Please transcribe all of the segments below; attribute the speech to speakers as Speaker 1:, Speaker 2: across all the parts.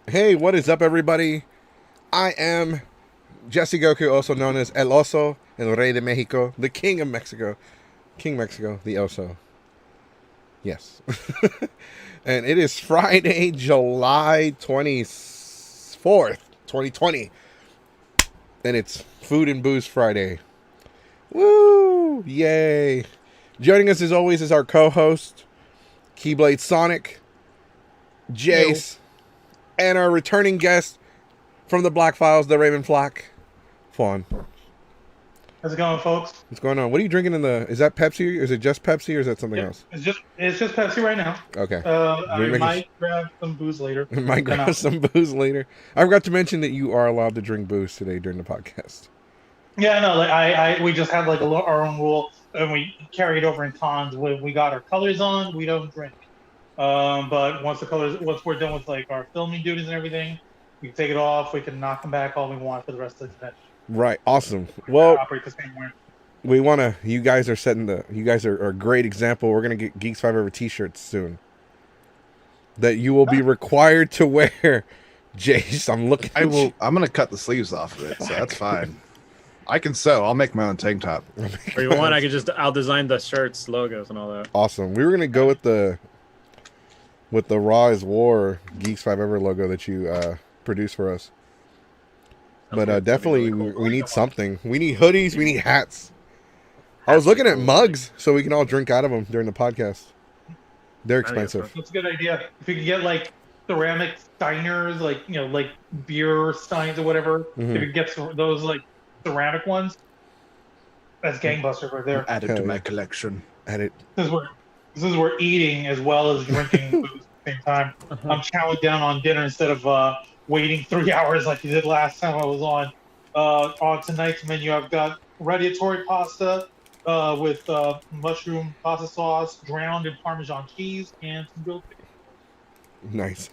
Speaker 1: Hey, what is up, everybody? I am Jesse Goku, also known as El Oso, El Rey de Mexico, the King of Mexico. King Mexico, the Oso. Yes. And it is Friday, July 24th, 2020. And it's Food and Booze Friday. Woo! Yay! Joining us as always is our co-host, Keyblade Sonic, Jace, and our returning guest from the Black Files, the Raven Flock, Fawn.
Speaker 2: How's it going, folks?
Speaker 1: What's going on? What are you drinking in the? Is that Pepsi? Is it just Pepsi, or is that something else?
Speaker 2: It's just Pepsi right now.
Speaker 1: Okay.
Speaker 2: I might grab some booze later.
Speaker 1: Might grab some booze later. I forgot to mention that you are allowed to drink booze today during the podcast.
Speaker 2: Yeah, no, like we just have like our own rule, and we carry it over in cons. When we got our colors on, we don't drink. But once we're done with like our filming duties and everything, we can take it off. We can knock them back all we want for the rest of the convention.
Speaker 1: Right. Awesome. Well,
Speaker 2: operate the same way.
Speaker 1: We want to. You guys are setting the. You guys are a great example. We're gonna get Geeks 5 Ever T-shirts soon. That you will be required to wear. Jace, I'm looking.
Speaker 3: I'm gonna cut the sleeves off of it, so that's fine. I can sew. I'll make my own tank top.
Speaker 4: Or you want? I'll design the shirts, logos, and all that.
Speaker 1: Awesome. We were gonna go with the Raw is War Geeks 5 Ever logo that you produced for us. But definitely, really cool. We need something. We need hoodies. We need hats. I was looking at mugs so we can all drink out of them during the podcast. They're expensive.
Speaker 2: That's a good idea. If you could get like ceramic steiners, like like beer steins or whatever. Mm-hmm. If you could get those like ceramic ones, that's gangbusters right there.
Speaker 3: Add it to my collection.
Speaker 1: Add it.
Speaker 2: This is where eating as well as drinking booze at the same time. Uh-huh. I'm chowing down on dinner instead of waiting 3 hours like you did last time I was on. On tonight's menu, I've got radiatori pasta with mushroom pasta sauce, drowned in Parmesan cheese, and some grilled chicken.
Speaker 1: Nice.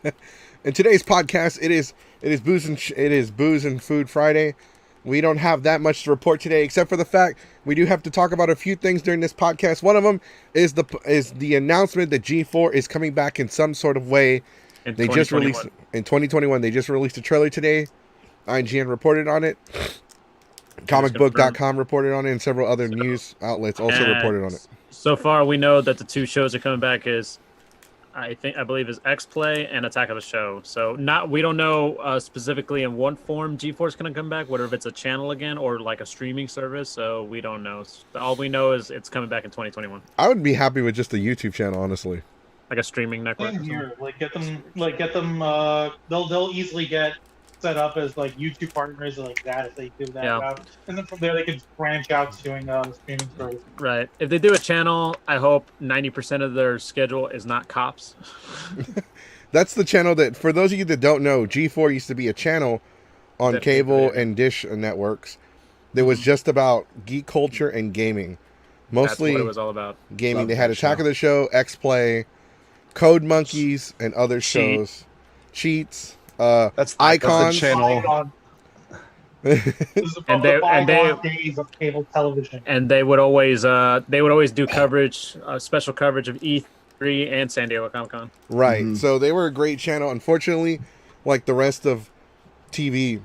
Speaker 1: In today's podcast, it is booze and food Friday. We don't have that much to report today, except for the fact we do have to talk about a few things during this podcast. One of them is the announcement that G4 is coming back in some sort of way. They just released in 2021. They just released a trailer today. IGN reported on it. Comicbook.com reported on it, and several other news outlets also reported on it.
Speaker 4: So far, we know that the two shows are coming back is, I believe, is X-Play and Attack of the Show. So we don't know specifically in what form G4 is going to come back, whether if it's a channel again or like a streaming service. So we don't know. All we know is it's coming back in 2021.
Speaker 1: I would be happy with just a YouTube channel, honestly.
Speaker 4: Like a streaming network.
Speaker 2: Here, get them. They'll easily get set up as like YouTube partners like that if they do that route. And then from there they can branch out to doing streaming service.
Speaker 4: Right. If they do a channel, I hope 90% of their schedule is not cops.
Speaker 1: That's the channel that, for those of you that don't know, G4 used to be a channel on cable and dish networks that was just about geek culture and gaming. Mostly
Speaker 4: that's what it was all about.
Speaker 1: Gaming. They had Attack of the Show, X-Play, Code Monkeys, and other shows. Cheats. That's Icons.
Speaker 3: That's the channel.
Speaker 2: and days of cable television.
Speaker 4: And they would always do coverage, special coverage of E3 and San Diego Comic-Con.
Speaker 1: Right. Mm-hmm. So they were a great channel. Unfortunately, like the rest of TV,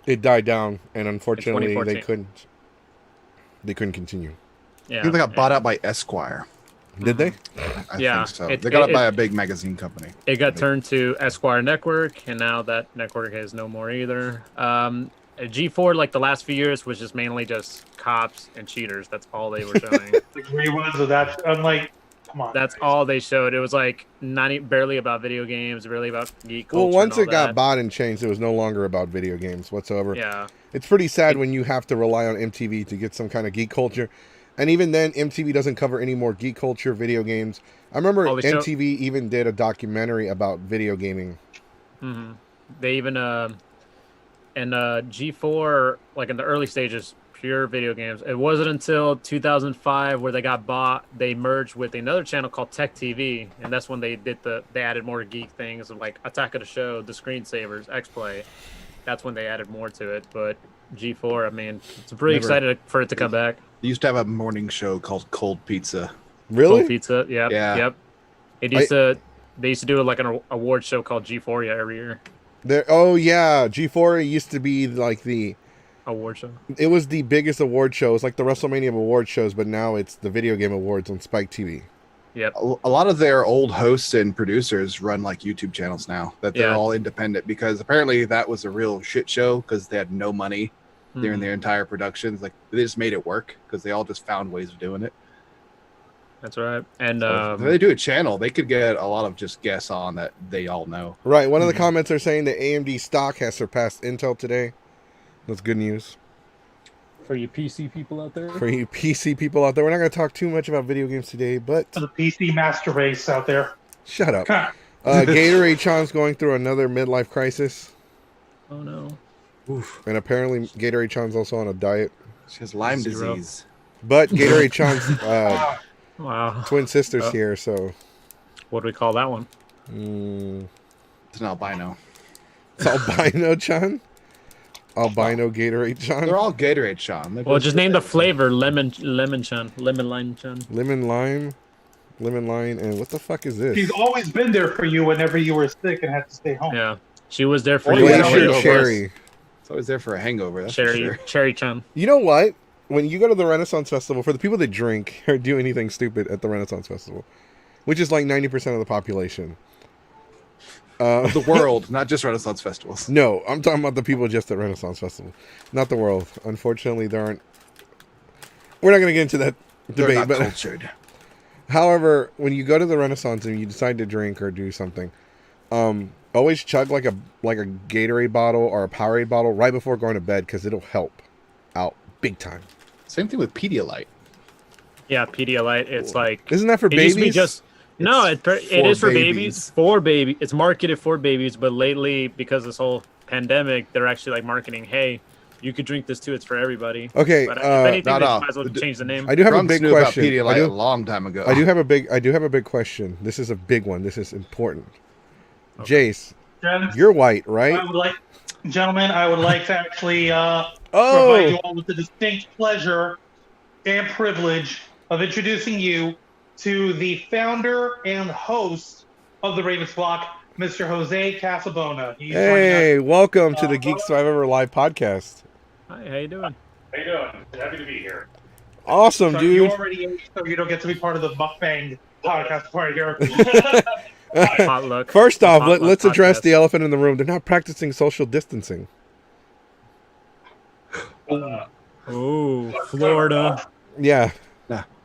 Speaker 1: it died down, and unfortunately they couldn't continue.
Speaker 3: Yeah. I think they got bought out by Esquire.
Speaker 1: Did they?
Speaker 3: I think so. They got it by a big magazine company.
Speaker 4: It got turned to Esquire Network, and now that network is no more either. G4, like the last few years, was just mainly just cops and cheaters. That's all they were showing.
Speaker 2: The reruns of that. I'm like, come on.
Speaker 4: That's all they showed. It was like barely about video games, really about geek culture.
Speaker 1: Well, once it got bought and changed, it was no longer about video games whatsoever.
Speaker 4: Yeah.
Speaker 1: It's pretty sad when you have to rely on MTV to get some kind of geek culture. And even then, MTV doesn't cover any more geek culture, video games. I remember MTV even did a documentary about video gaming.
Speaker 4: Mm-hmm. They even, and G4, like in the early stages, pure video games. It wasn't until 2005 where they got bought. They merged with another channel called Tech TV, and that's when they added more geek things like Attack of the Show, the Screensavers, X-Play. That's when they added more to it. But G4, I mean, I'm pretty excited for it to come back.
Speaker 3: They used to have a morning show called Cold Pizza.
Speaker 1: Really?
Speaker 4: Cold Pizza, yep. It used to They used to do like an award show called G4 every year.
Speaker 1: Oh yeah, G4 used to be like
Speaker 4: Award show.
Speaker 1: it was the biggest award show. It's like the WrestleMania of award shows, but now it's the video game awards on Spike TV.
Speaker 4: Yep.
Speaker 3: A lot of their old hosts and producers run like YouTube channels now that they're all independent, because apparently that was a real shit show because they had no money during their entire productions. Like they just made it work because they all just found ways of doing it.
Speaker 4: That's right. And
Speaker 3: So if they do a channel, they could get a lot of just guests on that they all know.
Speaker 1: Right. One of the comments are saying that AMD stock has surpassed Intel today. That's good news.
Speaker 4: for you PC people out there.
Speaker 1: For you PC people out there, we're not going to talk too much about video games today, but
Speaker 2: For the PC master race out there.
Speaker 1: shut up. Gatorade Chan's going through another midlife crisis,
Speaker 4: Oh no.
Speaker 3: Oof.
Speaker 1: and apparently Gatorade Chan's also on a diet.
Speaker 3: She has Lyme
Speaker 4: Zero.
Speaker 3: disease.
Speaker 1: But Gatorade Chan's
Speaker 4: Wow.
Speaker 1: twin sister's here, so
Speaker 4: What do we call that one?
Speaker 3: It's an albino.
Speaker 1: it's albino Chan. Albino Gatorade Chan.
Speaker 3: They're all Gatorade, Sean. They're
Speaker 4: Well,
Speaker 3: both
Speaker 4: just name the
Speaker 3: same.
Speaker 4: flavor lemon chan, lemon lime chan.
Speaker 1: Lemon lime, and what the fuck is this?
Speaker 2: She's always been there for you whenever you were sick and had to stay home.
Speaker 4: Yeah, she was there for
Speaker 3: Or
Speaker 4: you.
Speaker 3: Glacier
Speaker 1: Glacier
Speaker 3: hangover.
Speaker 1: Cherry.
Speaker 3: It's always there for a hangover. That's for
Speaker 4: Cherry,
Speaker 3: sure.
Speaker 4: cherry chan.
Speaker 1: You know what? When you go to the Renaissance Festival, for the people that drink or do anything stupid at the Renaissance Festival, which is like 90% of the population.
Speaker 3: The world, not just Renaissance festivals.
Speaker 1: No, I'm talking about the people just at Renaissance Festival, not the world. Unfortunately, there aren't. We're not going to get into that
Speaker 3: They're
Speaker 1: debate,
Speaker 3: not
Speaker 1: but
Speaker 3: cultured.
Speaker 1: however, when you go to the Renaissance and you decide to drink or do something, always chug like a Gatorade bottle or a Powerade bottle right before going to bed because it'll help out big time.
Speaker 3: Same thing with Pedialyte.
Speaker 4: Yeah, Pedialyte. It's like
Speaker 1: Isn't that for
Speaker 4: it used to be
Speaker 1: babies?
Speaker 4: just no. It is for babies.
Speaker 3: babies.
Speaker 4: For baby, it's marketed for babies. But lately, because of this whole pandemic, they're actually like marketing. Hey, you could drink this too. It's for everybody.
Speaker 1: Okay,
Speaker 4: But if anything,
Speaker 3: no,
Speaker 4: they
Speaker 3: no.
Speaker 4: might as well change the name.
Speaker 1: I do have
Speaker 3: Drunks
Speaker 1: a big
Speaker 3: knew
Speaker 1: question.
Speaker 3: about Pedialyte
Speaker 1: I
Speaker 3: a
Speaker 1: do,
Speaker 3: long time ago.
Speaker 1: I do have a big question. This is a big one. This is important. Jace, you're white, right?
Speaker 2: Gentlemen, I would like to actually provide you all with the distinct pleasure and privilege of introducing you to the founder and host of the Ravens Flock, Mr. Jose Casabona. He's
Speaker 1: Hey, welcome to the Geeks Survive Ever live podcast.
Speaker 4: Hi, how you doing?
Speaker 5: How you doing? Happy to be here.
Speaker 1: Awesome,
Speaker 2: so
Speaker 1: dude.
Speaker 2: you already ate, so you don't get to be part of the mukbang podcast party here.
Speaker 4: Potluck.
Speaker 1: First off,
Speaker 4: Potluck
Speaker 1: let's address
Speaker 4: podcast.
Speaker 1: the elephant in the room. They're not practicing social distancing.
Speaker 4: Ooh, Florida.
Speaker 1: Yeah,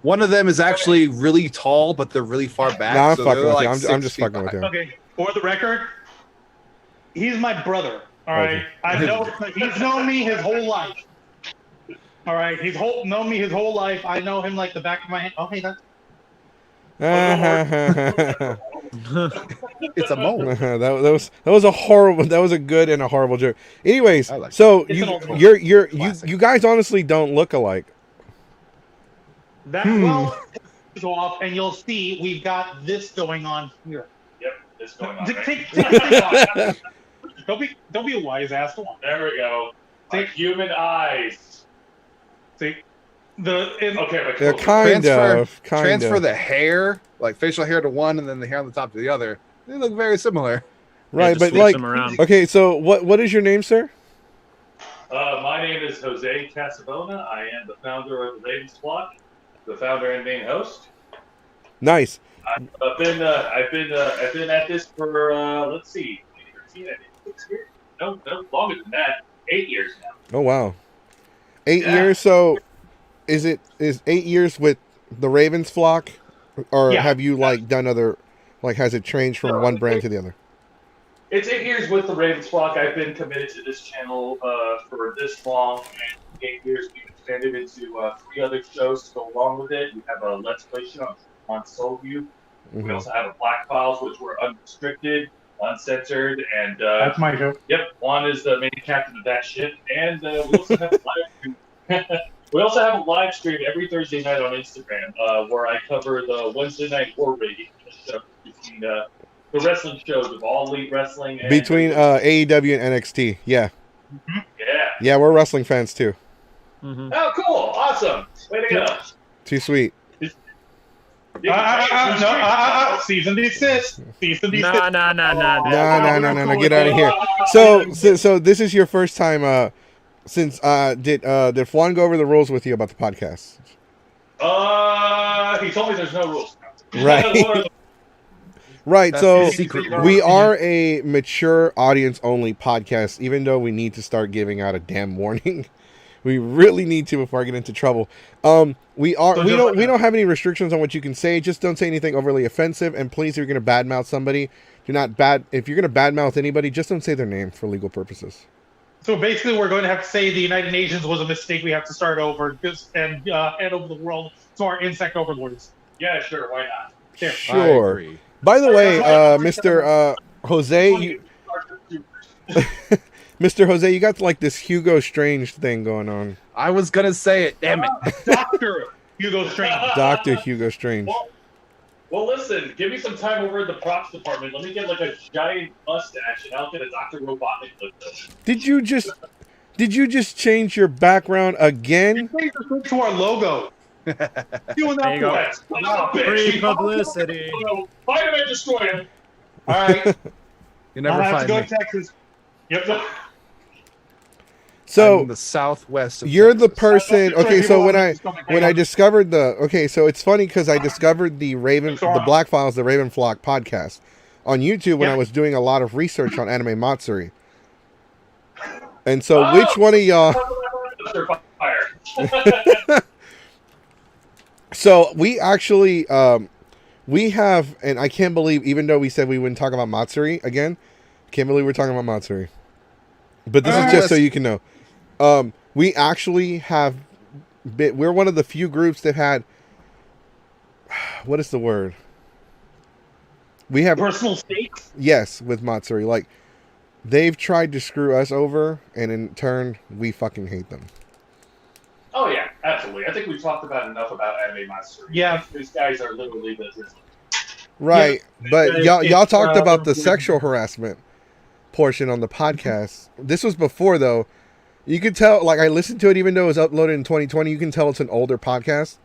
Speaker 3: One of them is actually really tall, but they're really far back.
Speaker 1: no, I'm
Speaker 3: so
Speaker 1: fucking
Speaker 3: they're
Speaker 1: with
Speaker 3: like
Speaker 1: you. I'm
Speaker 3: 6
Speaker 1: just
Speaker 3: feet
Speaker 1: fucking with
Speaker 3: back.
Speaker 1: you.
Speaker 2: Okay, for the record, he's my brother. All right,
Speaker 1: Okay.
Speaker 2: he's known me his whole life. All right, he's known me his whole life. I know him like the back of my hand. Oh, hey, that's
Speaker 3: It's a mole.
Speaker 1: that was a horrible. That was a good and a horrible joke. Anyways,
Speaker 3: I like
Speaker 1: so
Speaker 2: It's an old one.
Speaker 1: you guys honestly don't look alike.
Speaker 2: that. Well, go off, and you'll see we've got this going on here.
Speaker 5: Yep, this going on.
Speaker 2: Take
Speaker 5: Right?
Speaker 2: this off. Don't be a wise ass. Come on.
Speaker 5: There we go. Like human eyes.
Speaker 2: See,
Speaker 5: Okay, but
Speaker 1: Yeah,
Speaker 5: cool.
Speaker 1: kind of.
Speaker 3: Transfer the hair, like facial hair to one, and then the hair on the top to the other. They look very similar.
Speaker 1: Right,
Speaker 4: just
Speaker 1: but
Speaker 4: switch
Speaker 1: like,
Speaker 4: them around.
Speaker 1: okay, so what is your name, sir?
Speaker 5: My name is Jose Casabona. I am the founder of the Ravens Flock, the founder and main host.
Speaker 1: Nice.
Speaker 5: I've been at this for let's see, 13, I think 6 years. No, longer than that. 8 years now.
Speaker 1: Oh wow, 8
Speaker 5: Yeah.
Speaker 1: years. So, is 8 years with the Ravens flock, or
Speaker 2: Yeah.
Speaker 1: have you like done other? Like, has it changed from one brand to the other?
Speaker 5: It's 8 years with the Ravens Flock. I've been committed to this channel for this long, and 8 years we've expanded into 3 other shows to go along with it. We have a Let's Play show on Soul View. We
Speaker 1: Mhm.
Speaker 5: also have a Black Files, which were unrestricted, uncensored, and
Speaker 2: that's my joke.
Speaker 5: yep, Juan is the main captain of that ship. And we also have a live stream. We also have a live stream every Thursday night on Instagram, where I cover the Wednesday night war rating show between the wrestling shows of All Elite Wrestling and
Speaker 1: Between AEW and NXT, yeah,
Speaker 5: yeah.
Speaker 1: we're wrestling fans too.
Speaker 4: Mhm.
Speaker 5: Oh, cool! Awesome! Way to go!
Speaker 1: Too sweet.
Speaker 2: No, cease and desist. Cease and desist.
Speaker 4: No.
Speaker 1: No, get out of here. So this is your first time. Since did Flan go over the rules with you about the podcast?
Speaker 5: He told me there's no rules.
Speaker 1: Right. Right. So we are a mature audience only podcast, even though we need to start giving out a damn warning. We really need to before I get into trouble. We don't have any restrictions on what you can say. Just don't say anything overly offensive. And please, if you're gonna badmouth somebody, if you're gonna badmouth anybody, just don't say their name for legal purposes.
Speaker 2: So basically, we're going to have to say the United Nations was a mistake. We have to start over and head over the world to our insect overlords.
Speaker 5: Yeah, sure. Why not?
Speaker 1: Sure. By the way, Mr. Jose, Mr. Jose, you got like this Hugo Strange thing going on.
Speaker 3: I was gonna say it. Damn it,
Speaker 2: Dr. Hugo Strange.
Speaker 1: Dr. Hugo Strange.
Speaker 5: Well, listen. Give me some time over at the props department. Let me get like a giant mustache, and I'll get a Dr. Robotnik with this.
Speaker 1: Did you just change your background again?
Speaker 2: To our logo. Doing
Speaker 4: There you go. Free
Speaker 5: Bitch.
Speaker 4: publicity.
Speaker 5: Find him and destroy him.
Speaker 2: All right.
Speaker 3: you never
Speaker 2: I'll have to
Speaker 3: find
Speaker 2: go
Speaker 3: me.
Speaker 2: to Texas. Yep.
Speaker 3: I'm
Speaker 1: So
Speaker 3: in the southwest. Of
Speaker 1: you're the
Speaker 3: Texas.
Speaker 1: person. Okay, so when I discovered so it's funny because I discovered the Black Files, the Raven Flock podcast on YouTube when I was doing a lot of research on anime Matsuri. And so, which one of y'all? So we actually we have, and I can't believe, even though we said we wouldn't talk about Matsuri again, can't believe we're talking about Matsuri. But this is just so you can know. We actually have we're one of the few groups that had, what is the word? We have
Speaker 2: personal stakes.
Speaker 1: Yes, with Matsuri. Like, they've tried to screw us over, and in turn, we fucking hate them.
Speaker 5: Oh yeah, absolutely. I think we talked about enough about anime Master.
Speaker 2: Yeah.
Speaker 5: These guys are literally the
Speaker 1: Right,
Speaker 2: Yeah,
Speaker 1: but y'all
Speaker 2: it's,
Speaker 1: talked about the sexual harassment portion on the podcast. This was before, though. You could tell, like, I listened to it even though it was uploaded in 2020. You can tell it's an older podcast.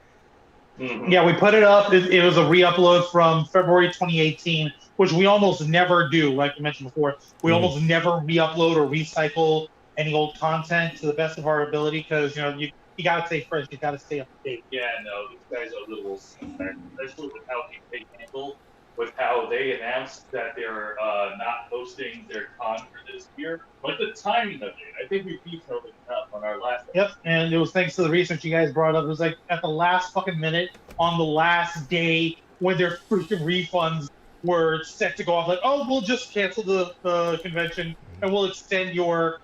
Speaker 5: Mm-hmm.
Speaker 2: Yeah, we put it up. It was a re-upload from February 2018, which we almost never do. Like you mentioned before, we almost never re-upload or recycle any old content to the best of our ability because, you got to stay fresh. You got to stay up to date.
Speaker 5: Yeah, no, these guys are little, especially with how they handle, with how they announced that they're not hosting their con for this year. Like the timing of it, I think we detailed it enough on our last episode.
Speaker 2: Yep, and it was thanks to the research you guys brought up. It was like at the last fucking minute, on the last day, when their freaking refunds were set to go off. Like, oh, we'll just cancel the convention and we'll extend your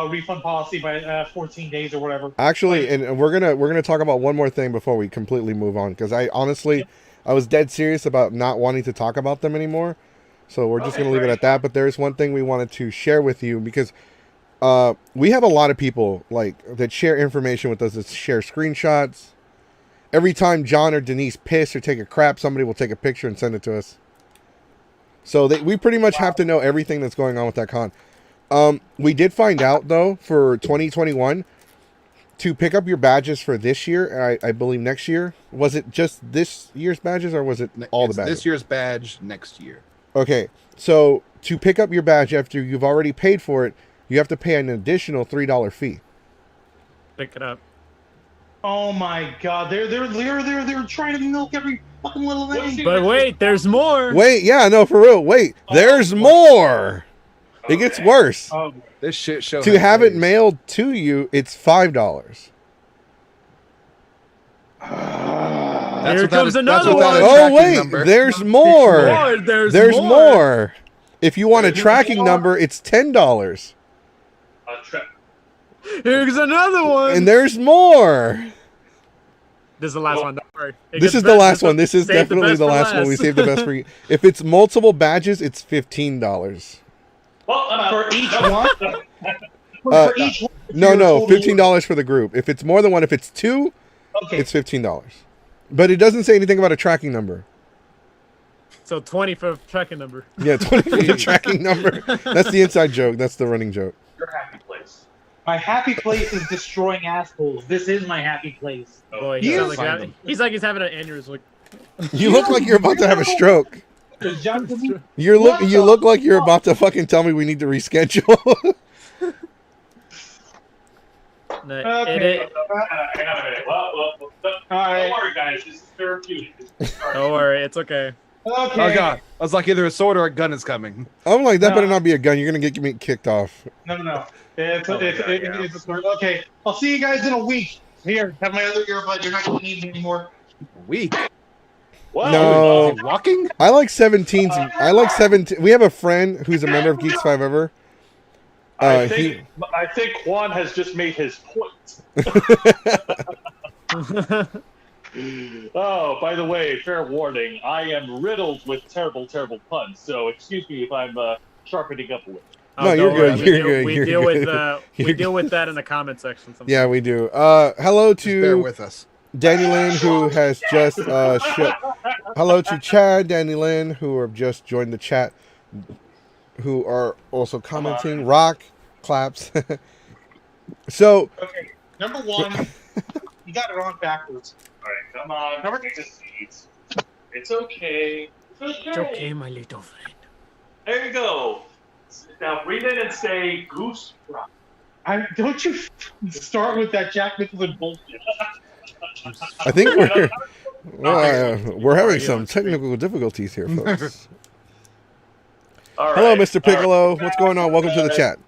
Speaker 2: refund policy by 14 days or whatever.
Speaker 1: Actually, and we're gonna talk about one more thing before we completely move on, because I honestly, I was dead serious about not wanting to talk about them anymore. So we're just going to leave it at that. But there's one thing we wanted to share with you, because we have a lot of people like that share information with us, that share screenshots. Every time John or Denise piss or take a crap, somebody will take a picture and send it to us. So we pretty much have to know everything that's going on with that con. We did find out, though, for 2021, to pick up your badges for this year, I believe next year. Was it just this year's badges, or was it all the badges?
Speaker 3: This year's badge next year.
Speaker 1: Okay, so to pick up your badge after you've already paid for it, you have to pay an additional $3 fee.
Speaker 4: Pick it up.
Speaker 2: Oh my god, they're trying to milk every fucking little thing.
Speaker 4: But wait, there's more.
Speaker 1: Wait, yeah, no, for real. Wait, there's more. It gets worse.
Speaker 2: Oh,
Speaker 3: This shit show.
Speaker 1: To
Speaker 3: has
Speaker 1: have it
Speaker 3: ways.
Speaker 1: mailed to you, it's $5.
Speaker 4: Here comes another
Speaker 3: without
Speaker 4: one.
Speaker 3: a
Speaker 1: Oh
Speaker 3: tracking
Speaker 1: wait,
Speaker 3: number.
Speaker 1: there's more.
Speaker 4: There's
Speaker 1: more. If you want a tracking number, it's $10.
Speaker 4: Here's another one.
Speaker 1: And there's more.
Speaker 4: This is the last one. Don't worry.
Speaker 1: This is the last one. This is definitely the last one. We saved the best for you. If it's multiple badges, it's $15.
Speaker 5: Well,
Speaker 2: for each one? For each one?
Speaker 1: No, $15 for the group. If it's more than one, if it's two,
Speaker 2: Okay.
Speaker 1: it's $15. But it doesn't say anything about a tracking number.
Speaker 4: So 20 for tracking number.
Speaker 1: Yeah, 20 for the tracking number. That's the inside joke. That's the running joke.
Speaker 5: your happy place.
Speaker 2: My happy place is destroying assholes. This is my happy place.
Speaker 4: Boy,
Speaker 2: You
Speaker 4: he's like he's having an aneurysm. Like,
Speaker 1: You look like you're about to have a stroke. You look like you're about to fucking tell me we need to reschedule.
Speaker 4: No,
Speaker 2: Okay.
Speaker 5: Hang on a minute. Well, don't worry, guys. This is therapeutic.
Speaker 4: Don't worry, it's okay.
Speaker 2: Okay.
Speaker 3: Oh god, I was like, either a sword or a gun is coming.
Speaker 1: I'm like, that
Speaker 2: No.
Speaker 1: better not be a gun. You're gonna get me kicked off.
Speaker 2: No. It's a story. Okay. I'll see you guys in a week. Here, have my other earbud. You're not going to need me anymore.
Speaker 3: Weak.
Speaker 5: Well,
Speaker 1: No.
Speaker 3: Is he walking?
Speaker 1: I like 17s. I like 17. We have a friend who's a member of Geeks 5 Ever.
Speaker 5: I think Juan has just made his point. Oh, by the way, fair warning, I am riddled with terrible, terrible puns, so excuse me if I'm sharpening up a little.
Speaker 1: No, you're
Speaker 4: don't
Speaker 1: good,
Speaker 4: worry.
Speaker 1: you're good,
Speaker 4: We
Speaker 1: you're
Speaker 4: deal with
Speaker 1: good.
Speaker 4: we deal with that in the comment section sometimes.
Speaker 1: Yeah, we do. Hello
Speaker 3: Just bear
Speaker 1: to
Speaker 3: with us.
Speaker 1: Danny Lynn, who has just hello to Chad, Danny Lynn, who have just joined the chat, who are also commenting. Rock claps. So
Speaker 2: Okay. Number one, you got it on backwards.
Speaker 5: All right, come on, take a seat. It's okay.
Speaker 4: It's okay, my little friend.
Speaker 5: There you go. Now breathe in and say goose rock.
Speaker 2: Don't you start with that Jack Nicholson bullshit.
Speaker 1: I think we're having some technical difficulties here, folks.
Speaker 5: All
Speaker 1: Hello,
Speaker 5: right.
Speaker 1: Mr. Piccolo. What's going on? Welcome to the chat.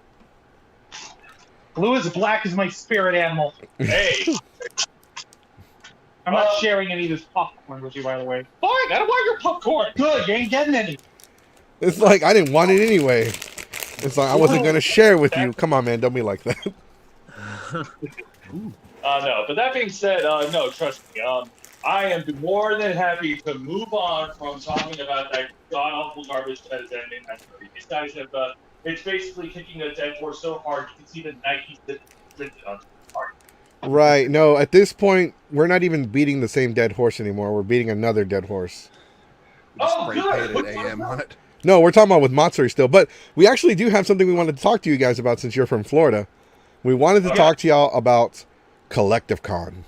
Speaker 2: Blue is black is my spirit animal.
Speaker 5: Hey,
Speaker 2: I'm not sharing any of this popcorn with you, by the way.
Speaker 5: fine. I don't want your popcorn.
Speaker 2: Good, you ain't getting any.
Speaker 1: It's like I didn't want it anyway. It's like I wasn't gonna share with you. Come on, man, don't be like that.
Speaker 5: No, but that being said, no, trust me. I am more than happy to move on from talking about that god-awful garbage that is ending that movie. These guys have, it's basically kicking a dead horse so hard you can see the Nike written on the part.
Speaker 1: Right. No, at this point, we're not even beating the same dead horse anymore. We're beating another dead horse.
Speaker 5: Oh,
Speaker 3: Spray
Speaker 5: good.
Speaker 3: painted AM on it.
Speaker 1: No, we're talking about with Matsuri still, but we actually do have something we wanted to talk to you guys about since you're from Florida. We wanted to talk to y'all about Collective Con.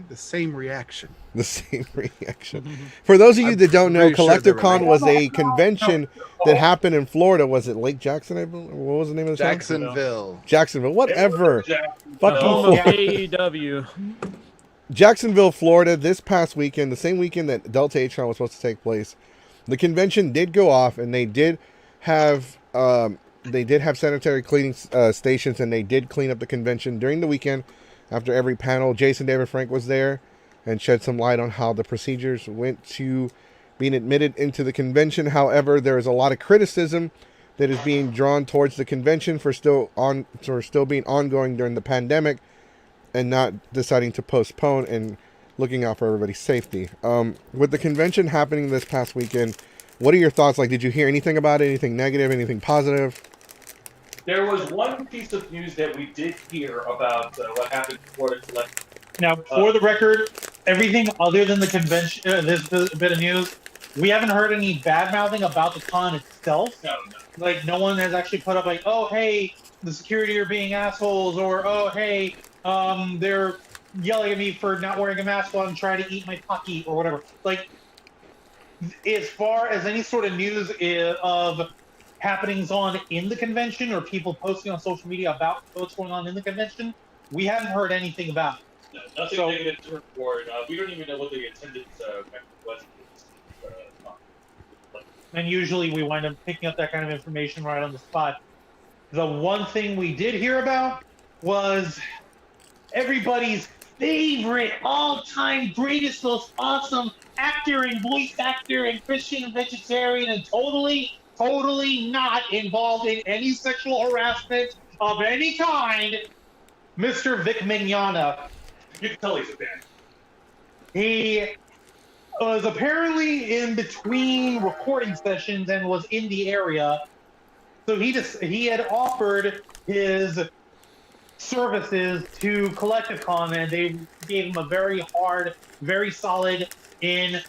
Speaker 3: The same reaction.
Speaker 1: The same reaction. For those of you that don't know,
Speaker 3: pretty sure
Speaker 1: Collective
Speaker 3: they're
Speaker 1: Con
Speaker 3: related.
Speaker 1: was a convention that happened in Florida. Was it Lake Jackson? I believe? What was the name of the town?
Speaker 3: Jacksonville.
Speaker 1: Jacksonville. Whatever. Fucking
Speaker 4: Home of
Speaker 1: Florida.
Speaker 4: AEW.
Speaker 1: Jacksonville, Florida, this past weekend, the same weekend that Delta H-Con was supposed to take place, the convention did go off, and they did have sanitary cleaning stations, and they did clean up the convention during the weekend. After every panel, Jason David Frank was there and shed some light on how the procedures went to being admitted into the convention. However, there is a lot of criticism that is being drawn towards the convention for still being ongoing during the pandemic, and not deciding to postpone and looking out for everybody's safety. With the convention happening this past weekend, what are your thoughts? Like, did you hear anything about it? Anything negative? Anything positive?
Speaker 5: There was one piece of news that we did hear about what happened before the collective.
Speaker 2: Now, for the record, everything other than the convention, this bit of news, we haven't heard any bad mouthing about the con itself.
Speaker 5: No.
Speaker 2: Like, no one has actually put up like, oh, hey, the security are being assholes, or oh, hey, they're yelling at me for not wearing a mask while I'm trying to eat my Pocky, or whatever. Like, as far as any sort of news of happenings on in the convention or people posting on social media about what's going on in the convention, we haven't heard anything about it.
Speaker 5: No, nothing negative to report. We don't even know what the attendance was.
Speaker 2: And usually we wind up picking up that kind of information right on the spot. The one thing we did hear about was everybody's favorite, all-time greatest, most awesome actor and voice actor and Christian vegetarian and totally not involved in any sexual harassment of any kind, Mr. Vic Mignogna.
Speaker 5: You can tell he's a fan.
Speaker 2: He was apparently in between recording sessions and was in the area. So he had offered his services to Collective Con, and they gave him a very hard, very solid, in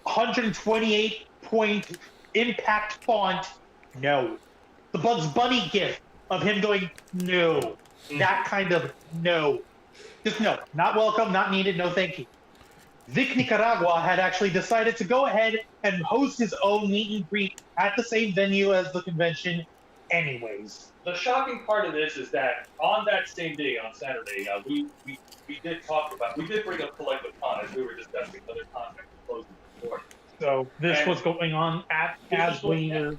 Speaker 2: 128-point impact font, no. The Bugs Bunny gif of him going, no. That kind of no. Just no, not welcome, not needed, no thank you. Vic Nicaragua had actually decided to go ahead and host his own meet and greet at the same venue as the convention anyways.
Speaker 5: The shocking part of this is that on that same day, on Saturday, we did bring up Collective Con as we were discussing other content closing before.
Speaker 2: So this was going on as we were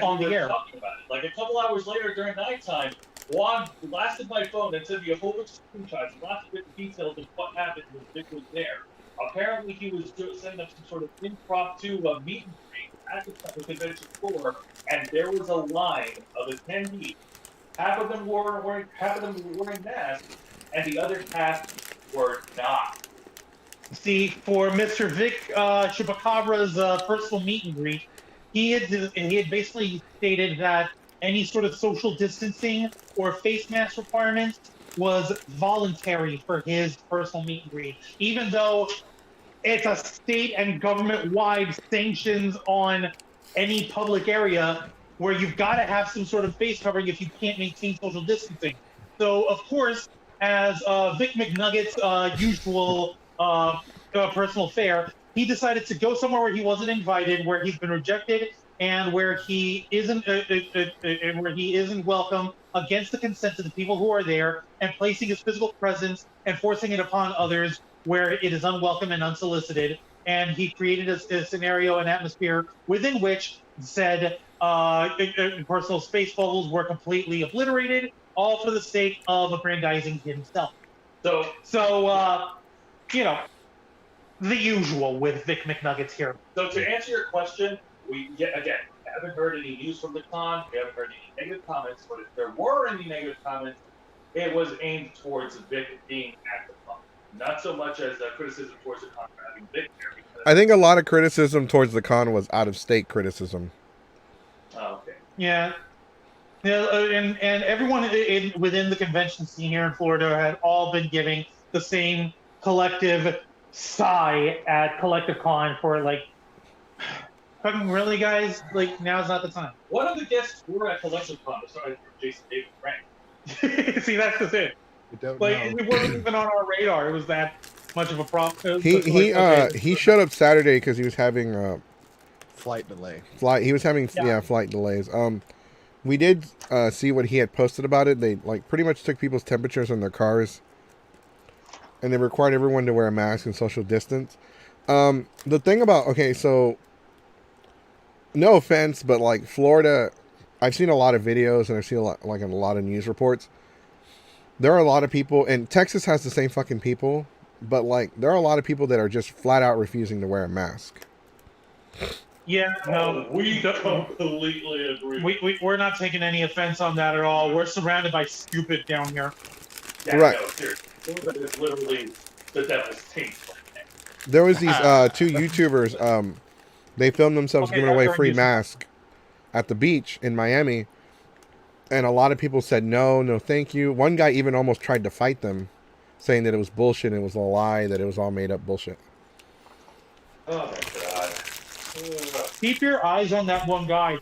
Speaker 2: on the air.
Speaker 5: Talking about it. Like a couple hours later during nighttime, Juan blasted my phone and sent me a whole bunch of screenshots, lots of different details of what happened when Vic was there. Apparently, he was setting up some sort of impromptu meet and greet at the convention floor, and there was a line of attendees. Half of them were wearing masks, and the other half were not.
Speaker 2: See, for Mr. Vic Chupacabra's personal meet and greet, he had basically stated that any sort of social distancing or face mask requirements was voluntary for his personal meet and greet, even though it's a state and government-wide sanctions on any public area where you've got to have some sort of face covering if you can't maintain social distancing. So, of course, as Vic McNugget's usual personal fare, he decided to go somewhere where he wasn't invited, where he's been rejected, and where he isn't welcome against the consent of the people who are there, and placing his physical presence and forcing it upon others where it is unwelcome and unsolicited. And he created a scenario, an atmosphere within which said personal space bubbles were completely obliterated, all for the sake of aggrandizing himself. So you know, the usual with Vic McNuggets here.
Speaker 5: So to answer your question, we haven't heard any news from the con. We haven't heard any negative comments. But if there were any negative comments, it was aimed towards Vic being at the con, not so much as criticism towards the con for having Vic there.
Speaker 1: I think a lot of criticism towards the con was out-of-state criticism.
Speaker 5: Oh, okay.
Speaker 2: Yeah. And everyone within the convention scene here in Florida had all been giving the same collective sigh at Collective Con for like, fucking really, guys? Like, now's not the time.
Speaker 5: One of the guests were at Collective Con, aside from Jason David Frank.
Speaker 2: See, that's just it. Like, it wasn't even on our radar. It was that much of a problem.
Speaker 1: He showed up Saturday because he was having
Speaker 3: flight delay.
Speaker 1: He was having flight delays. We did see what he had posted about it. They like pretty much took people's temperatures in their cars, and they required everyone to wear a mask and social distance. The thing about so no offense, but like Florida, I've seen a lot of videos and I've seen a lot of news reports. There are a lot of people, and Texas has the same fucking people, but like there are a lot of people that are just flat out refusing to wear a mask.
Speaker 2: Yeah, no,
Speaker 5: we completely agree.
Speaker 2: We're not taking any offense on that at all. We're surrounded by stupid down here.
Speaker 5: Yeah,
Speaker 1: right.
Speaker 5: No, seriously. It's literally the devil's taint.
Speaker 1: There was these two YouTubers. They filmed themselves giving away free masks at the beach in Miami, and a lot of people said no, thank you. One guy even almost tried to fight them, saying that it was bullshit, and it was a lie, that it was all made up bullshit.
Speaker 5: Oh my god.
Speaker 2: Keep your eyes on that one guy.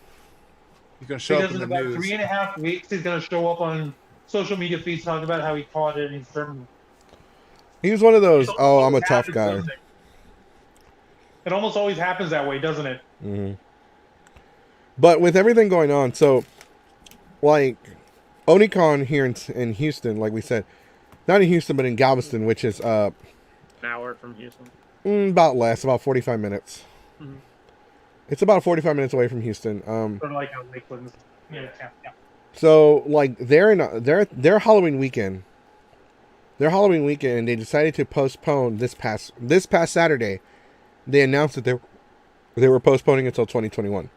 Speaker 3: He's gonna show up in the
Speaker 2: about
Speaker 3: news.
Speaker 2: 3.5 weeks, he's gonna show up on social media feeds talking about how he caught it and he's terminal.
Speaker 1: He was one of those, I'm a tough guy.
Speaker 2: It almost always happens that way, doesn't it?
Speaker 1: Mm-hmm. But with everything going on, so like Onicon here in Houston, like we said, not in Houston, but in Galveston, which is
Speaker 4: an hour from Houston.
Speaker 1: About 45 minutes.
Speaker 4: Mm-hmm.
Speaker 1: It's about 45 minutes away from Houston.
Speaker 2: Sort of like a Lakeland. Yeah.
Speaker 1: So like they're in their Halloween weekend. Their Halloween weekend, and they decided to postpone this past Saturday. They announced that they were postponing until 2021.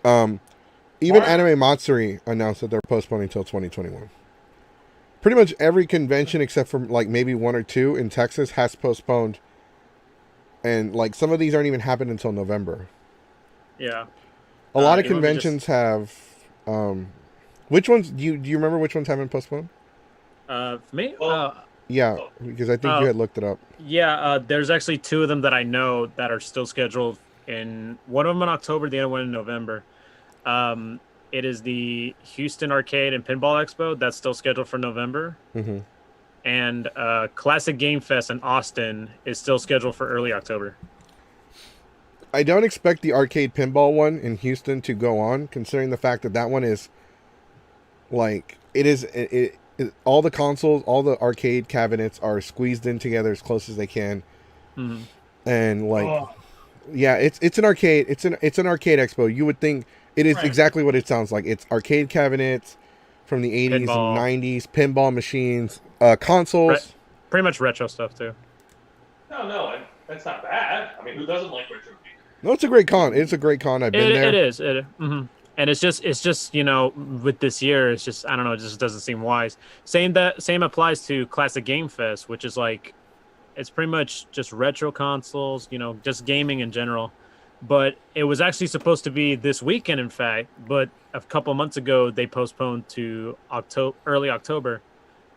Speaker 1: Even Anime Matsuri announced that they're postponing until 2021. Pretty much every convention except for like maybe one or two in Texas has postponed, and like some of these aren't even happening until November.
Speaker 4: Yeah.
Speaker 1: A lot of conventions have. Which ones do you remember? Which ones haven't postponed?
Speaker 4: For me.
Speaker 1: Yeah, because I think you had looked it up.
Speaker 4: Yeah, there's actually two of them that I know that are still scheduled. One of them in October, the other one in November. It is the Houston Arcade and Pinball Expo that's still scheduled for November.
Speaker 1: Mm-hmm.
Speaker 4: and Classic Game Fest in Austin is still scheduled for early October.
Speaker 1: I don't expect the arcade pinball one in Houston to go on, considering the fact that one is like all the consoles, all the arcade cabinets are squeezed in together as close as they can, and like, yeah, it's an arcade. It's an arcade expo. You would think it is exactly what it sounds like. It's arcade cabinets from the 80s
Speaker 4: Pinball.
Speaker 1: and 90s, pinball machines, consoles.
Speaker 4: Pretty much retro stuff too.
Speaker 5: No, that's not bad. I mean, who doesn't like retro games?
Speaker 1: No, it's a great con. It's a great con. I've been there.
Speaker 4: It is. And it's just with this year, it's just, I don't know, it just doesn't seem wise. Same applies to Classic Game Fest, which is like, it's pretty much just retro consoles, just gaming in general. But it was actually supposed to be this weekend, in fact, but a couple months ago they postponed to early October,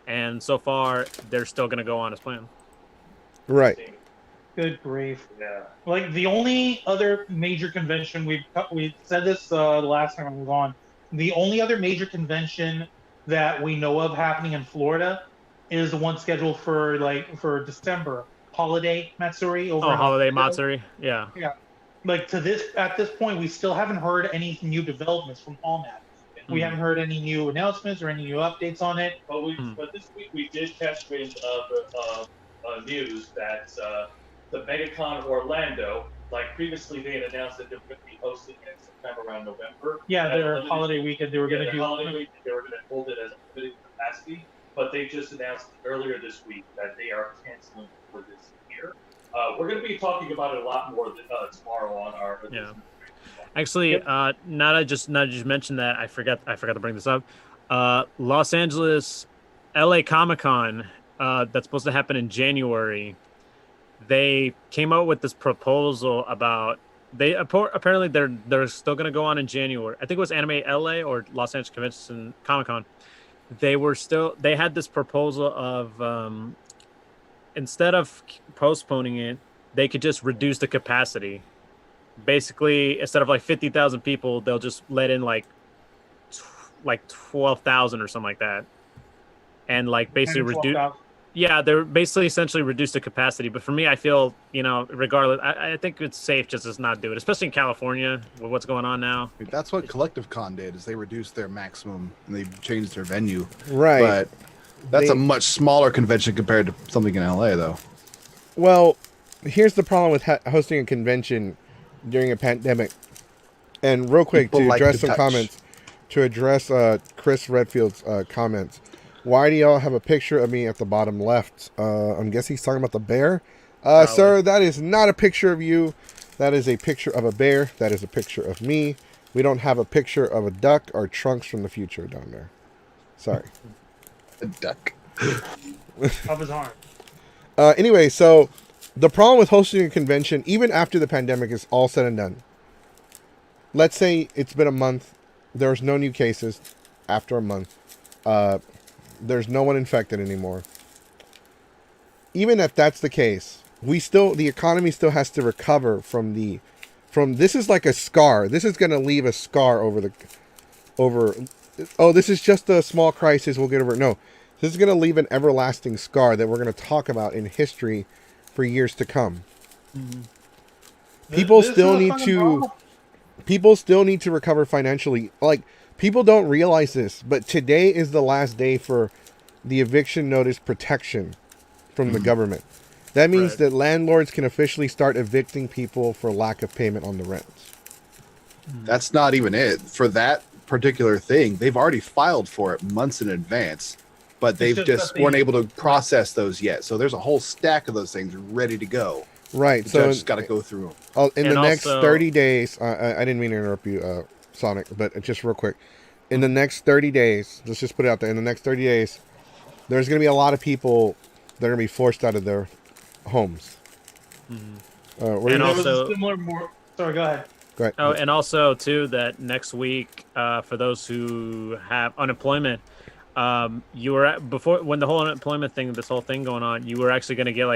Speaker 4: and so far they're still going to go on as planned.
Speaker 1: Right.
Speaker 2: Good grief.
Speaker 5: Yeah.
Speaker 2: Like the only other major convention we said this the last time I was on. The only other major convention that we know of happening in Florida is the one scheduled for December, Holiday Matsuri over.
Speaker 4: Holiday Matsuri, yeah.
Speaker 2: Yeah. Like at this point, we still haven't heard any new developments from Hallmat. We haven't heard any new announcements or any new updates on it.
Speaker 5: But this week we did catch wind of the news that the MegaCon Orlando, like previously they had announced that they were going to be hosting it sometime around November.
Speaker 2: Yeah, their holiday weekend they were going to do.
Speaker 5: Holiday weekend they were going to hold it as a limited capacity, but they just announced earlier this week that they are canceling for this year. We're going to be talking about it a lot more tomorrow on our.
Speaker 4: Yeah. Actually, now that I just mentioned that, I forgot to bring this up. Los Angeles, LA Comic-Con, that's supposed to happen in January. They came out with this proposal about apparently they're still going to go on in January. I think it was Anime LA or Los Angeles Convention Comic-Con. They had this proposal of instead of postponing it, they could just reduce the capacity. Basically, instead of like 50,000 people, they'll just let in like 12,000 or something like that, and like basically reduce. Yeah, they're basically essentially reduced the capacity. But for me, I feel, regardless, I think it's safe just to not do it, especially in California with what's going on now.
Speaker 3: That's what Collective Con did, is they reduced their maximum and they changed their venue.
Speaker 1: Right.
Speaker 3: But that's a much smaller convention compared to something in LA, though.
Speaker 1: Well, here's the problem with hosting a convention during a pandemic. And real quick,
Speaker 3: People
Speaker 1: to
Speaker 3: like
Speaker 1: address
Speaker 3: to
Speaker 1: some
Speaker 3: touch.
Speaker 1: comments, to address Chris Redfield's comments. Why do y'all have a picture of me at the bottom left? I'm guessing he's talking about the bear. Sir, that is not a picture of you. That is a picture of a bear. That is a picture of me. We don't have a picture of a duck or Trunks from the future down there. Sorry.
Speaker 3: A duck.
Speaker 2: Of his arm.
Speaker 1: Anyway, so the problem with hosting a convention, even after the pandemic is all said and done. Let's say it's been a month. There's no new cases after a month. There's no one infected anymore. Even if that's the case, the economy still has to recover from this is like a scar. This is going to leave a scar this is just a small crisis. We'll get over it. No, this is going to leave an everlasting scar that we're going to talk about in history for years to come. Mm-hmm. People still need to recover financially. Like, people don't realize this, but today is the last day for the eviction notice protection from the government. That means that landlords can officially start evicting people for lack of payment on the rents.
Speaker 3: That's not even it. For that particular thing, they've already filed for it months in advance, but they've just weren't able to process those yet. So there's a whole stack of those things ready to go.
Speaker 1: Right.
Speaker 3: The
Speaker 1: so
Speaker 3: judge just got to go through them.
Speaker 1: In the next 30 days, I didn't mean to interrupt you, Sonic, but just real quick. In the next 30 days, let's just put it out there. In the next 30 days, there's going to be a lot of people that are going to be forced out of their homes.
Speaker 2: Mm-hmm. Sorry, go ahead.
Speaker 1: Go ahead.
Speaker 4: Oh, and also too that next week, for those who have unemployment, you were before when the whole unemployment thing, this whole thing going on, you were actually going to get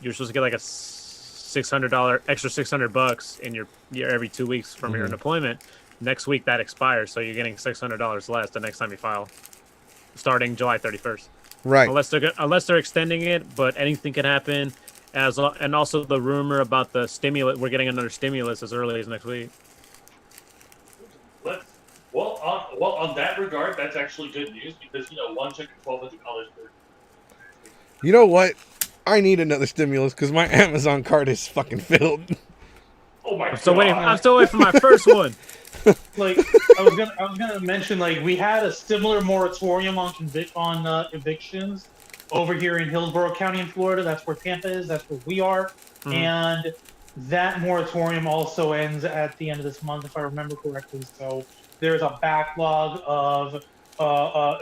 Speaker 4: you're supposed to get like a extra $600 in your every 2 weeks from your unemployment. Next week that expires, so you're getting $600 less the next time you file, starting July 31st.
Speaker 1: Right.
Speaker 4: Unless they're extending it, but anything can happen. And also the rumor about the stimulus, we're getting another stimulus as early as next week.
Speaker 5: On that regard, that's actually good news because one check is $1,200 per.
Speaker 1: You know what? I need another stimulus because my Amazon card is fucking filled.
Speaker 5: Oh my
Speaker 4: I'm still
Speaker 5: god!
Speaker 4: waiting for my first one.
Speaker 2: Like I was gonna mention, like we had a similar moratorium on evictions over here in Hillsborough County in Florida. That's where Tampa is. That's where we are.
Speaker 4: Mhm.
Speaker 2: And that moratorium also ends at the end of this month, if I remember correctly. So there's a backlog of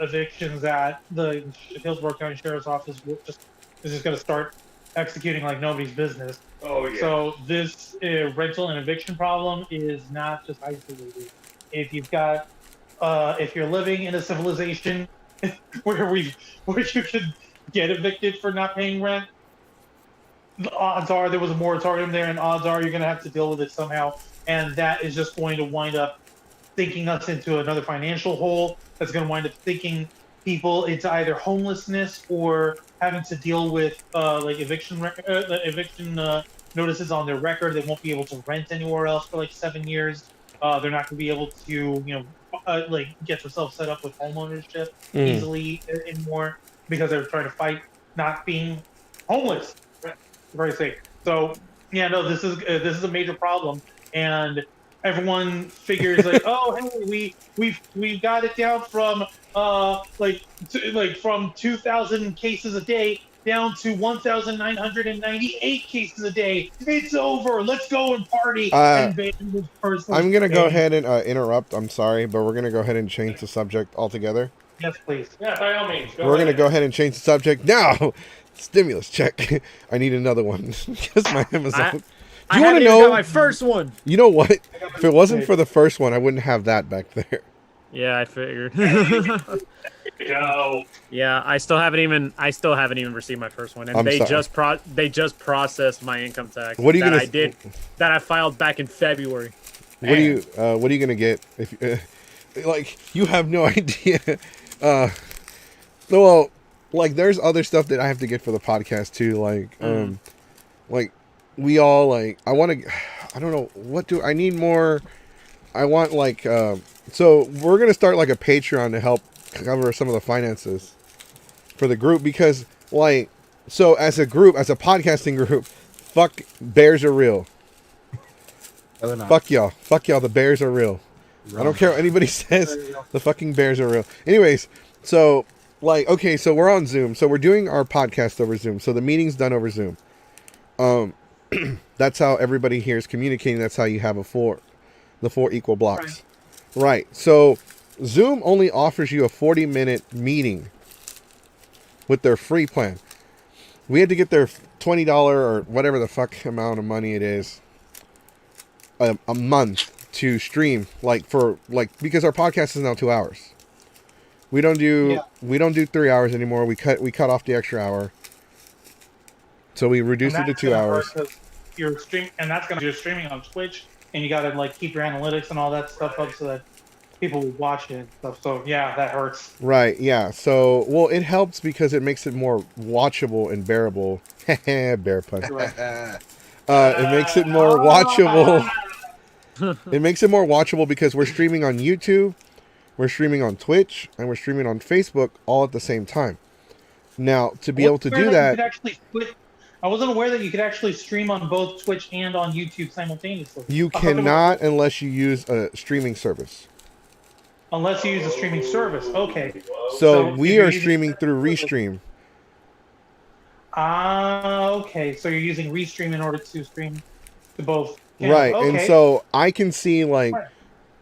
Speaker 2: evictions that the Hillsborough County Sheriff's Office is just going to start executing like nobody's business.
Speaker 5: Oh yeah.
Speaker 2: So this rental and eviction problem is not just isolated. If you're living in a civilization where you could get evicted for not paying rent, the odds are there was a moratorium there, and odds are you're going to have to deal with it somehow, and that is just going to wind up sinking us into another financial hole. That's going to wind up sinking people into either homelessness or having to deal with like eviction notices on their record. They won't be able to rent anywhere else for like 7 years. They're not going to be able to, like get themselves set up with homeownership easily anymore because they're trying to fight not being homeless. For Christ's sake. So yeah, no, this is a major problem, and everyone figures like, oh, hey, we got it down from from 2,000 cases a day down to 1,998 cases a day. It's over. Let's go and party. And this person.
Speaker 1: I'm gonna go ahead and interrupt. I'm sorry, but we're gonna go ahead and change the subject altogether.
Speaker 2: Yes, please.
Speaker 5: Yeah, by all means.
Speaker 1: We're gonna go ahead and change the subject now. Stimulus check. I need another one because my Amazon.
Speaker 4: Do you want to know my first one?
Speaker 1: You know what? If it wasn't for the first one, I wouldn't have that back there.
Speaker 4: Yeah, I figured.
Speaker 5: Go.
Speaker 4: Yeah, I still haven't even received my first one, and
Speaker 1: I'm
Speaker 4: they
Speaker 1: sorry.
Speaker 4: just processed my income tax.
Speaker 1: What are you
Speaker 4: that I filed back in February.
Speaker 1: What are you gonna get? If like you have no idea. Well, like there's other stuff that I have to get for the podcast too. Like we all like. I want to. I don't know what do I need more. I want like. So we're gonna start like a Patreon to help cover some of the finances for the group because like so as a group, as a podcasting group, fuck bears are real.
Speaker 3: No, not.
Speaker 1: Fuck y'all. The bears are real. I don't care what anybody says. The fucking bears are real. Anyways, so like okay, so we're on Zoom. So we're doing our podcast over Zoom. So the meeting's done over Zoom. That's how everybody here is communicating. That's how you have the four equal blocks. Right. So Zoom only offers you a 40-minute meeting with their free plan. We had to get their $20 or whatever the fuck amount of money it is a month to stream because our podcast is now 2 hours. We don't do 3 hours anymore. We cut off the extra hour. So we reduced it to 2 hours.
Speaker 2: You're streaming on Twitch, and you got to like keep your analytics and all that stuff up so that people will watch it and stuff. So yeah, that hurts.
Speaker 1: Right. Yeah. So it helps because it makes it more watchable and bearable. Bear pun. It makes it more watchable. It makes it more watchable because we're streaming on YouTube, we're streaming on Twitch, and we're streaming on Facebook all at the same time. Now, to be able to do that,
Speaker 2: I wasn't aware that you could actually stream on both Twitch and on YouTube simultaneously.
Speaker 1: You cannot unless you use a streaming service.
Speaker 2: Unless you use a streaming service, okay.
Speaker 1: So we are streaming through Restream.
Speaker 2: Okay. So you're using Restream in order to stream to both.
Speaker 1: Right,
Speaker 2: okay.
Speaker 1: And so I can see like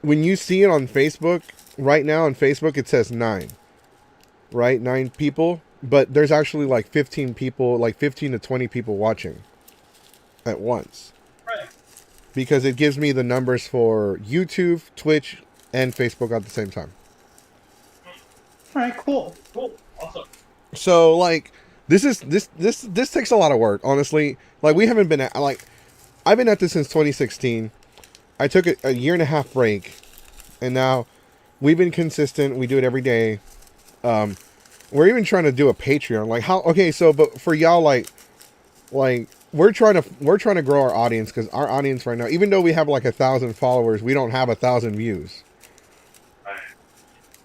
Speaker 1: when you see it on Facebook right now on Facebook it says 9, right? 9 people, but there's actually like 15 people, like 15 to 20 people watching at once.
Speaker 2: Right.
Speaker 1: Because it gives me the numbers for YouTube, Twitch, and Facebook at the same time.
Speaker 2: All right, cool,
Speaker 5: Awesome.
Speaker 1: So like this takes a lot of work, honestly. Like we haven't been I've been at this since 2016. I took a 1.5 year break, and now we've been consistent. We do it every day. we're even trying to do a Patreon. Like how? Okay, so but for y'all, like we're trying to grow our audience because our audience right now, even though we have like 1,000 followers, we don't have 1,000 views.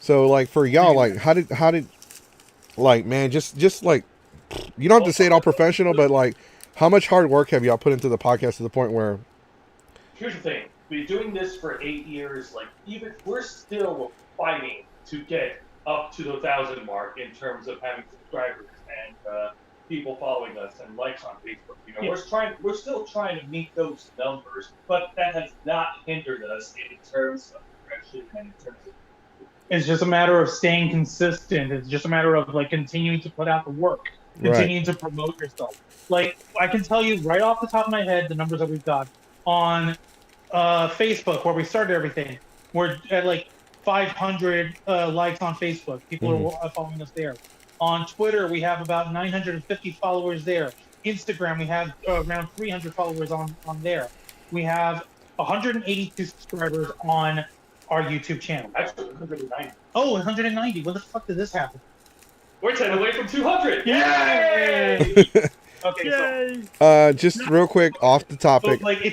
Speaker 1: So like for y'all, like how did like man, just like you don't have to say it all professional, but like how much hard work have y'all put into the podcast to the point where?
Speaker 5: Here's the thing: we've been doing this for 8 years. Like, even we're still fighting to get up to the 1,000 mark in terms of having subscribers and people following us and likes on Facebook. You know, we're still trying to meet those numbers, but that has not hindered us in terms of direction and in terms of.
Speaker 2: It's just a matter of staying consistent. It's just a matter of like continuing to put out the work, continuing to promote yourself. Like I can tell you right off the top of my head the numbers that we've got on Facebook, where we started everything. We're at like 500 likes on Facebook. People are following us there. On Twitter, we have about 950 followers there. Instagram, we have around 300 followers on there. We have 182 subscribers on our YouTube channel.
Speaker 5: Actually, 190.
Speaker 2: Oh, 190. When the fuck did this happen?
Speaker 5: We're 10 away from 200.
Speaker 2: Yay! Okay,
Speaker 4: Yay!
Speaker 1: Just real quick off the topic.
Speaker 2: So, like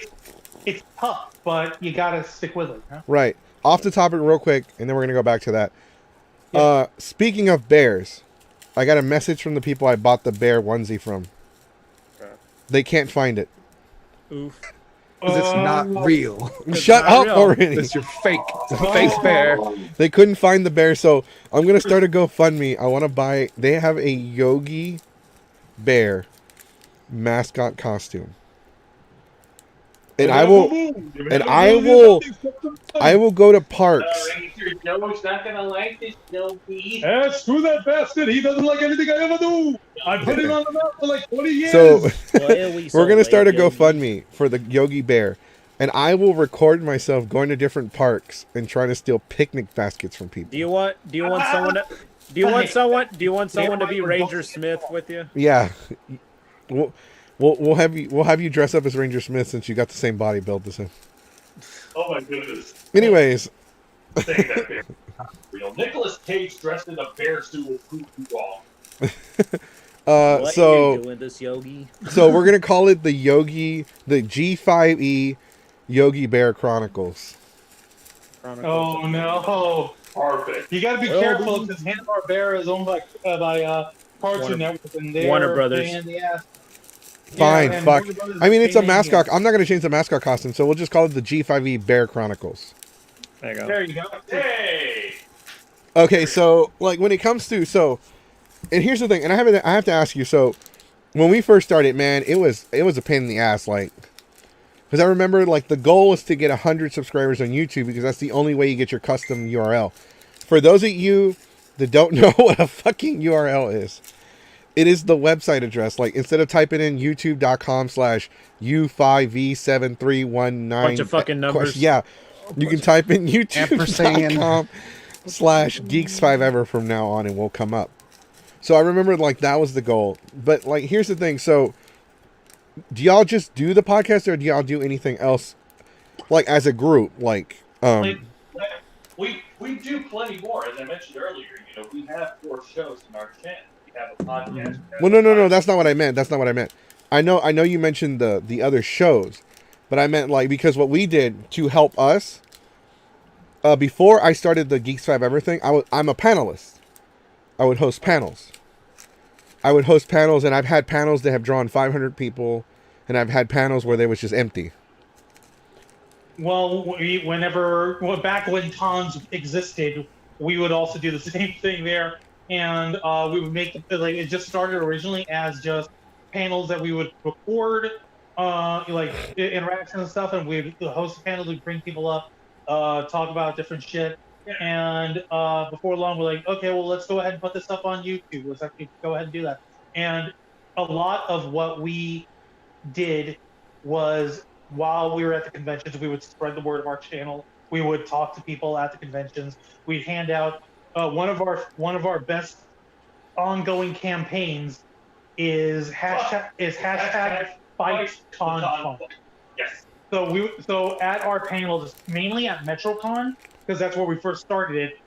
Speaker 2: it's tough, but you gotta stick with it. Huh?
Speaker 1: Right. Off the topic real quick, and then we're gonna go back to that.
Speaker 2: Yeah.
Speaker 1: Speaking of bears, I got a message from the people I bought the bear onesie from. They can't find it.
Speaker 4: Oof.
Speaker 3: Because it's not real.
Speaker 1: Shut
Speaker 4: not
Speaker 1: up
Speaker 4: real.
Speaker 1: already.
Speaker 3: It's your fake. It's a fake bear.
Speaker 1: They couldn't find the bear, so I'm gonna start a GoFundMe. I want to buy. They have a Yogi Bear mascot costume, and I will go to parks.
Speaker 5: Joe's not gonna like this, Yogi.
Speaker 2: Screw that bastard. He doesn't like anything I ever do. I put it on the map for like 20 years.
Speaker 1: So we're gonna start a GoFundMe for the Yogi Bear, and I will record myself going to different parks and trying to steal picnic baskets from people.
Speaker 4: Do you want someone to be Ranger Smith with you?
Speaker 1: Yeah, we'll have you dress up as Ranger Smith since you got the same body build as him.
Speaker 5: Oh my goodness.
Speaker 1: Anyways,
Speaker 5: Saying that bear real. Nicolas Cage dressed in a bear suit will prove you wrong.
Speaker 4: What
Speaker 1: so
Speaker 4: are you doing this, Yogi?
Speaker 1: so we're gonna call it the G5E Yogi Bear Chronicles.
Speaker 2: Oh no!
Speaker 5: Perfect.
Speaker 2: You got to be careful because Hanna-Barbera is owned by Cartoon Network, and they're
Speaker 4: Warner Brothers.
Speaker 2: in the ass.
Speaker 1: Fine,
Speaker 2: and
Speaker 1: fuck.
Speaker 2: Warner Brothers
Speaker 1: I mean,
Speaker 2: is
Speaker 1: it's a
Speaker 2: paying
Speaker 1: mascot.
Speaker 2: you.
Speaker 1: I'm not gonna change the mascot costume, so we'll just call it the G5E Bear Chronicles.
Speaker 4: There you go.
Speaker 2: There you go.
Speaker 5: Hey.
Speaker 1: Okay, so like when it comes to and here's the thing, and I have to ask you. So when we first started, man, it was a pain in the ass, like. Because I remember, like, the goal is to get 100 subscribers on YouTube because that's the only way you get your custom URL. For those of you that don't know what a fucking URL is, it is the website address. Like, instead of typing in youtube.com/U5V7319.
Speaker 4: Bunch of fucking numbers.
Speaker 1: Yeah. You can type in youtube.com/Geeks5ever from now on and we'll come up. So I remember, like, that was the goal. But, like, here's the thing. So do y'all just do the podcast or do y'all do anything else like as a group? Like
Speaker 5: We do plenty more, as I mentioned earlier. You know, we have 4 shows in our channel. We have a podcast.
Speaker 1: well no, that's not what I meant. I know you mentioned the other shows, but I meant like because what we did to help us before I started the Geeks 5 everything, I'm a panelist. I would host panels. And I've had panels that have drawn 500 people, and I've had panels where they was just empty.
Speaker 2: Well, back when cons existed, we would also do the same thing there, and we would make like it just started originally as just panels that we would record, like interactions and stuff, and we'd host a panel, we'd bring people up, talk about different shit. And before long, we're like, okay, well, let's go ahead and put this up on YouTube. Let's actually go ahead and do that. And a lot of what we did was while we were at the conventions, we would spread the word of our channel. We would talk to people at the conventions. We'd hand out one of our best ongoing campaigns is hashtag FightConFun.
Speaker 5: Yes.
Speaker 2: So at our panels, mainly at MetroCon, because that's where we first started it.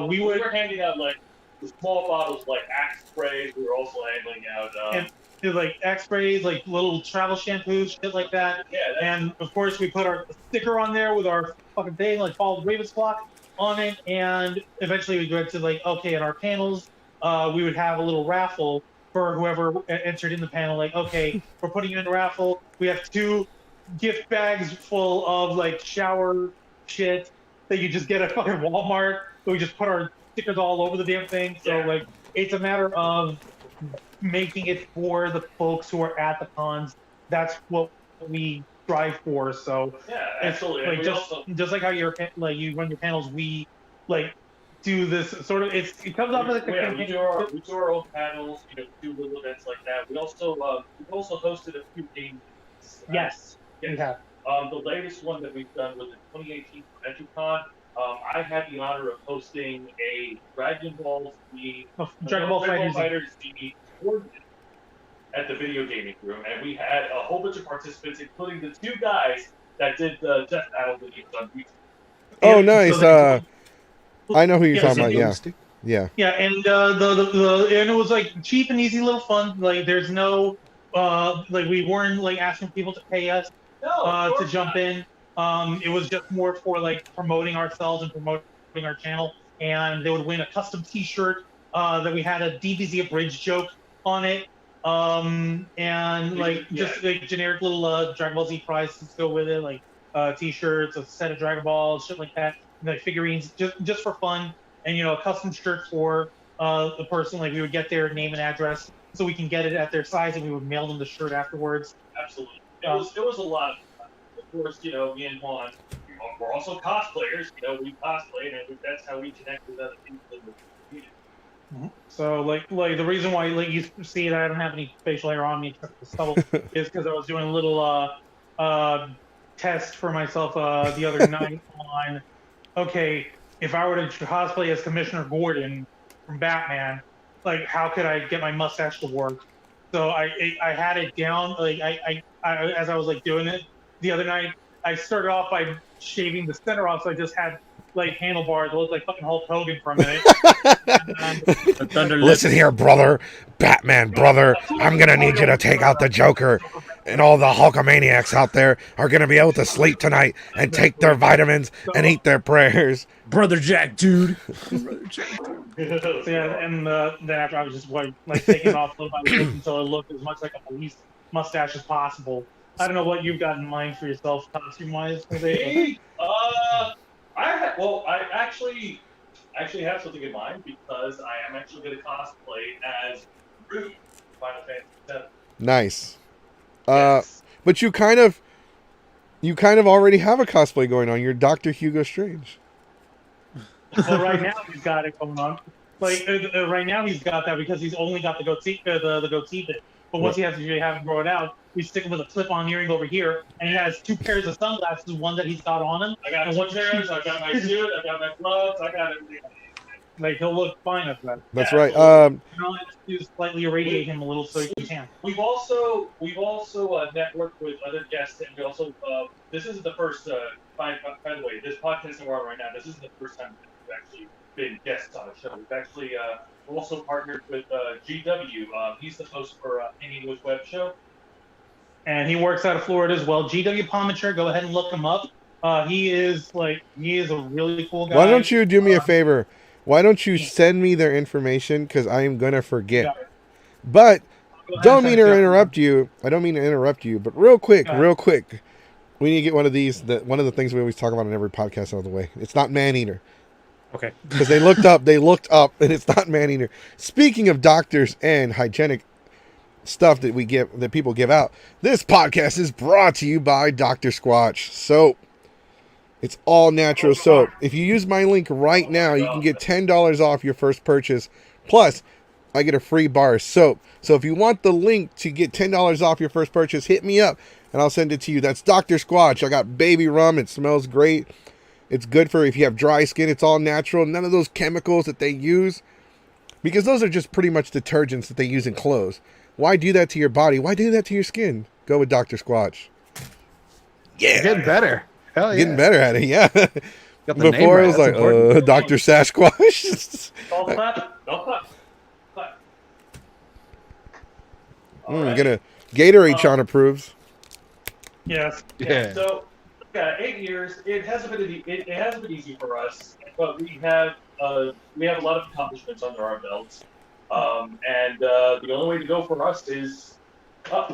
Speaker 2: We
Speaker 5: were handing out like the small bottles like Axe sprays. We were also handling out.
Speaker 2: And like Axe sprays, like little travel shampoos, shit like that.
Speaker 5: Yeah,
Speaker 2: And of course, we put our sticker on there with our fucking thing, like Paul Raven's clock on it. And eventually, we go to like, okay, in our panels, we would have a little raffle for whoever entered in the panel. Like, okay, we're putting you in the raffle. We have 2 gift bags full of like shower shit that you just get at fucking Walmart. So we just put our stickers all over the damn thing. So
Speaker 5: Yeah.
Speaker 2: like, it's a matter of making it for the folks who are at the cons. That's what we strive for. So
Speaker 5: yeah,
Speaker 2: it's
Speaker 5: absolutely.
Speaker 2: like
Speaker 5: And we also,
Speaker 2: just like how you run your panels, we like do this sort of. It comes off as like
Speaker 5: yeah,
Speaker 2: the
Speaker 5: we do our own panels. Do little events like that. We also hosted a few games.
Speaker 2: Yes, we
Speaker 5: Yes.
Speaker 2: have.
Speaker 5: The latest one that we've done was in 2018 EduCon. I had the honor of hosting a Dragon Ball Z,
Speaker 2: Dragon Ball Fighters.
Speaker 5: Z tournament at the video gaming room, and we had a whole bunch of participants, including the 2 guys that did the Death Battle videos on YouTube.
Speaker 1: Oh,
Speaker 2: And
Speaker 1: nice.
Speaker 2: so
Speaker 1: I know who you're
Speaker 2: Yeah,
Speaker 1: talking
Speaker 2: so
Speaker 1: about.
Speaker 2: you-
Speaker 1: Yeah.
Speaker 2: Yeah, and and it was like cheap and easy little fun. Like there's no like we weren't like asking people to pay us
Speaker 5: No, of
Speaker 2: to
Speaker 5: course
Speaker 2: jump
Speaker 5: not.
Speaker 2: in. It was just more for like promoting ourselves and promoting our channel. And they would win a custom T-shirt that we had a DBZ abridged joke on it. And like just like generic little Dragon Ball Z prizes to go with it, like T-shirts, a set of Dragon Balls, shit like that, and like figurines, just for fun. And a custom shirt for the person. Like we would get their name and address so we can get it at their size, and we would mail them the shirt afterwards.
Speaker 5: Absolutely. It was a lot of fun. Of course, me and Juan, we're also cosplayers. We cosplay, and that's how we connect with other people in the community.
Speaker 2: So like the reason why like you see that I don't have any facial hair on me except the stubble is because I was doing a little test for myself the other night on okay, if I were to cosplay as Commissioner Gordon from Batman, like how could I get my mustache to work? So I had it down like I as I was like doing it the other night. I started off by shaving the center off, so I just had like handlebars. It looked like fucking Hulk Hogan for a minute.
Speaker 4: The Thunder
Speaker 1: Listen
Speaker 4: Lips.
Speaker 1: here, brother. Batman, brother. I'm going to need you to take out the Joker. And all the Hulkamaniacs out there are going to be able to sleep tonight and take their vitamins and eat their prayers.
Speaker 4: Brother Jack, dude.
Speaker 2: So yeah, and then after I was just like taking it off little by little until it looked as much like a police mustache as possible. I don't know what you've got in mind for yourself, costume-wise.
Speaker 5: Me? I actually have something in mind because I am actually going to cosplay as Rude from Final Fantasy VII.
Speaker 1: Nice.
Speaker 5: Yes.
Speaker 1: But you kind of already have a cosplay going on. You're Dr. Hugo Strange.
Speaker 2: Well, right now he's got it going on. Like right now he's got that because he's only got the goatee, the goatee bit. But once he has to have it grown out, we stick him with a clip-on earring over here, and he has 2 pairs of sunglasses, one that he's got on him.
Speaker 5: I got 2 pairs, I got my suit, I got my gloves, I got everything.
Speaker 2: Like he'll look fine with that.
Speaker 1: That's
Speaker 5: Yeah,
Speaker 1: right.
Speaker 2: You know, just slightly irradiate him a little so he can.
Speaker 5: We've also networked with other guests, and we also this isn't the first. By the way, this podcast that we're on right now, this isn't the first time that we've actually been guests on a show. We've actually also partnered with GW. He's the host for Hanging with Web Show.
Speaker 2: And he works out of Florida as well. GW Pomature, go ahead and look him up. He is a really cool guy.
Speaker 1: Why don't you do me a favor? Why don't you send me their information? Because I am going to forget. But don't mean to interrupt you. I don't mean to interrupt you. But real quick. We need to get one of these. One of the things we always talk about in every podcast out of the way. It's not man-eater.
Speaker 4: Okay.
Speaker 1: Because they looked up, and it's not man-eater. Speaking of doctors and hygienic stuff that people give out, this podcast is brought to you by Dr. Squatch soap. It's all natural soap. If you use my link right now, you can get $10 off your first purchase. Plus, I get a free bar of soap. So if you want the link to get $10 off your first purchase, hit me up and I'll send it to you. That's Dr. Squatch. I got baby rum. It smells great. It's good for if you have dry skin. It's all natural. None of those chemicals that they use. Because those are just pretty much detergents that they use in clothes. Why do that to your body? Why do that to your skin? Go with Dr. Squatch. Yeah.
Speaker 3: Getting better. Hell yeah.
Speaker 1: Getting better at it, yeah.
Speaker 3: Got the name
Speaker 1: Before
Speaker 3: right,
Speaker 1: it was
Speaker 3: that's
Speaker 1: like,
Speaker 3: important.
Speaker 1: Dr. Sasquatch.
Speaker 2: Golf clap?
Speaker 1: Gonna Gatorade Sean approves.
Speaker 2: Yes.
Speaker 3: Yeah.
Speaker 5: So, 8 years. It hasn't been easy for us, but we have a lot of accomplishments under our belts. And the only way to go for us is up.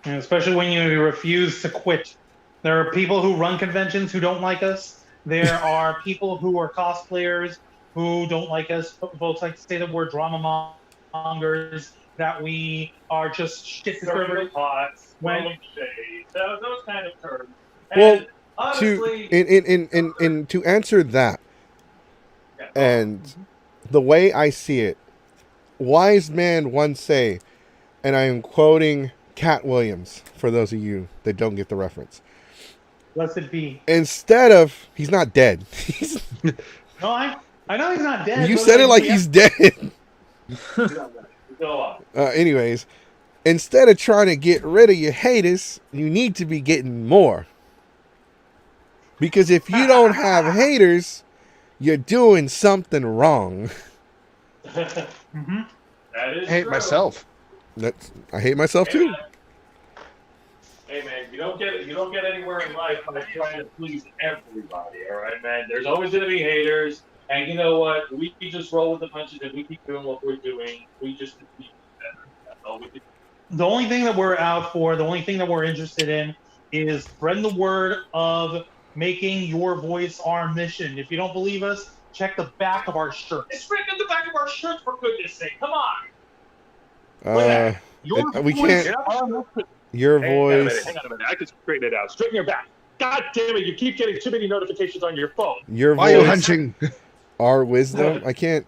Speaker 2: And especially when you refuse to quit. There are people who run conventions who don't like us. There are people who are cosplayers who don't like us. Folks like to say that we're drama mongers, that we are just shit
Speaker 5: Stirring
Speaker 2: disturbers.
Speaker 5: the pots,
Speaker 2: When-
Speaker 5: throwing shade, those kind of terms.
Speaker 1: Well,
Speaker 5: And honestly,
Speaker 1: to answer that, and the way I see it, wise man once say, and I am quoting Cat Williams for those of you that don't get the reference.
Speaker 2: Blessed be.
Speaker 1: Instead of he's not dead.
Speaker 2: No, I know he's not dead.
Speaker 1: You
Speaker 2: but
Speaker 1: said it like he's dead.
Speaker 5: go on.
Speaker 1: Anyways, instead of trying to get rid of your haters, you need to be getting more. Because if you don't have haters, you're doing something wrong.
Speaker 2: Mhm.
Speaker 5: That is
Speaker 3: I hate
Speaker 5: true.
Speaker 3: myself.
Speaker 1: I hate myself too.
Speaker 5: Hey man, you don't get anywhere in life by trying to please everybody. All right, man. There's always gonna be haters, and you know what? We just roll with the punches and we keep doing what we're doing. We just keep better. That's all we do.
Speaker 2: The only thing that we're out for, the only thing that we're interested in is spreading the word of making your voice our mission. If you don't believe us, check the back of our shirts.
Speaker 5: It's written in the back of our shirts, for goodness sake. Come on.
Speaker 1: We can't. Your voice.
Speaker 6: Hang on a minute. I can straighten it out. Straighten your back. God damn it! You keep getting too many notifications on your phone.
Speaker 1: Your
Speaker 3: Why are you
Speaker 1: voice.
Speaker 3: hunching?
Speaker 1: Our wisdom. I can't.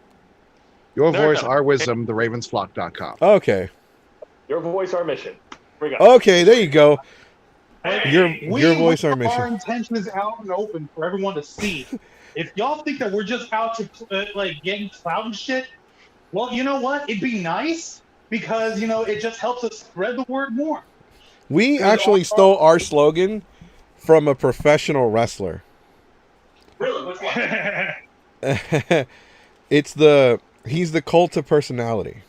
Speaker 3: Your
Speaker 6: No,
Speaker 3: voice,
Speaker 6: no.
Speaker 3: our wisdom, theravensflock.com.
Speaker 1: Okay.
Speaker 6: Your voice, our mission. Bring up.
Speaker 1: Okay. There you go. Your
Speaker 2: We
Speaker 1: voice, our
Speaker 2: Our
Speaker 1: mission.
Speaker 2: intention is out and open for everyone to see. If y'all think that we're just out to like getting clout and shit, well, you know what? It'd be nice because it just helps us spread the word more.
Speaker 1: We actually stole our slogan from a professional wrestler.
Speaker 5: Really? What's that?
Speaker 1: He's the cult of personality.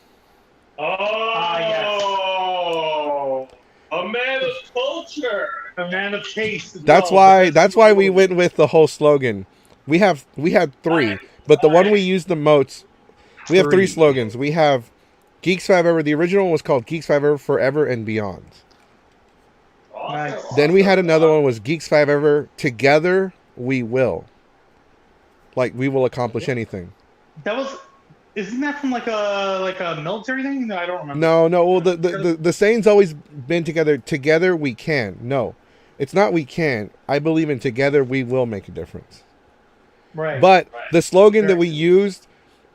Speaker 5: Oh, a man of culture.
Speaker 2: A man of taste. as
Speaker 1: That's
Speaker 2: well.
Speaker 1: why we went with the whole slogan. We had three, but the one we used the most. We have three slogans. We have Geeks 5 Ever. The original was called Geeks 5 Ever Forever and Beyond.
Speaker 2: Nice.
Speaker 1: Then we had another one was Geeks 5 Ever Together We Will. Like we will accomplish anything.
Speaker 2: Isn't that from like a military thing? No, I don't remember.
Speaker 1: No. Well, the saying's always been together. Together we can. No, it's not we can. I believe in together we will make a difference.
Speaker 2: Right.
Speaker 1: But the slogan that
Speaker 2: Sure.
Speaker 1: we used,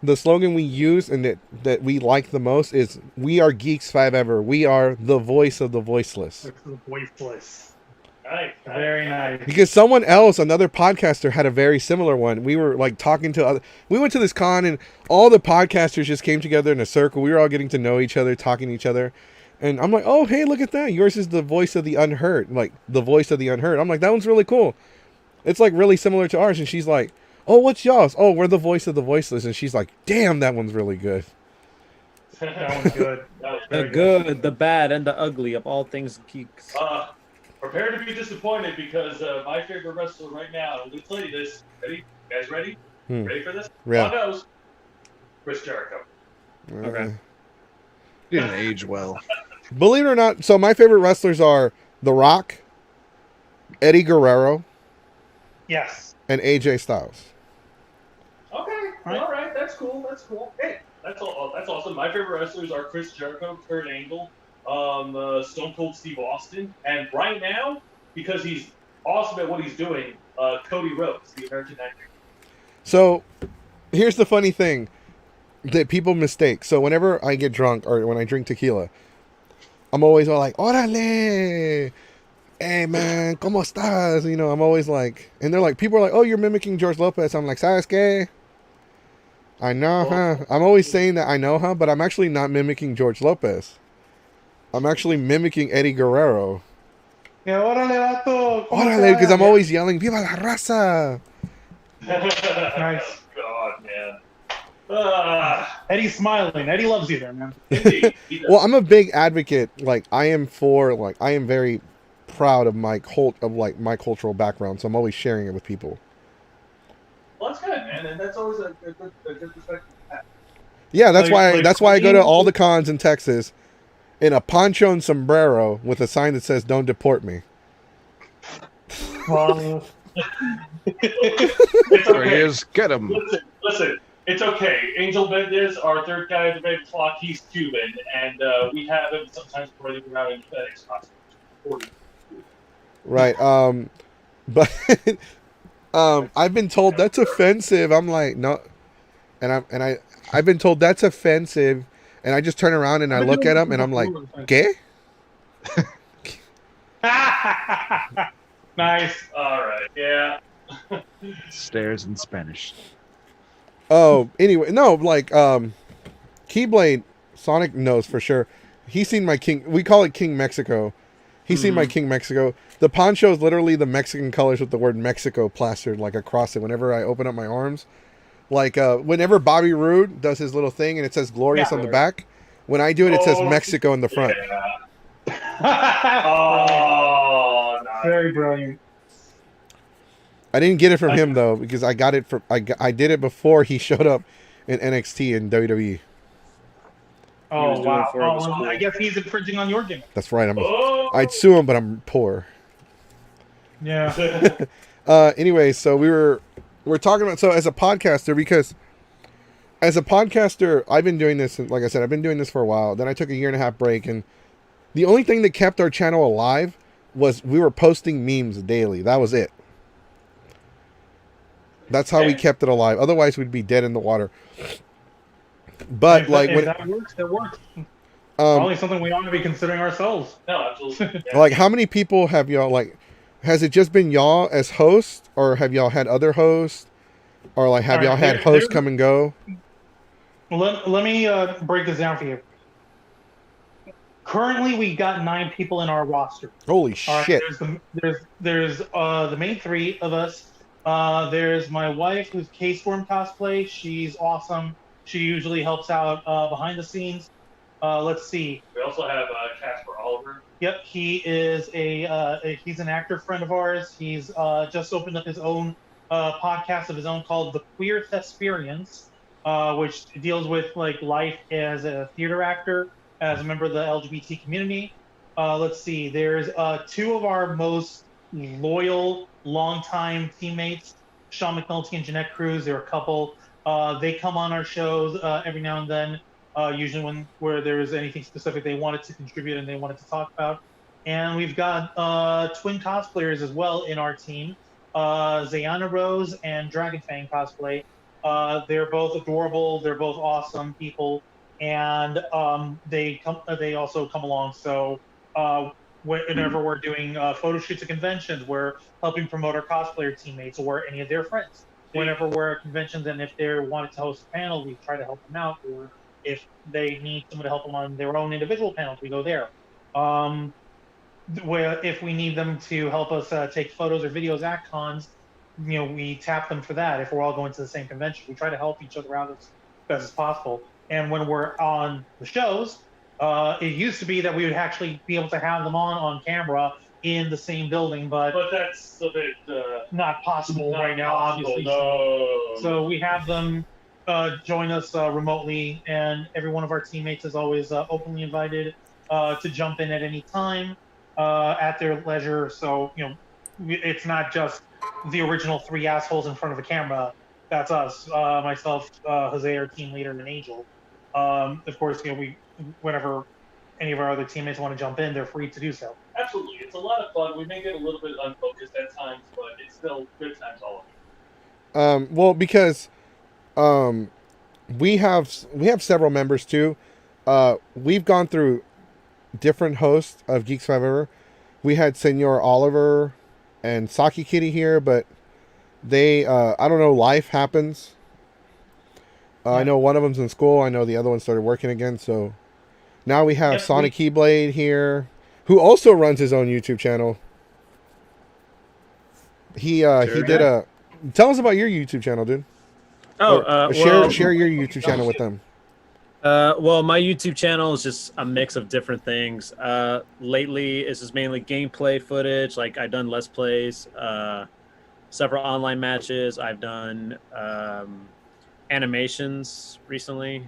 Speaker 1: and that we like the most is we are Geeks 5 Ever. We are the voice of the voiceless.
Speaker 2: It's the voiceless.
Speaker 5: Nice.
Speaker 2: Very nice.
Speaker 1: Because someone else, another podcaster, had a very similar one. We were like talking to we went to this con and all the podcasters just came together in a circle. We were all getting to know each other, talking to each other. And I'm like, oh, hey, look at that. Yours is the voice of the unheard. Like the voice of the unheard. I'm like, that one's really cool. It's like really similar to ours. And she's like, oh, what's y'all's? Oh, we're the voice of the voiceless. And she's like, damn, that one's really good.
Speaker 2: That one's good.
Speaker 5: That was
Speaker 4: The
Speaker 5: very
Speaker 4: good, the bad, and the ugly of all things geeks.
Speaker 5: Prepare to be disappointed because my favorite wrestler right now. Let me tell you this. Ready? You guys ready? Ready for this?
Speaker 1: Yeah.
Speaker 5: On nose. Chris Jericho.
Speaker 4: Okay.
Speaker 3: Didn't age well.
Speaker 1: Believe it or not, so my favorite wrestlers are The Rock, Eddie Guerrero,
Speaker 2: Yes.
Speaker 1: and AJ Styles.
Speaker 5: Okay.
Speaker 2: Right.
Speaker 5: All right. That's cool. That's cool. Hey, that's all. That's awesome. My favorite wrestlers are Chris Jericho, Kurt Angle, Stone Cold Steve Austin, and right now, because he's awesome at what he's doing, Cody Rhodes, the American Nightmare.
Speaker 1: So here's the funny thing that people mistake. So whenever I get drunk or when I drink tequila, I'm always all like, órale, hey man, ¿cómo estás? I'm always like, and they're like, people are like, oh, you're mimicking George Lopez. I'm like, ¿sabes qué? I know, huh? I'm always saying that I know, huh? But I'm actually not mimicking George Lopez. I'm actually mimicking Eddie Guerrero.
Speaker 2: Yeah, órale, vato. ¿Cómo
Speaker 1: Órale, because I'm
Speaker 2: estás?
Speaker 1: always yelling, Viva la raza!
Speaker 2: Nice.
Speaker 5: God, man.
Speaker 2: Eddie's smiling. Eddie loves you there, man.
Speaker 5: Indeed, he does.
Speaker 1: Well, I'm a big advocate. Like I am very proud of my my cultural background, so I'm always sharing it with people.
Speaker 5: Well, that's good, man, and that's always a good perspective to have.
Speaker 1: Yeah, that's
Speaker 2: Like
Speaker 1: why I go to
Speaker 2: Queen-
Speaker 1: all the cons in Texas in a poncho and sombrero with a sign that says "Don't deport me."
Speaker 2: Well,
Speaker 5: It's
Speaker 3: There he
Speaker 5: okay.
Speaker 3: is. Get him.
Speaker 5: Listen. It's okay. Angel Mendez, our third guy at the red clock, he's Cuban, and we have him sometimes running around in FedEx costumes.
Speaker 1: Right. But I've been told that's offensive. I'm like, no, I've been told that's offensive, and I just turn around and I look at him and I'm like, ¿qué?
Speaker 2: nice.
Speaker 5: All right, yeah.
Speaker 3: Stares in Spanish.
Speaker 1: Oh, anyway, no, like Keyblade, Sonic knows for sure. He's seen my King. We call it King Mexico. He's seen my King Mexico. The poncho is literally the Mexican colors with the word Mexico plastered like across it. Whenever I open up my arms, like whenever Bobby Roode does his little thing and it says "Glorious" on the back, when I do it, it says Mexico in the front.
Speaker 5: Yeah. Oh, nice.
Speaker 2: Very brilliant.
Speaker 1: I didn't get it from him though because I got it from I did it before he showed up in NXT and WWE.
Speaker 2: Oh
Speaker 4: doing
Speaker 2: wow!
Speaker 4: it for it was
Speaker 2: Oh,
Speaker 4: cool.
Speaker 2: I guess he's infringing on your gimmick.
Speaker 1: That's right.
Speaker 5: Oh.
Speaker 1: I'd sue him, but I'm poor.
Speaker 2: Yeah.
Speaker 1: Anyway, so we're talking about as a podcaster because as a podcaster I've been doing this, like I said, I've been doing this for a while. Then I took a 1.5 year break, and the only thing that kept our channel alive was we were posting memes daily. That was it. That's how we kept it alive. Otherwise we'd be dead in the water. But
Speaker 2: if
Speaker 1: like
Speaker 2: that,
Speaker 1: when
Speaker 2: if that works, that works. Probably something we ought to be considering ourselves.
Speaker 5: No, absolutely. Yeah.
Speaker 1: like how many people have y'all like has it just been y'all as hosts, or have y'all had other hosts, or like have
Speaker 2: All right,
Speaker 1: y'all had
Speaker 2: there-
Speaker 1: hosts
Speaker 2: there-
Speaker 1: come and go?
Speaker 2: Let me break this down for you. Currently, we got 9 people in our roster.
Speaker 1: Holy
Speaker 2: All right,
Speaker 1: shit.
Speaker 2: there's the main 3 of us. There's my wife, who's K-Storm cosplay. She's awesome. She usually helps out behind the scenes. Let's see.
Speaker 5: We also have Casper Oliver.
Speaker 2: Yep, he is he's an actor friend of ours. He's just opened up his own podcast of his own called The Queer Thesperians, which deals with like life as a theater actor, as a member of the LGBT community. Let's see. There's 2 of our most loyal, longtime teammates, Sean McNulty and Jeanette Cruz. They're a couple. They come on our shows every now and then. Usually where there's anything specific they wanted to contribute and they wanted to talk about. And we've got twin cosplayers as well in our team, Zayana Rose and Dragon Fang cosplay. They're both adorable. They're both awesome people, and they also come along. So whenever we're doing photo shoots at conventions, we're helping promote our cosplayer teammates or any of their friends. Whenever we're at conventions, and if they wanted to host a panel, we try to help them out. Or if they need someone to help them on their own individual panels, we go there. Where if we need them to help us take photos or videos at cons, we tap them for that. If we're all going to the same convention, we try to help each other out as best as possible. And when we're on the shows, it used to be that we would actually be able to have them on camera in the same building, but
Speaker 5: that's a bit
Speaker 2: not possible
Speaker 5: not
Speaker 2: right now,
Speaker 5: possible,
Speaker 2: obviously.
Speaker 5: No.
Speaker 2: So we have them join us remotely, and every one of our teammates is always openly invited to jump in at any time at their leisure. So it's not just the original 3 assholes in front of a camera. That's us, myself, Jose, our team leader, and Angel. Of course, whenever any of our other teammates want to jump in, they're free to do so.
Speaker 5: Absolutely, it's a lot of fun. We may get a little bit unfocused at times, but it's still good times all of it.
Speaker 1: Well, because we have several members too. We've gone through different hosts of Geeks Forever. We had Senor Oliver and Saki Kitty here, but they I don't know, life happens. I know one of them's in school. I know the other one started working again. So now we have Sonic Keyblade here, who also runs his own YouTube channel. He did a. Tell us about your YouTube channel, dude. Share your YouTube channel with them.
Speaker 4: Well, my YouTube channel is just a mix of different things. Lately, it's just mainly gameplay footage. Like I've done Let's Plays, several online matches. I've done animations recently.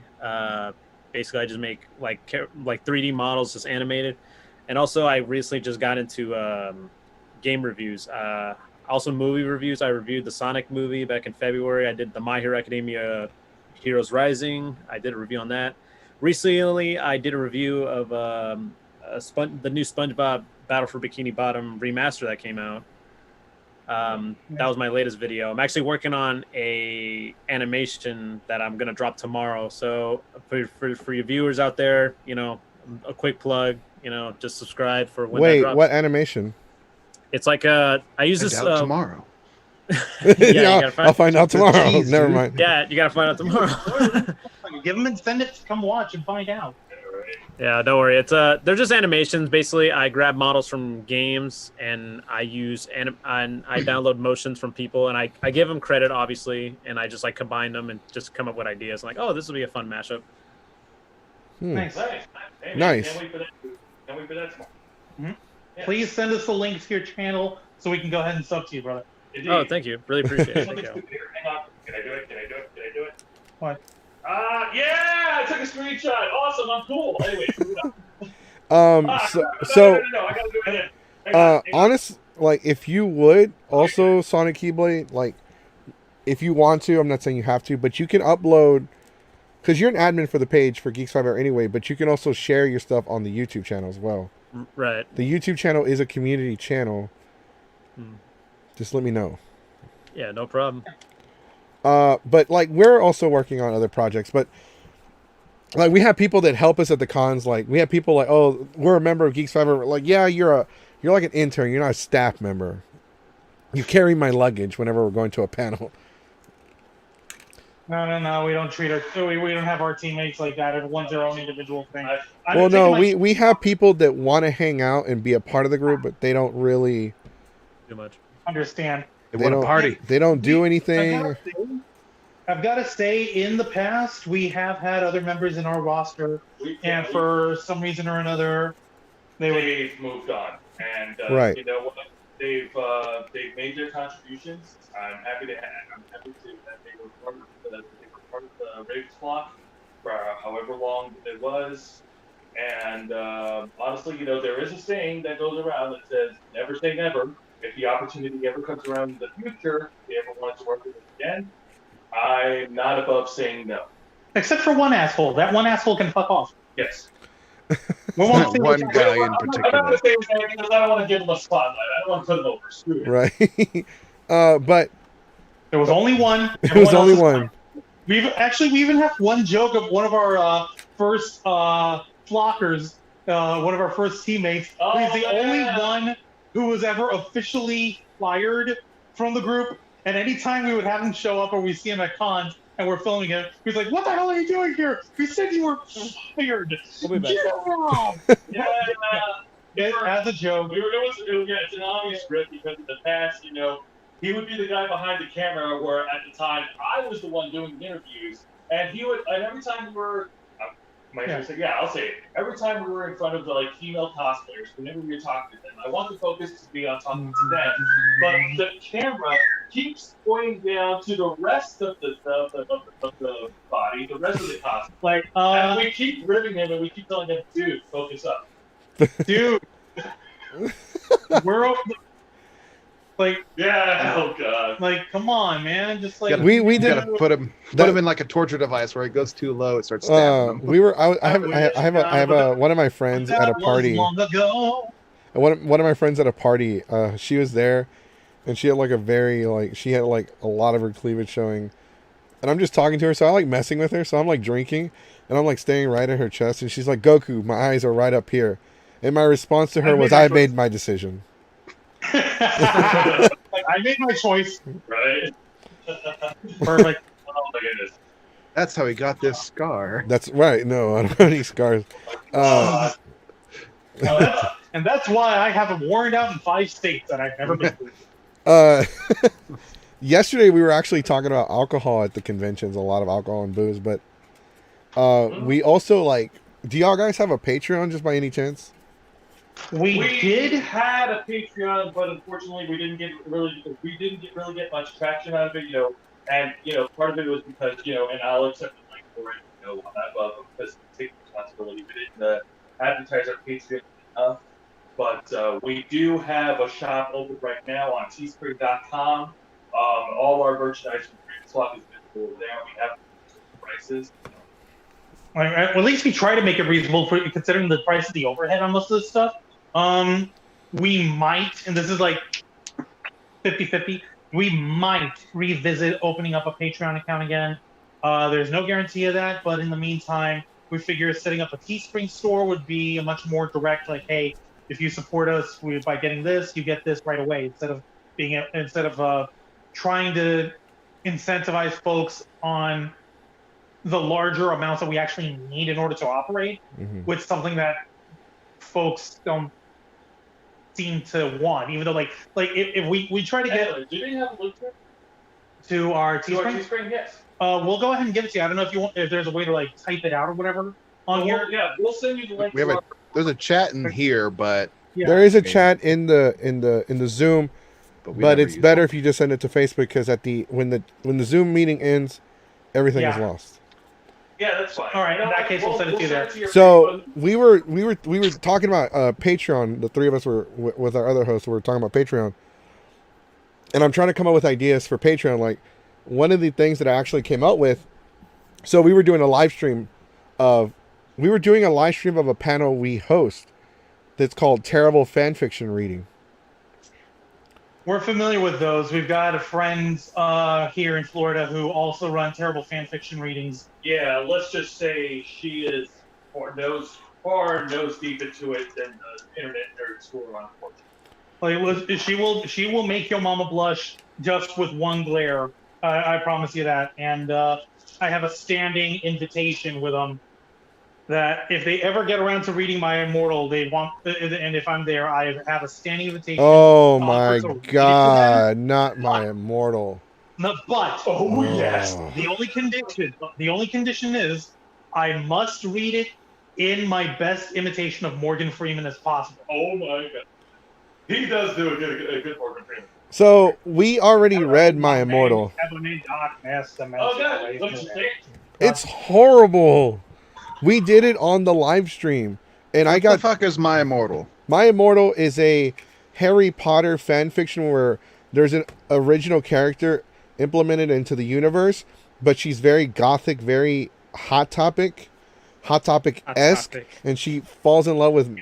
Speaker 4: Basically, I just make like 3D models, just animated. And also, I recently just got into game reviews. Also, movie reviews. I reviewed the Sonic movie back in February. I did the My Hero Academia Heroes Rising. I did a review on that. Recently, I did a review of the new SpongeBob Battle for Bikini Bottom remaster that came out. That was my latest video. I'm actually working on a animation that I'm gonna drop tomorrow. So for your viewers out there, a quick plug. Just subscribe for when that drops.
Speaker 1: What animation?
Speaker 4: It's like I use this
Speaker 3: tomorrow.
Speaker 1: I'll find out tomorrow.
Speaker 3: Jeez,
Speaker 1: Never
Speaker 3: dude.
Speaker 1: mind.
Speaker 4: Yeah, you gotta find out tomorrow.
Speaker 2: Give them incentives to come watch and find out.
Speaker 4: Yeah, don't worry. It's they're just animations. Basically, I grab models from games and I use and I download motions from people and I give them credit obviously, and I just like combine them and just come up with ideas. I'm like, oh, this will be a fun mashup.
Speaker 2: Nice.
Speaker 5: Hey,
Speaker 1: Nice.
Speaker 5: Can't wait for that tomorrow.
Speaker 2: Mhm.
Speaker 5: Yeah.
Speaker 2: Please send us the links to your channel so we can go ahead and sub to you, brother.
Speaker 5: Indeed.
Speaker 4: Oh, thank you. Really appreciate it. Thank you.
Speaker 5: Hang on. Can I do it?
Speaker 2: What?
Speaker 5: Yeah, I took a screenshot. Awesome, I'm cool. Anyway,
Speaker 1: So
Speaker 5: no, I gotta do it again. Hang on.
Speaker 1: honest, like if you would also Sonic Keyblade, like if you want to, I'm not saying you have to, but you can upload because you're an admin for the page for Geeks 5 Hour anyway. But you can also share your stuff on the YouTube channel as well.
Speaker 4: Right.
Speaker 1: The YouTube channel is a community channel. Just let me know.
Speaker 4: Yeah, no problem.
Speaker 1: But like we're also working on other projects, but like we have people that help us at the cons. Like we have people like, oh, we're a member of Geeks 5 Hour. Like, yeah, you're like an intern. You're not a staff member. You carry my luggage whenever we're going to a panel.
Speaker 2: No. We don't treat we don't have our teammates like that. Everyone's their own individual thing.
Speaker 1: Well, no, we have people that want to hang out and be a part of the group, but they don't really
Speaker 4: Too much.
Speaker 2: understand.
Speaker 3: They want a party.
Speaker 1: They don't do anything.
Speaker 2: I've got to say, in the past, we have had other members in our roster, and for some reason or another,
Speaker 5: they've moved on, and
Speaker 1: Right.
Speaker 5: you know what? They've made their contributions. I'm happy that they were part of the Ravens flock for however long it was. And honestly, there is a saying that goes around that says, "Never say never." If the opportunity ever comes around in the future, if they ever want to work with us again, I'm not above saying no.
Speaker 2: Except for one asshole. That one asshole can fuck off.
Speaker 5: Yes.
Speaker 2: We won't say
Speaker 3: One
Speaker 2: which-
Speaker 3: guy in
Speaker 5: I'm not
Speaker 3: particular.
Speaker 5: going to say his name because I don't want to give him a spotlight. I don't want to put him over. Screw it.
Speaker 1: Right. But
Speaker 2: There was only one.
Speaker 1: it was
Speaker 2: Everyone
Speaker 1: only
Speaker 2: else is
Speaker 1: one.
Speaker 2: fine. We even have one joke of one of our first flockers, one of our first teammates.
Speaker 5: Oh,
Speaker 2: He's the only
Speaker 5: yeah.
Speaker 2: one who was ever officially fired from the group. And anytime we would have him show up or we see him at cons and we're filming him, he's like, "What the hell are you doing here? We said you were fired."
Speaker 4: We'll be back.
Speaker 2: Yeah.
Speaker 5: Yeah.
Speaker 2: As a joke.
Speaker 5: It's an obvious script because in the past, he would be the guy behind the camera where at the time I was the one doing the interviews, and every time we were, I'll say it. Every time we were in front of the female cosplayers, whenever we were talking to them, I want the focus to be on talking to them, but the camera keeps pointing down to the rest of the body, the rest of the costume. And we keep ribbing him and we keep telling him, "Dude, focus up."
Speaker 2: Dude. We're
Speaker 5: Yeah. Oh god.
Speaker 2: come on, man. Just like
Speaker 1: We
Speaker 3: You
Speaker 1: did.
Speaker 3: gotta put him in like a torture device where it goes too low, it starts stabbing him.
Speaker 1: We were. I have one of my friends at a party.
Speaker 2: Long ago.
Speaker 1: One of my friends at a party. She was there, and she had she had a lot of her cleavage showing, and I'm just talking to her, so I messing with her, so I'm drinking, and I'm staring right at her chest, and she's like, "Goku, my eyes are right up here," and my response to her was, "I made my decision."
Speaker 2: I made my choice.
Speaker 5: Right?
Speaker 2: Perfect.
Speaker 5: Oh my goodness.
Speaker 3: That's how he got this scar.
Speaker 1: That's right. No, I don't have any scars.
Speaker 2: And that's why I have them worn out in 5 states that I've never been to.
Speaker 1: yesterday we were actually talking about alcohol at the conventions, a lot of alcohol and booze, but we also like. Do y'all guys have a Patreon just by any chance?
Speaker 2: We did.
Speaker 5: had a Patreon, but unfortunately we didn't really get much traction out of it. And part of it was because and I'll accept the blame for it. Because we take responsibility. We didn't advertise our Patreon enough. But we do have a shop open right now on teespring.com. All our merchandise from previous swap is visible there. We have prices.
Speaker 2: At least we try to make it reasonable for considering the price of the overhead on most of this stuff. We might, and this is like 50-50, we might revisit opening up a Patreon account again. There's no guarantee of that, but in the meantime, we figure setting up a Teespring store would be a much more direct, like, hey, if you support us by getting this, you get this right away, instead of trying to incentivize folks on the larger amounts that we actually need in order to operate, with something that folks don't seem to want, even though like if we try to get.
Speaker 5: Do they have a link
Speaker 2: to our Teespring?
Speaker 5: Teespring? Yes.
Speaker 2: We'll go ahead and give it to you. I don't know if there's a way to like type it out or whatever on here.
Speaker 5: Yeah, we'll send you the link.
Speaker 3: There's a chat in here, but
Speaker 1: there is a chat in the Zoom, but it's better if you just send it to Facebook, because when the Zoom meeting ends, everything is lost.
Speaker 5: Yeah, that's fine.
Speaker 2: All right, in that case, we'll send it to you there.
Speaker 1: So we were talking about Patreon. The three of us were with our other hosts. We were talking about Patreon, and I'm trying to come up with ideas for Patreon. Like, one of the things that I actually came up with. So we were doing a live stream of a panel we host that's called Terrible Fan Fiction Reading.
Speaker 2: We're familiar with those. We've got friends here in Florida who also run terrible fan fiction readings.
Speaker 5: Yeah, let's just say she is far nose deep into it than the internet nerds who are unfortunate.
Speaker 2: She will make your mama blush just with one glare. I promise you that. And I have a standing invitation with them that if they ever get around to reading my Immortal, and if I'm there, I have a standing invitation.
Speaker 1: Oh my God, not my Immortal.
Speaker 2: No, but yes, the only condition is I must read it in my best imitation of Morgan Freeman as possible.
Speaker 5: Oh my God, he does do a good Morgan Freeman.
Speaker 1: So we already read my Immortal.
Speaker 5: Oh God, what did you think?
Speaker 1: It's horrible. We did it on the live stream, and
Speaker 3: what the fuck is My Immortal?
Speaker 1: My Immortal is a Harry Potter fan fiction where there's an original character implemented into the universe, but she's very gothic, very Hot Topic-esque, and she falls in love with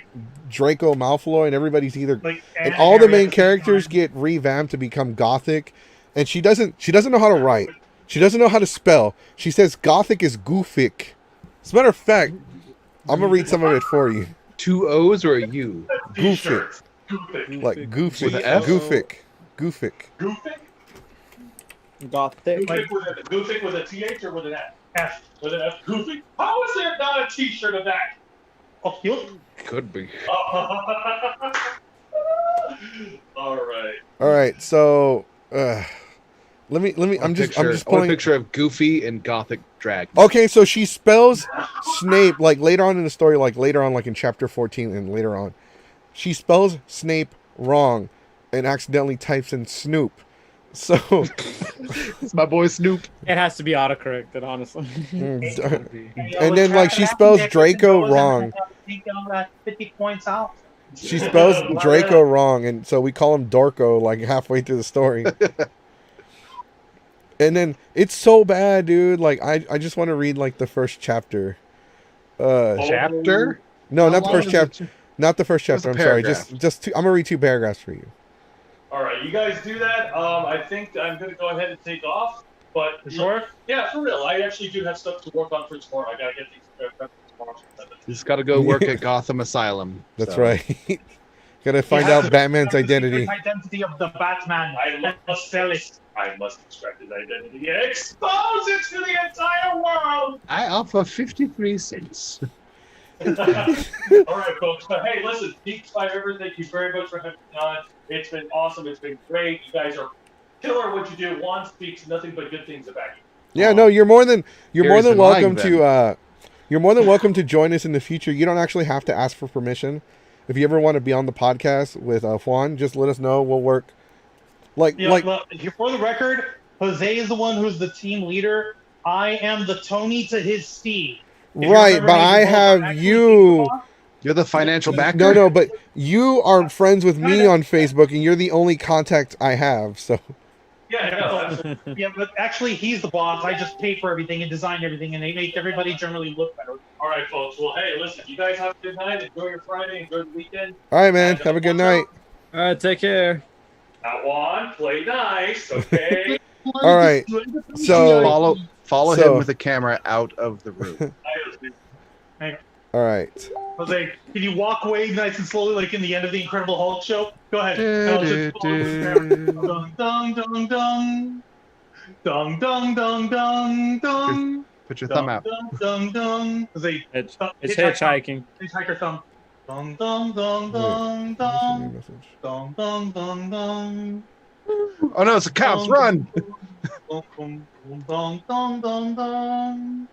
Speaker 1: Draco Malfoy, and everybody's and all the main characters get revamped to become gothic, and she doesn't know how to write. She doesn't know how to spell. She says gothic is goofic. As a matter of fact, I'm going to read some of it for you.
Speaker 3: 2 O's or a U?
Speaker 1: Goofic. Like goofy.
Speaker 3: With an F?
Speaker 1: Goofic.
Speaker 5: Goofic?
Speaker 7: Gothic.
Speaker 5: Goofic with a TH or with an F? F. With an F. Goofic? How is there not a t-shirt of that?
Speaker 2: Oh,
Speaker 3: Could be.
Speaker 5: All right.
Speaker 1: All right, so let me. I'm just pulling
Speaker 3: a picture of Goofy and Gothic drag.
Speaker 1: Okay, so she spells Snape like later on in the story, like in chapter 14 and later on, she spells Snape wrong and accidentally types in Snoop. So
Speaker 3: it's my boy Snoop.
Speaker 7: It has to be autocorrected, honestly.
Speaker 1: And then like she spells Draco wrong.
Speaker 2: 50 points out.
Speaker 1: She spells Draco wrong, and so we call him Dorco like halfway through the story. And then it's so bad, dude. Like I just want to read like the first chapter.
Speaker 3: Chapter?
Speaker 1: No, not the first chapter. Not the first chapter. I'm sorry.
Speaker 3: Paragraph.
Speaker 1: Just two, I'm gonna read 2 paragraphs for you.
Speaker 5: All right, you guys do that. I think I'm gonna go ahead and take off. But
Speaker 2: Sure?
Speaker 5: Yeah, for real. I actually do have stuff to work on for tomorrow. I gotta get these for tomorrow.
Speaker 3: He's got to go work at Gotham Asylum.
Speaker 1: That's right. Gotta find out Batman's identity.
Speaker 2: Identity of the Batman.
Speaker 5: I must extract his identity and expose it to the entire world.
Speaker 3: I offer 53 cents.
Speaker 5: All right, folks. But hey, listen, Geeks by River, thank you very much for having me on. It's been awesome. It's been great. You guys are Killer, what you do. Juan speaks nothing but good things about you.
Speaker 1: Yeah, no, you're more than
Speaker 3: Gary's been
Speaker 1: welcome
Speaker 3: lying,
Speaker 1: to you're more than welcome to join us in the future. You don't actually have to ask for permission. If you ever want to be on the podcast with Juan, just let us know. We'll work. Look,
Speaker 2: for the record, Jose is the one who's the team leader. I am the Tony to his Steve.
Speaker 1: Right, but I have you.
Speaker 3: You're the financial backer.
Speaker 1: No, but you are friends with me on Facebook, and you're the only contact I have. So.
Speaker 5: Yeah,
Speaker 2: Yeah, but actually, he's the boss. I just pay for everything and design everything, and they make everybody generally look better.
Speaker 5: All right, folks. Well, hey, listen. You guys have a good night. Enjoy your Friday. Enjoy the weekend.
Speaker 1: All right, man. Have a good night.
Speaker 7: All right, take care.
Speaker 5: Now, Juan, play nice, okay?
Speaker 1: All right. So
Speaker 3: follow him with the camera out of the room.
Speaker 1: all right.
Speaker 2: Jose, can you walk away nice and slowly, like in the end of the Incredible Hulk show? Go ahead. Dun, dun, dun, dun. Dun, dun, dun, dun, dun.
Speaker 3: Put your thumb out.
Speaker 2: Dun, dun, dun. Jose,
Speaker 7: It's hitchhiking.
Speaker 2: hitchhiker thumb. Dun, dun, dun, dun, dun. Dun, dun, dun, dun.
Speaker 3: Oh no, it's the cops! Run!
Speaker 2: Dun, dun, dun, dun, dun, dun.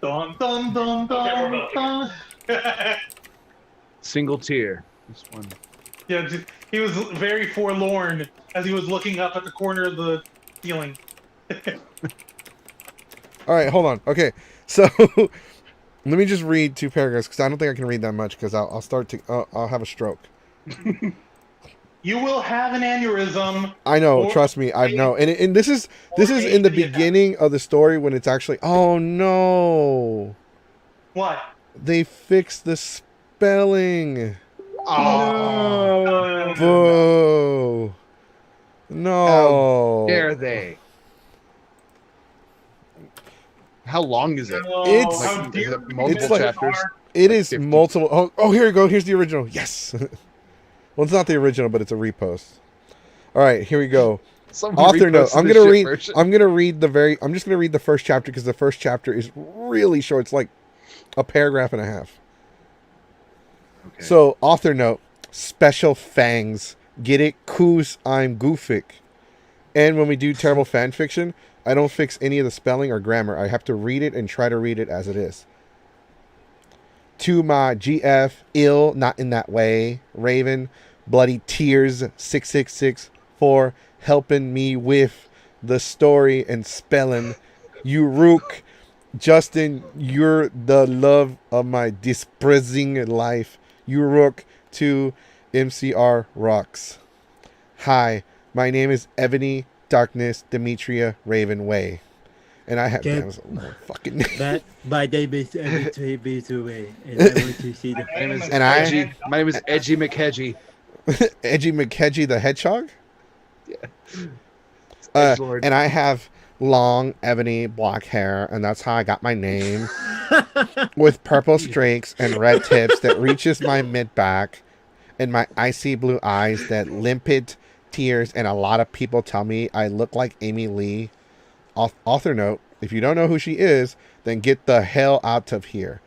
Speaker 2: Dun, dun, dun, dun, dun.
Speaker 3: Single tear. This one.
Speaker 2: Yeah, he was very forlorn as he was looking up at the corner of the ceiling.
Speaker 1: All right, hold on. Okay, so let me just read 2 paragraphs because I don't think I can read that much because I'll start to I'll have a stroke.
Speaker 2: You will have an aneurysm.
Speaker 1: I know, trust me, I know. And this is in the beginning of the story when it's actually. Oh no!
Speaker 2: What?
Speaker 1: They fixed the spelling.
Speaker 3: Oh,
Speaker 1: Boo! No.
Speaker 3: how dare they? How long is it?
Speaker 1: It's-
Speaker 2: how
Speaker 3: Like,
Speaker 2: dare
Speaker 3: is it
Speaker 2: you
Speaker 3: multiple
Speaker 2: do that?
Speaker 3: chapters?
Speaker 1: It is
Speaker 3: 50.
Speaker 1: multiple. Oh, here we go. Here's the original. Yes. Well, it's not the original, but it's a repost. All right, here we go.
Speaker 3: Someone
Speaker 1: Author note.
Speaker 3: reposted
Speaker 1: I'm
Speaker 3: this
Speaker 1: gonna
Speaker 3: shit
Speaker 1: read.
Speaker 3: version.
Speaker 1: I'm gonna read the very. I'm just gonna read the first chapter because the first chapter is really short. It's like a paragraph and a half.
Speaker 3: Okay.
Speaker 1: So, author note. Special fangs. Get it? 'Cause I'm goofic. And when we do terrible fan fiction, I don't fix any of the spelling or grammar. I have to read it and try to read it as it is. To my GF, ill, not in that way, Raven, bloody tears, 666 for helping me with the story and spelling. You rook, Justin, you're the love of my desprezing life. You rook to MCR rocks. Hi, my name is Ebony Darkness Demetria Raven Way. And I have
Speaker 8: Okay.
Speaker 1: damn, it was a long fucking name.
Speaker 8: But my name is Every away, and I want to see the.
Speaker 3: My name is
Speaker 1: And I-
Speaker 3: Edgy. My name is Edgy McHedgy.
Speaker 1: Edgy McKedgy the Hedgehog?
Speaker 3: Yeah.
Speaker 1: And I have long, ebony, black hair, and that's how I got my name. With purple streaks and red tips that reaches my mid-back, and my icy blue eyes that limpid tears, and a lot of people tell me I look like Amy Lee. Author note, if you don't know who she is, then get the hell out of here.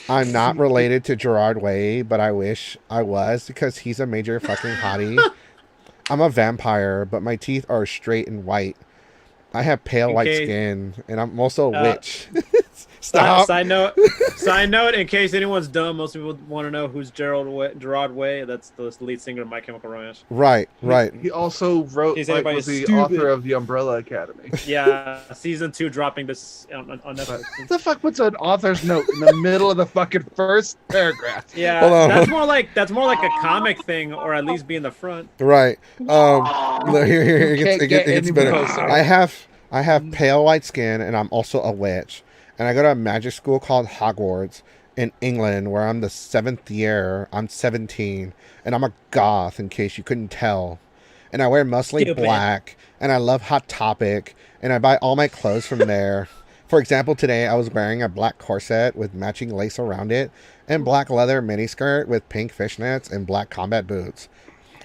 Speaker 1: I'm not related to Gerard Way, but I wish I was because he's a major fucking hottie. I'm a vampire, but my teeth are straight and white. I have pale white
Speaker 7: Okay.
Speaker 1: skin, and I'm also a witch. Stop.
Speaker 7: Side note, in case anyone's dumb, most people want to know who's Gerard Way. That's the lead singer of My Chemical Romance.
Speaker 1: Right.
Speaker 3: He also wrote,
Speaker 7: Is
Speaker 3: like,
Speaker 7: anybody
Speaker 3: was the
Speaker 7: stupid?
Speaker 3: author of The Umbrella Academy.
Speaker 7: Yeah, season 2 dropping this on Netflix.
Speaker 3: What the fuck puts an author's note in the middle of the fucking first paragraph?
Speaker 7: Yeah,
Speaker 1: Hold on.
Speaker 7: that's more like a comic thing, or at least be in the front.
Speaker 1: Right. Here it
Speaker 3: Can't
Speaker 1: gets
Speaker 3: get any
Speaker 1: better.
Speaker 3: closer.
Speaker 1: I have pale white skin, and I'm also a witch. And I go to a magic school called Hogwarts in England, where I'm the 7th year. I'm 17, and I'm a goth, in case you couldn't tell. And I wear mostly
Speaker 8: Stupid.
Speaker 1: black, and I love Hot Topic, and I buy all my clothes from there. For example, today I was wearing a black corset with matching lace around it, and black leather miniskirt with pink fishnets and black combat boots.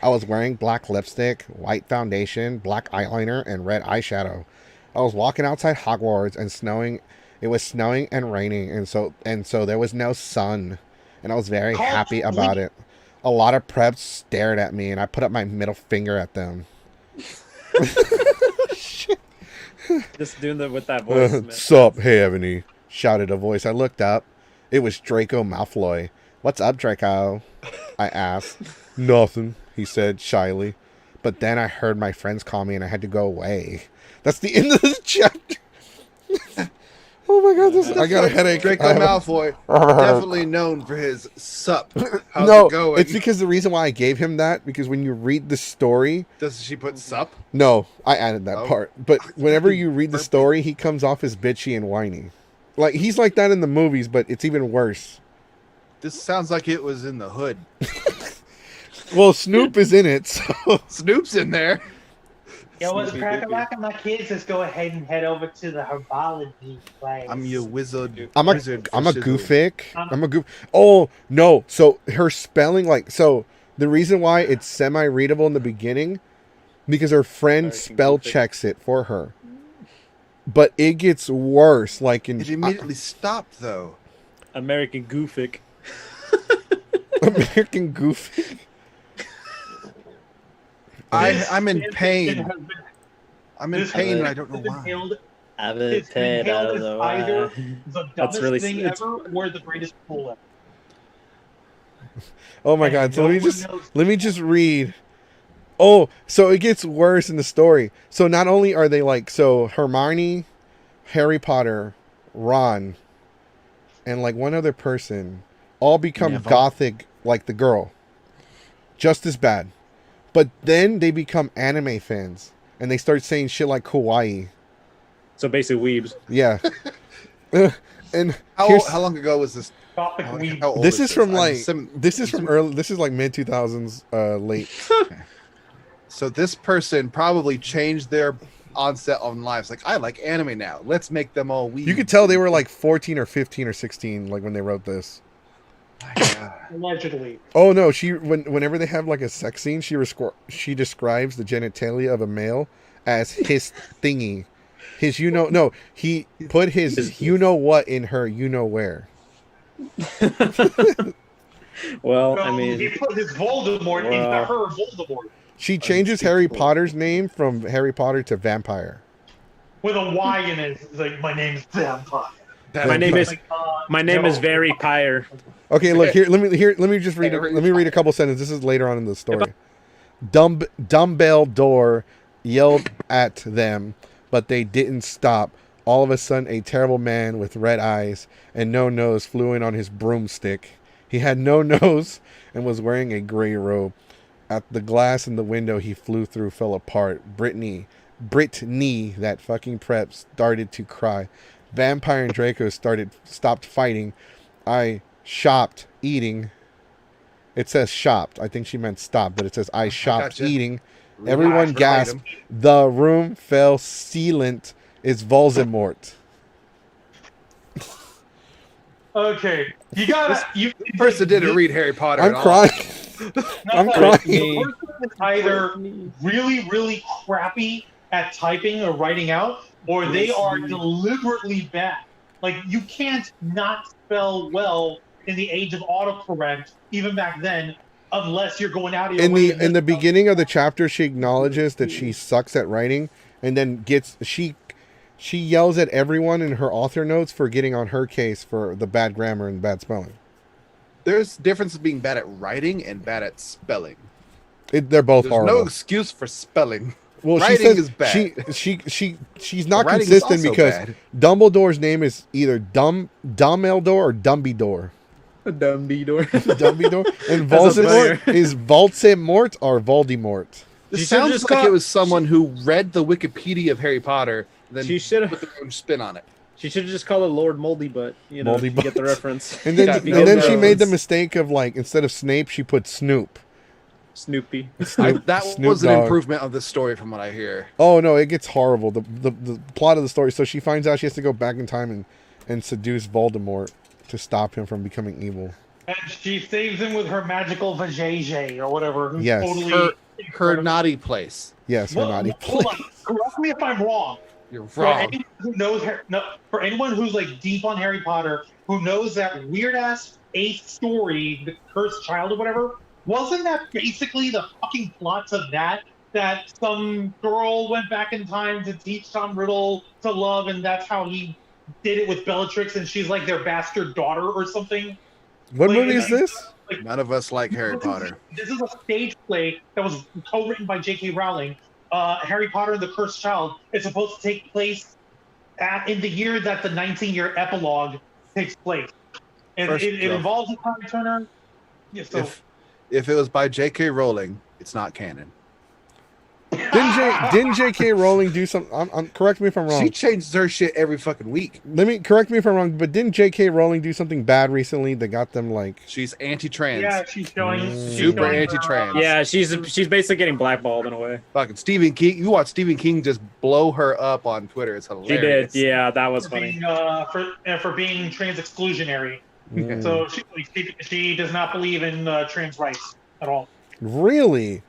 Speaker 1: I was wearing black lipstick, white foundation, black eyeliner, and red eyeshadow. I was walking outside Hogwarts and snowing. It was snowing and raining, and so there was no sun, and I was very happy about it. A lot of preps stared at me, and I put up my middle finger at them.
Speaker 7: Just doing that with that voice. man.
Speaker 1: Sup, Heavenly? Shouted a voice. I looked up. It was Draco Malfoy. What's up, Draco? I asked. Nothing, he said shyly. But then I heard my friends call me and I had to go away. That's the end of the chapter. Oh my god, I got a headache.
Speaker 3: Draco Malfoy, definitely known for his sup. How's
Speaker 1: No,
Speaker 3: it going?
Speaker 1: it's because the reason why I gave him that, because when you read the story...
Speaker 3: Does she put sup?
Speaker 1: No, I added that
Speaker 3: Oh.
Speaker 1: part. But whenever you read the story, he comes off as bitchy and whiny. Like, he's like that in the movies, but it's even worse.
Speaker 3: This sounds like it was in the hood.
Speaker 1: Well, Snoop is in it, so...
Speaker 3: Snoop's in there.
Speaker 2: Yo, what's cracking back on my kids? Let's go ahead and head over to the herbology place.
Speaker 3: I'm your wizard.
Speaker 1: I'm a goofic. I'm a goof. Oh, no. So her spelling, like, so the reason why it's semi-readable in the beginning, because her friend spell checks it for her. But it gets worse, like in...
Speaker 3: It immediately stopped, though.
Speaker 7: American Goofic.
Speaker 1: American Goofic.
Speaker 3: I'm in pain. I'm in pain and I don't know
Speaker 2: been
Speaker 3: why.
Speaker 2: hailed-
Speaker 8: I've
Speaker 2: It's been hailed as either the
Speaker 7: That's
Speaker 2: dumbest
Speaker 7: really-
Speaker 2: thing
Speaker 7: it's-
Speaker 2: ever or the greatest fool ever.
Speaker 1: Oh my
Speaker 2: And
Speaker 1: god, so
Speaker 2: no
Speaker 1: let
Speaker 2: one
Speaker 1: me
Speaker 2: knows.
Speaker 1: just read. Oh, so it gets worse in the story. So not only are they like, so Hermione, Harry Potter, Ron, and like one other person all become
Speaker 3: Neville.
Speaker 1: gothic like the girl. Just as bad. But then they become anime fans and they start saying shit like kawaii.
Speaker 7: So basically, weebs.
Speaker 1: Yeah. And
Speaker 3: How long ago was this?
Speaker 2: Gothic weeb.
Speaker 3: How old
Speaker 1: this is from
Speaker 3: I'm
Speaker 1: like
Speaker 3: assuming-
Speaker 1: this is like mid 2000s late.
Speaker 3: So this person probably changed their onset on lives. Like, I like anime now. Let's make them all weeb.
Speaker 1: You could tell they were like 14 or 15 or 16 like when they wrote this.
Speaker 2: Allegedly.
Speaker 1: Oh no, whenever they have like a sex scene, she describes the genitalia of a male as his thingy. His he put his you know what in her you know where.
Speaker 7: Well, I
Speaker 2: No,
Speaker 7: mean,
Speaker 2: he put his Voldemort into
Speaker 7: Well.
Speaker 2: her Voldemort
Speaker 1: She changes Harry Potter's name from Harry Potter to vampire.
Speaker 2: with a Y in it. It's like, my name's Vampire.
Speaker 7: my name is
Speaker 2: no.
Speaker 7: Very Pyre.
Speaker 1: Okay, look here. Let me just read. Let me read a couple sentences. This is later on in the story. Dumbledore yelled at them, but they didn't stop. All of a sudden, a terrible man with red eyes and no nose flew in on his broomstick. He had no nose and was wearing a gray robe. At the glass in the window he flew through fell apart. Brittany, that fucking prep, started to cry. Vampire and Draco stopped fighting. I shopped eating. It says shopped. I think she meant stop, but it says I shopped
Speaker 3: Gotcha.
Speaker 1: eating. Everyone
Speaker 3: Verbatim.
Speaker 1: gasped. The room fell silent. It's Voldemort.
Speaker 2: Okay, you gotta. You
Speaker 3: person didn't read Harry Potter
Speaker 1: I'm
Speaker 3: at all.
Speaker 1: crying. I'm crying.
Speaker 2: The person is either really, really crappy at typing or writing out, or they are deliberately bad. Like, you can't not spell well in the age of autocorrect, even back then, unless you're going out of your
Speaker 1: In
Speaker 2: way
Speaker 1: the
Speaker 2: to
Speaker 1: in the
Speaker 2: misspell.
Speaker 1: beginning of the chapter, she acknowledges that she sucks at writing, and then she yells at everyone in her author notes for getting on her case for the bad grammar and bad spelling.
Speaker 3: There's difference in being bad at writing and bad at spelling.
Speaker 1: They're both
Speaker 3: There's
Speaker 1: horrible.
Speaker 3: no excuse for spelling.
Speaker 1: Well,
Speaker 3: Writing
Speaker 1: she says
Speaker 3: is bad.
Speaker 1: she's not
Speaker 3: Writing is
Speaker 1: consistent
Speaker 3: also
Speaker 1: because
Speaker 3: bad.
Speaker 1: Dumbledore's name is either Dumbledore or Dumbledore.
Speaker 7: Dumbledore.
Speaker 1: Dumbledore and
Speaker 7: That sounds
Speaker 1: Voldemort is Voldemort or Voldemort.
Speaker 3: This
Speaker 7: She should've
Speaker 3: sounds
Speaker 7: just
Speaker 3: like
Speaker 7: got-
Speaker 3: it was someone who read the Wikipedia of Harry Potter, then
Speaker 7: She should've-
Speaker 3: put their own spin on it.
Speaker 7: She should have just called it Lord Moldy Butt. You know,
Speaker 1: Moldy
Speaker 7: if you get the
Speaker 1: Butt.
Speaker 7: reference.
Speaker 1: And then
Speaker 3: Yeah,
Speaker 1: and
Speaker 3: no
Speaker 1: then she made the
Speaker 3: nose.
Speaker 1: mistake of like instead of Snape she put Snoop.
Speaker 7: Snoopy.
Speaker 3: That
Speaker 1: Snoop
Speaker 3: was an
Speaker 1: Dogg.
Speaker 3: improvement of the story from what I hear.
Speaker 1: Oh no, it gets horrible. The plot of the story. So she finds out she has to go back in time and seduce Voldemort to stop him from becoming evil.
Speaker 2: And she saves him with her magical vajayjay or whatever. who's
Speaker 1: Yes.
Speaker 2: Totally
Speaker 3: Her naughty place.
Speaker 1: Yes, her
Speaker 2: Well,
Speaker 1: naughty
Speaker 2: hold
Speaker 1: place.
Speaker 2: on. Correct me if I'm wrong.
Speaker 3: You're
Speaker 2: For
Speaker 3: wrong.
Speaker 2: anyone who knows, for anyone who's like deep on Harry Potter, who knows that weird ass 8th story, the Cursed Child or whatever, wasn't that basically the fucking plots of that that some girl went back in time to teach Tom Riddle to love, and that's how he did it with Bellatrix, and she's like their bastard daughter or something.
Speaker 1: What
Speaker 2: Like,
Speaker 1: movie is this?
Speaker 2: like,
Speaker 3: None of us like Harry Potter.
Speaker 2: This is a stage play that was co-written by J.K. Rowling. Harry Potter and the Cursed Child. It's supposed to take place in the year that the 19-year epilogue takes place. And it involves a time turner. Yeah, so.
Speaker 3: If it was by J.K. Rowling, it's not canon.
Speaker 1: Didn't J.K. Rowling do something? Correct me if I'm wrong.
Speaker 3: She changes her shit every fucking week.
Speaker 1: Correct me if I'm wrong, but didn't J.K. Rowling do something bad recently that got them like?
Speaker 3: She's anti-trans.
Speaker 2: Yeah, she's showing
Speaker 3: super anti-trans.
Speaker 7: Yeah, she's basically getting blackballed in a way.
Speaker 3: Fucking Stephen King. You watch Stephen King just blow her up on Twitter. It's hilarious.
Speaker 7: She did. Yeah, that was funny.
Speaker 2: For being trans exclusionary. So she does not believe in trans rights at all.
Speaker 1: Really?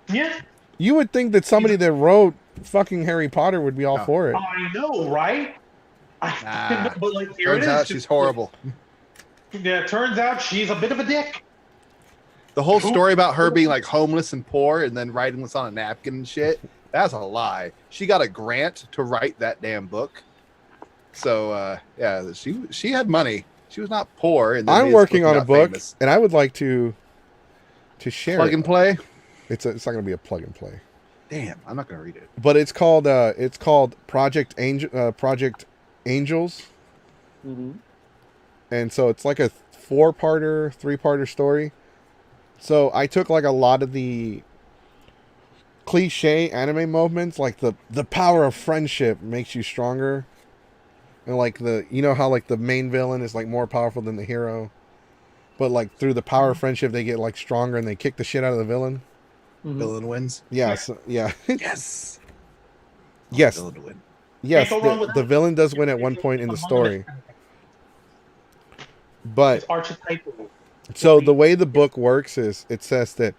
Speaker 2: Yeah.
Speaker 1: You would think that somebody that wrote fucking Harry Potter would be all for it.
Speaker 2: I know, right? But like, here
Speaker 3: turns
Speaker 2: it is.
Speaker 3: out she's horrible.
Speaker 2: Yeah, it turns out she's a bit of a dick.
Speaker 3: The whole story about her being like homeless and poor and then writing this on a napkin and shit, that's a lie. She got a grant to write that damn book. So, yeah, she had money. She was not poor. And
Speaker 1: I'm working on a book, and I would like to share
Speaker 3: Plug and play?
Speaker 1: It's not going to be a plug and play.
Speaker 3: Damn, I'm not going to read it.
Speaker 1: But it's called Project Angels.
Speaker 7: Mm-hmm.
Speaker 1: And so it's like a 3-parter story. So I took like a lot of the cliche anime moments, like the power of friendship makes you stronger. And like how like the main villain is like more powerful than the hero. But like through the power of friendship, they get like stronger and they kick the shit out of the villain.
Speaker 3: Mm-hmm. Villain wins.
Speaker 1: Yeah. So, yeah.
Speaker 3: Yes.
Speaker 1: Yes.
Speaker 3: Villain win.
Speaker 1: Yes. The villain does win at one point in the story. But so the way the book works is it says that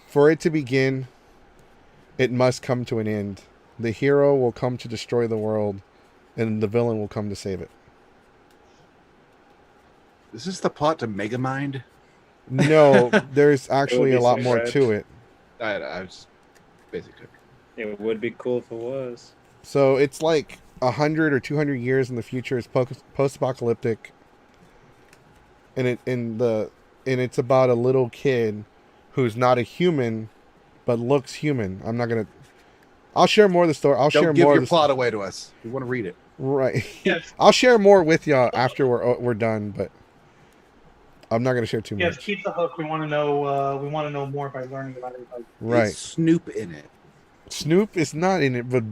Speaker 1: for it to begin, it must come to an end. The hero will come to destroy the world, and the villain will come to save it.
Speaker 3: Is this the plot to Megamind?
Speaker 1: No, there's actually a lot more to it.
Speaker 3: I was basically.
Speaker 7: It would be cool if it was.
Speaker 1: So it's like 100 or 200 years in the future. It's post-apocalyptic, and it's about a little kid who's not a human, but looks human. I'll share more of the story.
Speaker 3: Don't give your plot away to us. We want to read it.
Speaker 1: Right.
Speaker 2: Yes.
Speaker 1: I'll share more with y'all after we're done, but I'm not going to share too much.
Speaker 2: Yes, keep the hook. We want to know. We want to know more by learning about it.
Speaker 1: Right.
Speaker 3: Is Snoop in it?
Speaker 1: Snoop is not in it, but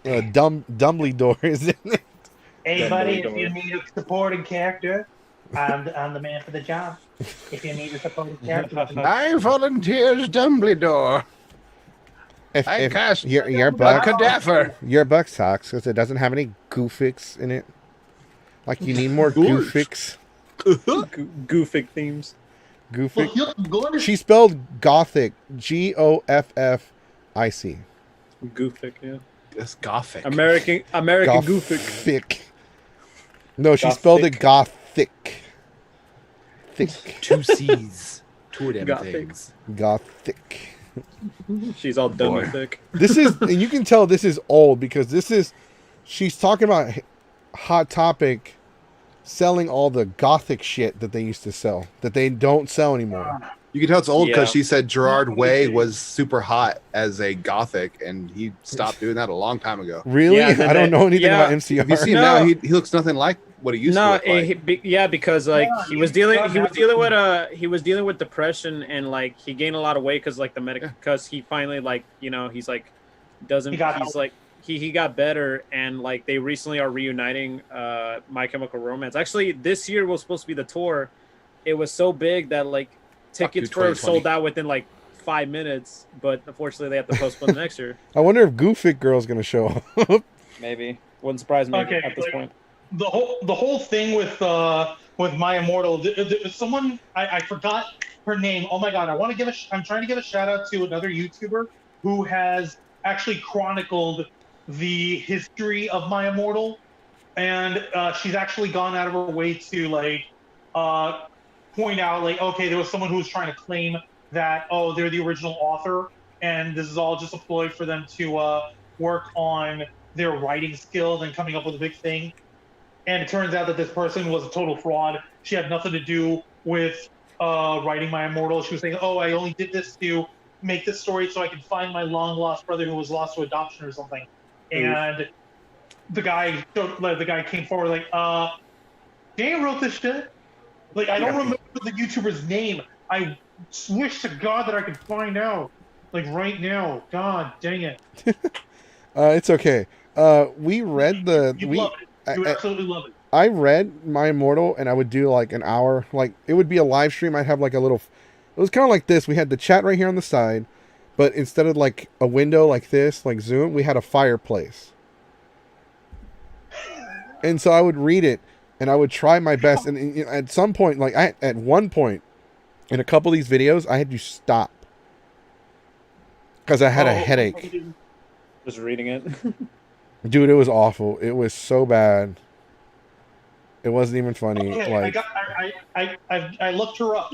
Speaker 1: Dumbledore is in it.
Speaker 2: Hey, buddy, if you need a supporting character, I'm the man for the job. If you need a supporting character,
Speaker 3: I volunteer as Dumbledore. I cast
Speaker 1: your buck
Speaker 3: cadaver.
Speaker 1: Your buck sucks because it doesn't have any goofics in it. Like you need more goofics.
Speaker 7: Goofic themes.
Speaker 1: Goofic. She spelled gothic. Goffic.
Speaker 7: Goofic, yeah.
Speaker 3: It's gothic.
Speaker 7: American Goofic.
Speaker 1: Thick. No, she spelled it gothic. Thick.
Speaker 3: 2 C's. 2 of them
Speaker 7: Gothic.
Speaker 3: things.
Speaker 1: Gothic.
Speaker 7: She's all dumb and thick.
Speaker 1: This is, and you can tell this is old because she's talking about Hot Topic selling all the gothic shit that they used to sell that they don't sell anymore.
Speaker 3: You can tell it's old because
Speaker 7: Yeah.
Speaker 3: she said Gerard Way was super hot as a gothic, and he stopped doing that a long time ago.
Speaker 1: Really?
Speaker 7: Yeah, then
Speaker 1: I don't know anything about MCR.
Speaker 3: If you see him
Speaker 7: No.
Speaker 3: now, he looks nothing like what he used to look like.
Speaker 7: Because like he was dealing with depression and like he gained a lot of weight because like because he finally like he's like he got better and like they recently are reuniting My Chemical Romance. Actually, this year was supposed to be the tour. It was so big that like tickets were sold out within like 5 minutes, but unfortunately they have to postpone the next year.
Speaker 1: I wonder if Goofic Girl's gonna show up.
Speaker 7: Maybe wouldn't surprise me at this point.
Speaker 2: The whole thing with My Immortal, someone I forgot her name. Oh my god! I'm trying to give a shout out to another YouTuber who has actually chronicled the history of My Immortal, and she's actually gone out of her way to like point out like, okay, there was someone who was trying to claim that they're the original author, and this is all just a ploy for them to work on their writing skills and coming up with a big thing. And it turns out that this person was a total fraud. She had nothing to do with writing My Immortal. She was saying, "Oh, I only did this to make this story so I can find my long lost brother who was lost to adoption or something." And the guy came forward like, "Jane wrote this shit. Like, I don't remember the YouTuber's name. I wish to God that I could find out, like right now. God dang it."
Speaker 1: It's okay. We read the
Speaker 2: You'd love it. You would absolutely love it.
Speaker 1: I read My Immortal, and I would do like an hour. Like, it would be a live stream. I'd have like a little. It was kind of like this. We had the chat right here on the side, but instead of like a window like this, like Zoom, we had a fireplace. And so I would read it, and I would try my best. And at some point, like at one point, in a couple of these videos, I had to stop because I had a headache.
Speaker 7: Just reading it.
Speaker 1: Dude, it was awful. It was so bad. It wasn't even funny.
Speaker 2: Okay,
Speaker 1: like,
Speaker 2: I looked her up.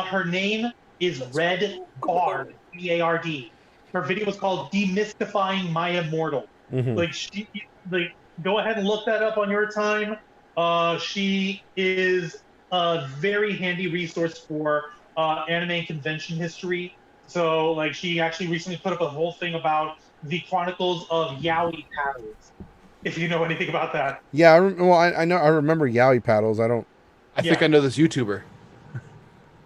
Speaker 2: Her name is Red Bard, B-A-R-D. Her video was called "Demystifying My Immortal."
Speaker 1: mhm.
Speaker 2: Go ahead and look that up on your time. She is a very handy resource for anime convention history. So, like, she actually recently put up a whole thing about the Chronicles of Yaoi Paddles, if you know anything about that.
Speaker 1: Yeah, I know. I remember Yaoi Paddles. I don't.
Speaker 3: I think I know this YouTuber.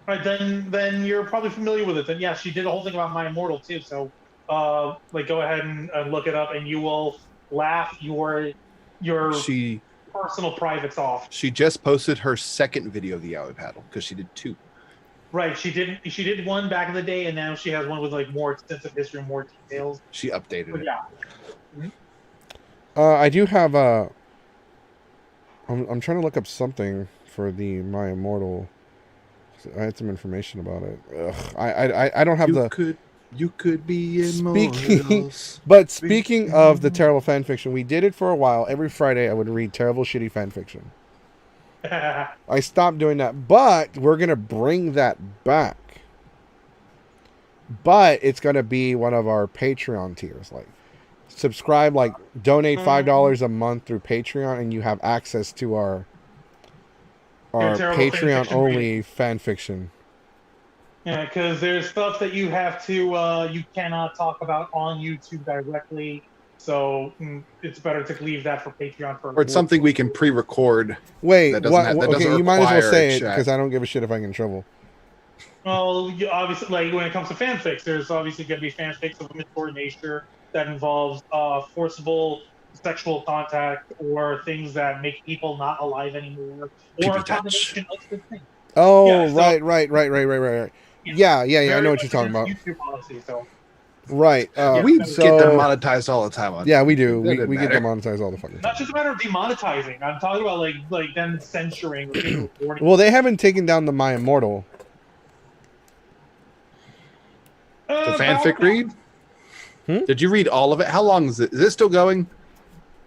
Speaker 2: Right, then you're probably familiar with it. Then yeah, she did a whole thing about My Immortal too. So, like, go ahead and look it up, and you will laugh your personal privates off.
Speaker 3: She just posted her second video of the Yaoi Paddle because she did 2.
Speaker 2: Right, she did one back in the day, and now she has one with like more extensive history and more details.
Speaker 3: She updated it.
Speaker 2: Yeah.
Speaker 1: I do have a. I'm trying to look up something for the My Immortal. I had some information about it. Ugh, I don't have
Speaker 3: You could be
Speaker 1: speaking. But speaking of the terrible fan fiction, we did it for a while. Every Friday, I would read terrible, shitty fan fiction. I stopped doing that, but we're gonna bring that back. But it's gonna be one of our Patreon tiers. Like, subscribe, like donate $5 a month through Patreon, and you have access to our Patreon only fan fiction.
Speaker 2: Yeah, because there's stuff that you have to you cannot talk about on YouTube directly. So it's better to leave that for Patreon for.
Speaker 3: Or it's something we can pre-record.
Speaker 1: Wait,
Speaker 3: that doesn't
Speaker 1: okay, you might as well say it
Speaker 3: chat.
Speaker 1: because I don't give a shit if I get in trouble.
Speaker 2: Well, obviously, like when it comes to fanfics, there's obviously going to be fanfics of a mature nature that involves forcible sexual contact or things that make people not alive anymore, or a combination of the things.
Speaker 1: Oh,
Speaker 2: Yeah, so-
Speaker 1: right. Yeah, I know what you're talking about.
Speaker 2: YouTube policy, so.
Speaker 1: Right.
Speaker 3: We
Speaker 1: so,
Speaker 3: get demonetized all the time.
Speaker 1: Yeah, we do.
Speaker 3: That doesn't
Speaker 1: We get
Speaker 3: matter.
Speaker 1: demonetized all the fucking time.
Speaker 2: Not just a matter of demonetizing. I'm talking about like them censoring or people reporting.
Speaker 1: Well, they haven't taken down the My Immortal.
Speaker 3: The
Speaker 2: About
Speaker 3: fanfic
Speaker 2: that.
Speaker 3: read? Did you read all of it? How long is it? Is it still going?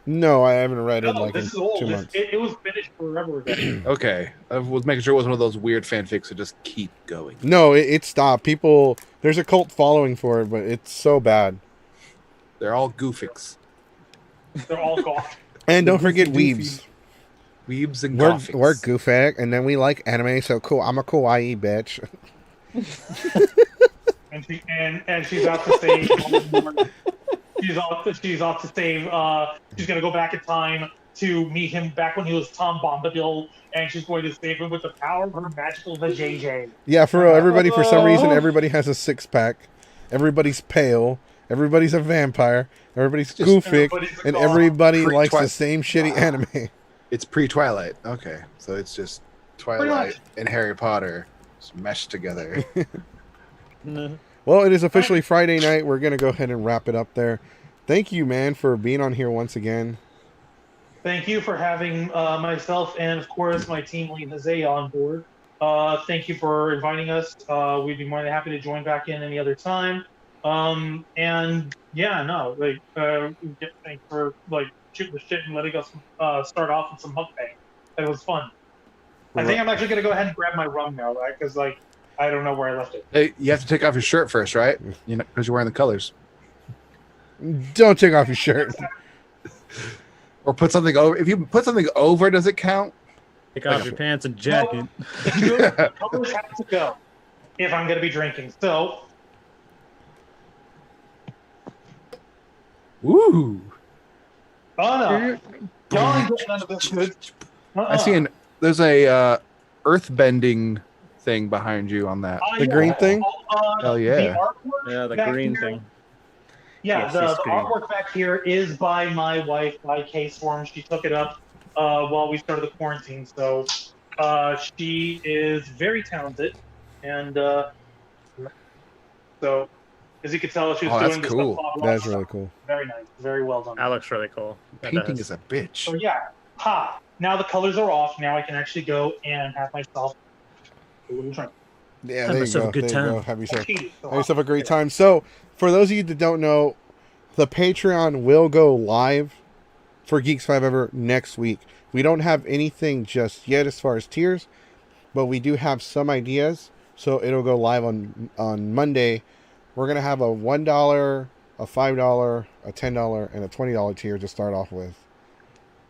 Speaker 1: No, I haven't read it
Speaker 2: No,
Speaker 1: like in
Speaker 2: this is old.
Speaker 1: 2 months.
Speaker 2: It was finished forever ago.
Speaker 3: Okay. I was making sure it wasn't one of those weird fanfics that just keep going.
Speaker 1: No, it stopped. People, there's a cult following for it, but it's so bad.
Speaker 3: They're all goofics.
Speaker 2: They're all gone.
Speaker 1: And don't forget weebs.
Speaker 3: Weebs and
Speaker 1: We're
Speaker 3: gothics.
Speaker 1: goofic, and then we like anime, so cool. I'm a kawaii bitch.
Speaker 2: And she's out to save. She's off to save. She's gonna go back in time to meet him back when he was Tom Bombadil, and she's going to save him with the power of her magical vajayjay.
Speaker 1: Yeah, for real, everybody, for some reason, everybody has a six-pack. Everybody's pale. Everybody's a vampire. Everybody's goofic.
Speaker 2: everybody's a
Speaker 1: And
Speaker 2: god.
Speaker 1: everybody
Speaker 3: Freak
Speaker 1: likes the
Speaker 3: twice.
Speaker 1: same shitty anime.
Speaker 3: It's pre-Twilight. Okay. So it's just Twilight and Harry Potter just meshed together.
Speaker 1: Well, it is officially Friday night. We're going to go ahead and wrap it up there. Thank you, man, for being on here once again.
Speaker 2: Thank you for having myself and, of course, my team lead Jose on board. Thank you for inviting us. We'd be more than happy to join back in any other time. And yeah, no, like, thanks for like shooting the shit and letting us start off with some mukbang. It was fun. I think I'm actually gonna go ahead and grab my rum now, right? Because like I don't know where I left it.
Speaker 3: Hey, you have to take off your shirt first, right? You know, because you're wearing the colors.
Speaker 1: Don't take off your shirt.
Speaker 3: Or put something over. If you put something over, does it count?
Speaker 7: Take off your pants and jacket.
Speaker 2: The colors have to go if I'm going to be drinking. So,
Speaker 3: Woo!
Speaker 2: oh no, y'all ain't getting none of this good.
Speaker 3: I see there's a earth-bending thing behind you on that.
Speaker 1: The green thing?
Speaker 3: Hell yeah.
Speaker 2: The artwork
Speaker 7: Yeah, the
Speaker 2: back
Speaker 7: green
Speaker 2: here-
Speaker 7: thing.
Speaker 2: Yeah,
Speaker 7: Yes,
Speaker 2: the
Speaker 7: it's green.
Speaker 2: artwork back here is by my wife, by Case Form. She took it up while we started the quarantine. So she is very talented. And so, as you can tell, she was
Speaker 3: Oh, that's
Speaker 2: doing this
Speaker 3: cool.
Speaker 2: stuff.
Speaker 1: That's really cool.
Speaker 2: Very nice. Very well done.
Speaker 4: That looks really cool. That
Speaker 3: Painting
Speaker 4: does.
Speaker 3: is a bitch.
Speaker 2: So yeah, now the colors are off. Now I can actually go and have myself a little drink.
Speaker 1: Yeah,
Speaker 7: Have
Speaker 1: there you
Speaker 7: yourself
Speaker 1: go.
Speaker 7: a good
Speaker 1: There you
Speaker 7: time.
Speaker 1: go. Have yourself
Speaker 2: Cheated, so
Speaker 1: Have yourself a great time. So, for those of you that don't know, the Patreon will go live for Geeks 5 Ever next week. We don't have anything just yet as far as tiers, but we do have some ideas. So it'll go live on Monday. We're gonna have a $1, a $5, a $10, and a $20 tier to start off with.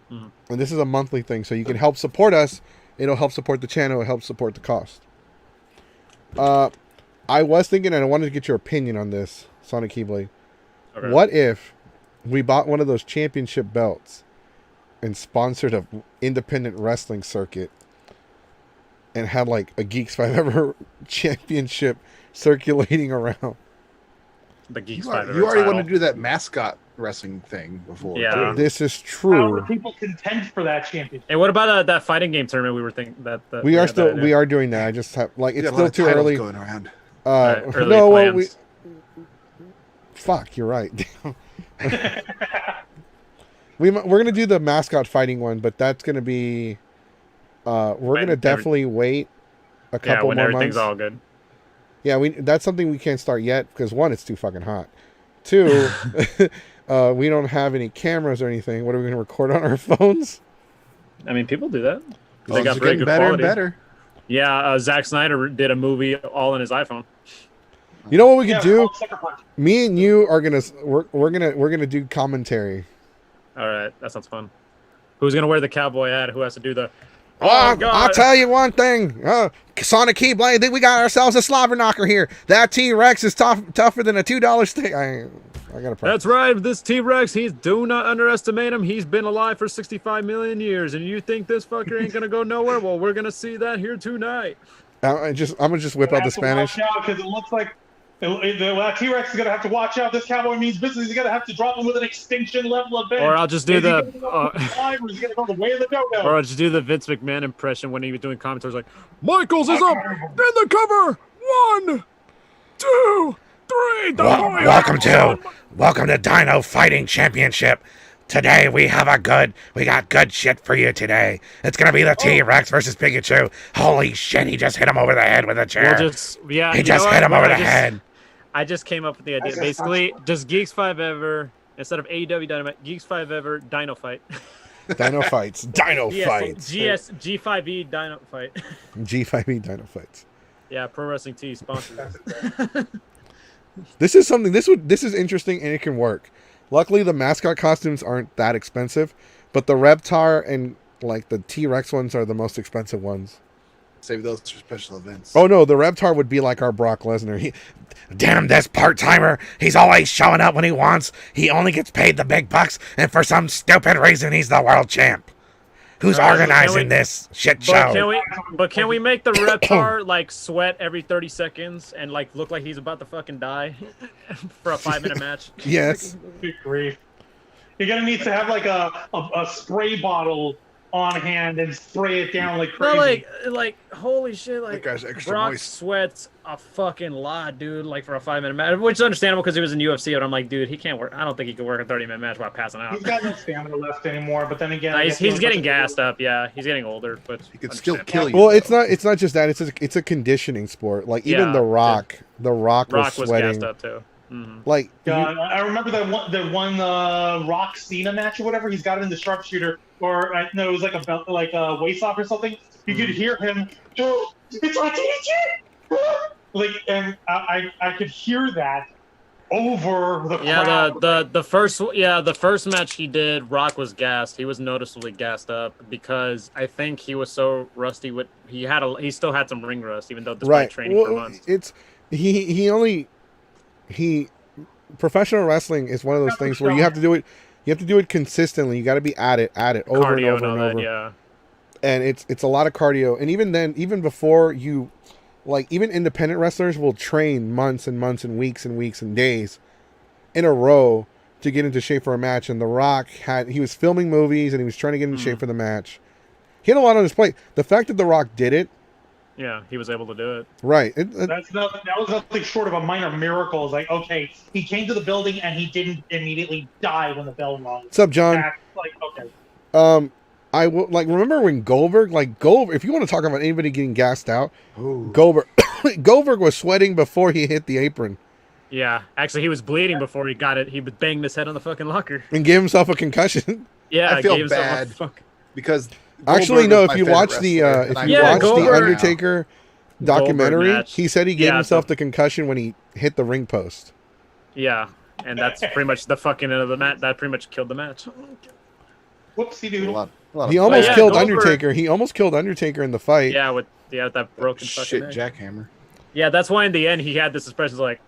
Speaker 4: Mhm.
Speaker 1: And this is a monthly thing, so you can help support us. It'll help support the channel. It helps support the cost. I was thinking, and I wanted to get your opinion on this, Sonic Keyblade.
Speaker 4: Okay.
Speaker 1: What if we bought one of those championship belts and sponsored a independent wrestling circuit and had like a Geeks 5 Ever championship circulating around?
Speaker 4: The Geeks
Speaker 3: You,
Speaker 4: 5
Speaker 3: you already
Speaker 4: title.
Speaker 3: wanted to do that mascot wrestling thing before.
Speaker 4: Yeah.
Speaker 3: too.
Speaker 1: This is
Speaker 2: How do
Speaker 1: true.
Speaker 2: people contend for that championship?
Speaker 4: Hey, what about that fighting game tournament we were thinking that
Speaker 1: We are
Speaker 4: that
Speaker 1: still
Speaker 4: idea?
Speaker 1: we are doing that. I just have like
Speaker 3: You
Speaker 1: it's
Speaker 3: got a
Speaker 1: still
Speaker 3: lot of
Speaker 1: too
Speaker 3: titles
Speaker 1: early.
Speaker 3: going around.
Speaker 4: Early
Speaker 1: No, well,
Speaker 4: plans.
Speaker 1: fuck, you're right. We're gonna do the mascot fighting one, but that's gonna be. We're
Speaker 4: When
Speaker 1: gonna definitely wait a
Speaker 4: Yeah,
Speaker 1: couple
Speaker 4: when
Speaker 1: more
Speaker 4: everything's
Speaker 1: months.
Speaker 4: all good.
Speaker 1: Yeah, that's something we can't start yet because one, it's too fucking hot. Two, we don't have any cameras or anything. What are we gonna record on our phones?
Speaker 4: I mean, people do that.
Speaker 3: Oh,
Speaker 4: They got
Speaker 3: it's
Speaker 4: pretty
Speaker 3: getting
Speaker 4: good
Speaker 3: better
Speaker 4: quality.
Speaker 3: and better.
Speaker 4: Yeah, Zack Snyder did a movie all in his iPhone.
Speaker 1: You know what we could
Speaker 2: Yeah,
Speaker 1: do?
Speaker 2: called Sucker Punch.
Speaker 1: Me and you are gonna we're gonna do commentary.
Speaker 4: All right, that sounds fun. Who's gonna wear the cowboy hat? Who has to do the?
Speaker 1: I'll tell you one thing. Sonic Keyblade, think we got ourselves a slobber knocker here. That T-Rex is tougher than a $2 steak. I gotta practice.
Speaker 4: That's right. This T-Rex, do not underestimate him. He's been alive for 65 million years, and you think this fucker ain't gonna go nowhere? Well, we're gonna see that here tonight.
Speaker 1: I'm gonna just whip out the Spanish.
Speaker 2: Because it looks like the T-Rex is going to have to watch out. This cowboy means business. He's going to have to drop him with an extinction level event.
Speaker 4: Or I'll just do
Speaker 2: Is he
Speaker 4: the.
Speaker 2: gonna go live, or is he going to go the way of the dodo?
Speaker 4: Or I'll just do the Vince McMahon impression when he was doing commentaries like, Michaels is up in the cover. 1, 2, 3.
Speaker 9: Welcome to Dino Fighting Championship. Today we got good shit for you today. It's gonna be the T-Rex versus Pikachu. Holy shit, he just hit him over the head with a chair.
Speaker 4: We'll just yeah.
Speaker 9: He
Speaker 4: you
Speaker 9: just
Speaker 4: know
Speaker 9: hit
Speaker 4: what?
Speaker 9: him
Speaker 4: Well,
Speaker 9: over
Speaker 4: I
Speaker 9: the
Speaker 4: just-
Speaker 9: head.
Speaker 4: I just came up with the idea. Basically, just Geeks 5 Ever instead of AEW Dynamite. Geeks 5 Ever Dino Fight.
Speaker 1: Dino fights. Dino fights.
Speaker 4: G5E Dino Fight.
Speaker 1: G5E Dino fights.
Speaker 4: Yeah, Pro Wrestling T sponsors.
Speaker 1: This is something. This is interesting and it can work. Luckily, the mascot costumes aren't that expensive, but the Reptar and like the T-Rex ones are the most expensive ones.
Speaker 3: Save those for special events.
Speaker 1: Oh no, the Reptar would be like our Brock Lesnar.
Speaker 9: Damn this part-timer. He's always showing up when he wants. He only gets paid the big bucks, and for some stupid reason, he's the world champ. Who's
Speaker 4: Alright, so
Speaker 9: organizing this shit
Speaker 4: But
Speaker 9: show?
Speaker 4: can we make the Reptar like sweat every 30 seconds and like look like he's about to fucking die for a 5-minute match?
Speaker 1: Yes.
Speaker 2: Good grief. You're going to need to have like a spray bottle on hand and spray it down like
Speaker 4: No,
Speaker 2: crazy.
Speaker 4: like holy shit, like
Speaker 3: That guy's extra
Speaker 4: Brock
Speaker 3: moist.
Speaker 4: sweats a fucking lot, dude. Like for a 5-minute match, which is understandable because he was in UFC. But I'm like, dude, he can't work. I don't think he could work a 30-minute match while passing out.
Speaker 2: He's got no stamina left anymore, but then again...
Speaker 4: Nah,
Speaker 2: I
Speaker 4: he's
Speaker 2: guess he
Speaker 4: getting
Speaker 2: was-
Speaker 4: gassed up. Yeah, he's getting older, but
Speaker 3: He could still kill you.
Speaker 1: Well, it's not just that. It's a conditioning sport. Like even
Speaker 4: Yeah,
Speaker 1: The Rock
Speaker 4: Rock
Speaker 1: was
Speaker 4: was
Speaker 1: sweating.
Speaker 4: gassed up too. Mhm.
Speaker 1: Like
Speaker 2: I remember that one Rock Cena match or whatever. He's got it in the sharpshooter, or no, it was like a belt, like a waist off or something. You could hear him. Oh, it's on TNT. like, and I could hear that over the
Speaker 4: Yeah,
Speaker 2: crowd.
Speaker 4: the first match he did, Rock was gassed. He was noticeably gassed up because I think he was so rusty with he still had some ring rust, even though despite
Speaker 1: Right.
Speaker 4: training for
Speaker 1: Well,
Speaker 4: months.
Speaker 1: it's he professional wrestling is one of those things where you have to do it. You have to do it consistently. You got to be at it over and
Speaker 4: Cardio
Speaker 1: over and
Speaker 4: all
Speaker 1: over.
Speaker 4: that, yeah.
Speaker 1: And it's a lot of cardio. And even then, even before you, like, even independent wrestlers will train months and months and weeks and days in a row to get into shape for a match. And The Rock he was filming movies and he was trying to get into shape for the match. He had a lot on his plate. The fact that The Rock did it.
Speaker 4: Yeah, he was able to do it.
Speaker 1: Right.
Speaker 2: That was nothing short of a minor miracle. It's like, okay, he came to the building and he didn't immediately die when the bell rang.
Speaker 1: What's up, John?
Speaker 2: That's like, okay.
Speaker 1: I will, like, remember when Goldberg, if you want to talk about anybody getting gassed out, Goldberg was sweating before he hit the apron.
Speaker 4: Yeah, actually, he was bleeding before he got it. He banged his head on the fucking locker
Speaker 1: And gave himself a concussion.
Speaker 4: Yeah,
Speaker 3: I feel
Speaker 4: gave himself
Speaker 3: bad because
Speaker 1: actually,
Speaker 3: Goldberg
Speaker 1: no.
Speaker 3: was
Speaker 1: If
Speaker 3: my
Speaker 1: you
Speaker 3: favorite
Speaker 1: watch the
Speaker 3: wrestler,
Speaker 1: the Undertaker documentary,
Speaker 4: match.
Speaker 1: he said he gave
Speaker 4: Yeah,
Speaker 1: himself the concussion when he hit the ring post.
Speaker 4: Yeah, and that's pretty much the fucking end of the match. That pretty much killed the match.
Speaker 2: Whoopsie doodle.
Speaker 1: He almost killed
Speaker 4: Goldberg-
Speaker 1: Undertaker. He almost killed Undertaker in the fight.
Speaker 4: Yeah, with that broken
Speaker 3: shit
Speaker 4: fucking neck.
Speaker 3: jackhammer.
Speaker 4: Yeah, that's why in the end he had this expression like,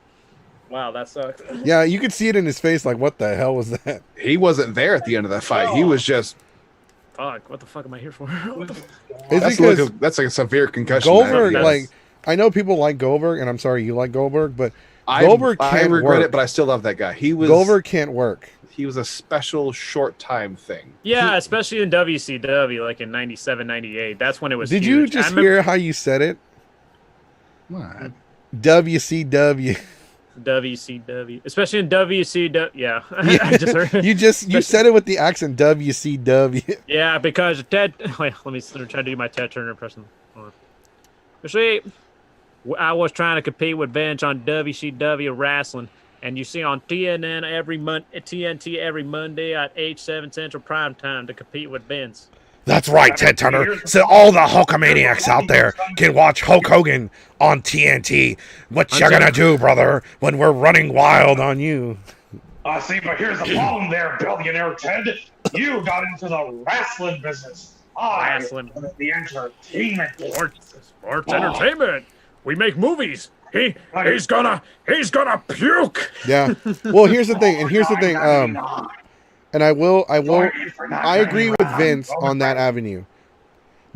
Speaker 4: "Wow, that sucked."
Speaker 1: Yeah, you could see it in his face. Like, what the hell was that?
Speaker 3: He wasn't there at the end of that fight. He was just.
Speaker 4: Fuck! What the fuck am I here for?
Speaker 1: It's because
Speaker 3: that's like a severe concussion.
Speaker 1: Goldberg, like, I know people like Goldberg, and I'm sorry you like Goldberg, but Goldberg
Speaker 3: I
Speaker 1: can't
Speaker 3: regret
Speaker 1: work.
Speaker 3: it, but I still love that guy.
Speaker 1: Goldberg can't work.
Speaker 3: He was a special short time thing.
Speaker 4: Yeah, especially in WCW, like in 97, 98. That's when it was.
Speaker 1: Did
Speaker 4: huge.
Speaker 1: you just hear how you said it?
Speaker 3: What?
Speaker 1: WCW.
Speaker 4: WCW, especially in WCW. Yeah, I just heard.
Speaker 1: You said it with the accent WCW.
Speaker 4: Yeah, because Ted. Wait, let me try to do my Ted Turner impression. Hold on. You see, I was trying to compete with Vince on WCW wrestling, and you see on TNT every Monday at 8/7 Central Prime Time to compete with Vince.
Speaker 9: That's right, Ted Turner. So all the Hulkamaniacs out there can watch Hulk Hogan on TNT. What you gonna do, brother, when we're running wild on you?
Speaker 2: See, but here's the problem there, billionaire Ted. You got into the wrestling business.
Speaker 4: Wrestling.
Speaker 2: The entertainment.
Speaker 4: Sports entertainment. We make movies. He's gonna puke.
Speaker 1: Yeah. Well, here's the thing, and I agree with Vince on that avenue,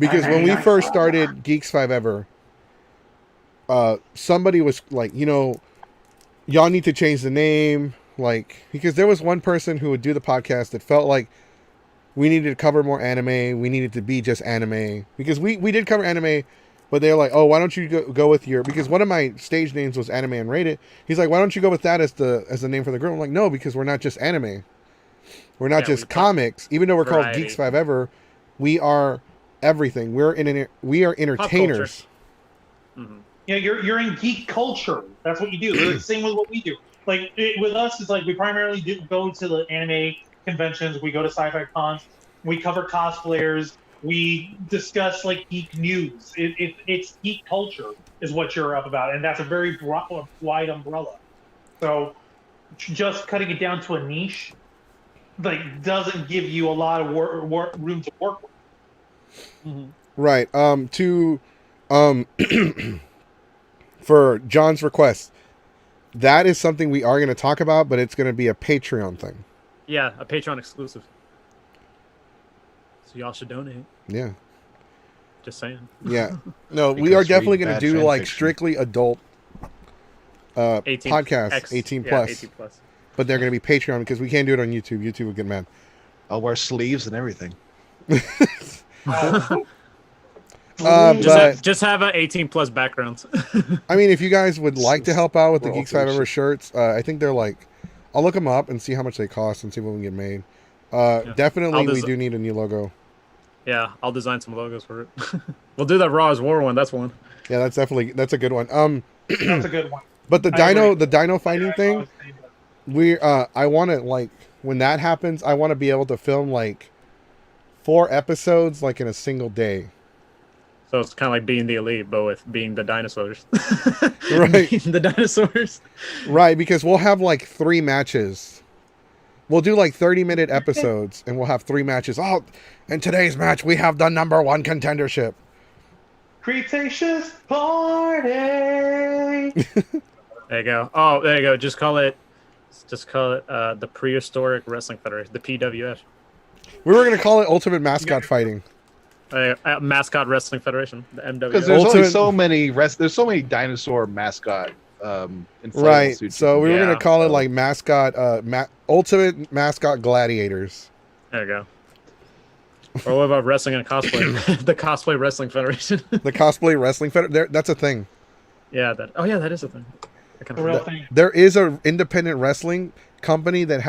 Speaker 1: because when we first started Geeks 5 Ever, somebody was like, y'all need to change the name, like, because there was one person who would do the podcast that felt like we needed to cover more anime, we needed to be just anime, because we did cover anime, but they're like, oh, why don't you go with because one of my stage names was Anime Unrated. He's like, why don't you go with that as the name for the group? I'm like, no, because we're not just anime. We're not just comics. Even though we're called Geeks 5 Ever, we are everything. We are entertainers.
Speaker 4: Mm-hmm.
Speaker 2: Yeah, you're in geek culture. That's what you do. It's the same with what we do. Like with us, it's like we primarily go to the anime conventions. We go to sci-fi cons. We cover cosplayers. We discuss like geek news. It's geek culture is what you're up about, and that's a very wide umbrella. So just cutting it down to a niche doesn't give you a lot of room to work with.
Speaker 4: Mm-hmm.
Speaker 1: Right. For John's request, that is something we are going to talk about, but it's going to be a Patreon thing.
Speaker 4: Yeah, a Patreon exclusive. So y'all should donate.
Speaker 1: Yeah.
Speaker 4: Just saying.
Speaker 1: Yeah. No, we are definitely going to do like strictly adult
Speaker 4: 18,
Speaker 1: podcasts, 18 plus.
Speaker 4: 18 plus.
Speaker 1: But they're going to be Patreon because we can't do it on YouTube. YouTube would get mad.
Speaker 3: I'll wear sleeves and everything.
Speaker 4: Just have an 18 plus backgrounds.
Speaker 1: I mean, if you guys would like to help out with the Geeks 5 Ever shirts, I think they're like, I'll look them up and see how much they cost and see what we can get made. Definitely, we do need a new logo.
Speaker 4: Yeah, I'll design some logos for it. We'll do that Raw as War one. That's one.
Speaker 1: Yeah, that's a good one.
Speaker 2: That's a good one.
Speaker 1: But the dino fighting thing, I want to, like, when that happens, I want to be able to film like 4 episodes like in a single day.
Speaker 4: So it's kind of like being the elite, but with being the dinosaurs.
Speaker 1: Right.
Speaker 4: Being the dinosaurs.
Speaker 1: Right, because we'll have like 3 matches. We'll do like 30-minute episodes, and we'll have 3 matches. Oh, in today's match, we have the number 1 contendership.
Speaker 2: Cretaceous party.
Speaker 4: There you go. Oh, there you go. Just call it the Prehistoric Wrestling Federation, the PWF.
Speaker 1: We were going to call it Ultimate Mascot Fighting.
Speaker 4: Mascot Wrestling Federation, the MWF.
Speaker 3: Because there's only so many there's so many dinosaur mascot
Speaker 1: right.
Speaker 3: suits.
Speaker 1: So we were going to call it like mascot Ultimate Mascot Gladiators.
Speaker 4: There you go. Or what about wrestling and cosplay? The Cosplay Wrestling Federation.
Speaker 1: The Cosplay Wrestling Federation. That's a thing.
Speaker 4: Yeah, that is a thing.
Speaker 1: There is an independent wrestling company that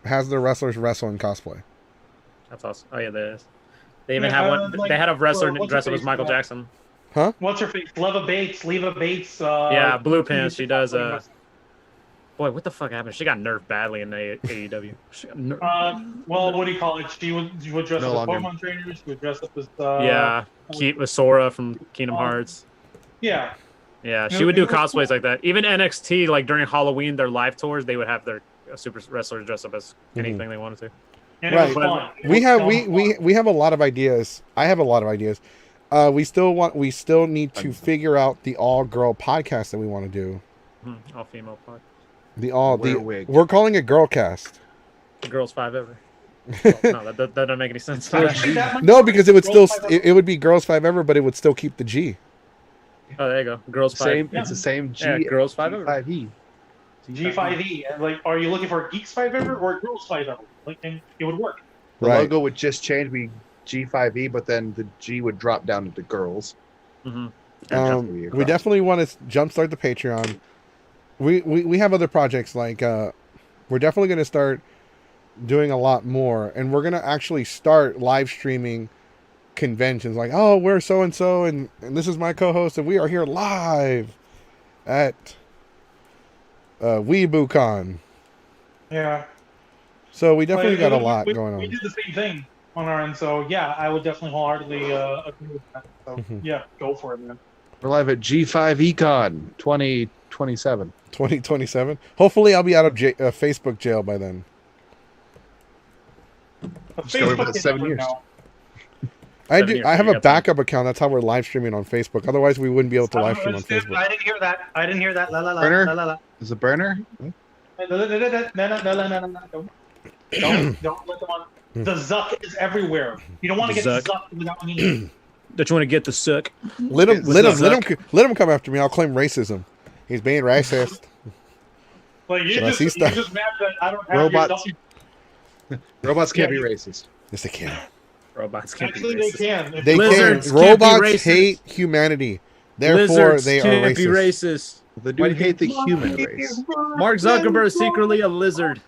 Speaker 1: has their wrestlers wrestle in cosplay.
Speaker 4: That's awesome. Oh yeah, there is. They even have one. They had a wrestler dressed up as Michael Jackson.
Speaker 1: Huh?
Speaker 2: What's her face? Leva Bates.
Speaker 4: Yeah, blue pants. She does. Boy, what the fuck happened? She got nerfed badly in AEW. She got nerfed.
Speaker 2: Well, what do you call it? She would dress up as Pokemon trainers. She would dress up as.
Speaker 4: With Sora from Kingdom Hearts.
Speaker 2: Yeah.
Speaker 4: Yeah, she would do cosplays like that. Even NXT, like during Halloween, their live tours, they would have their super wrestlers dress up as anything they wanted to.
Speaker 2: And
Speaker 1: right. We have a lot of ideas. I have a lot of ideas. We still need to figure out the all-girl podcast that we want to do.
Speaker 4: All female podcast.
Speaker 1: We're calling it Girl Cast.
Speaker 4: The Girls 5 Ever. Well, no, that doesn't make any sense.
Speaker 1: No, because it would still it would be Girls 5 Ever, but it would still keep the G.
Speaker 4: Oh, there you go. Girls 5.
Speaker 3: It's the same G.
Speaker 4: Yeah, Girls 5 Ever.
Speaker 3: G5E.
Speaker 2: G5E. Like, are you looking for Geeks 5 Ever or Girls 5 Ever? Like, and it would work.
Speaker 3: The logo would just change, be G5E, but then the G would drop down into girls.
Speaker 4: Mm-hmm.
Speaker 1: We definitely want to jumpstart the Patreon. We have other projects like we're definitely going to start doing a lot more, and we're going to actually start live streaming conventions. Like, oh, we're so and so, and this is my co-host, and we are here live at WeeBooCon.
Speaker 2: Yeah.
Speaker 1: So we definitely got a lot going on.
Speaker 2: We did the same thing on our end, so yeah, I would definitely wholeheartedly agree with that. So yeah, go for it, man.
Speaker 3: We're live at G5 Econ 2027.
Speaker 1: 2027. Hopefully, I'll be out of Facebook jail by then.
Speaker 2: Facebook
Speaker 3: 7 years.
Speaker 1: I have a backup account. That's how we're live streaming on Facebook. Otherwise, we wouldn't be able to live stream on Facebook.
Speaker 2: I didn't hear that. La la la.
Speaker 3: Burner?
Speaker 2: La, la, la.
Speaker 3: Is it burner?
Speaker 2: No. Don't let them on. The Zuck is everywhere. You don't want to get the Zuck without me.
Speaker 4: Don't you want to get the suck?
Speaker 1: Let him come after me. I'll claim racism. He's being racist.
Speaker 2: Like you just mad that I don't have
Speaker 3: robots.
Speaker 2: Robots
Speaker 3: can't be racist.
Speaker 1: Yes, they can.
Speaker 4: Robots can't
Speaker 2: Actually,
Speaker 4: be racist.
Speaker 1: They can. Robots hate humanity. Therefore, they are
Speaker 4: can't
Speaker 1: racist.
Speaker 4: Be racist.
Speaker 3: They do hate the human race.
Speaker 4: Mark Zuckerberg is secretly a lizard.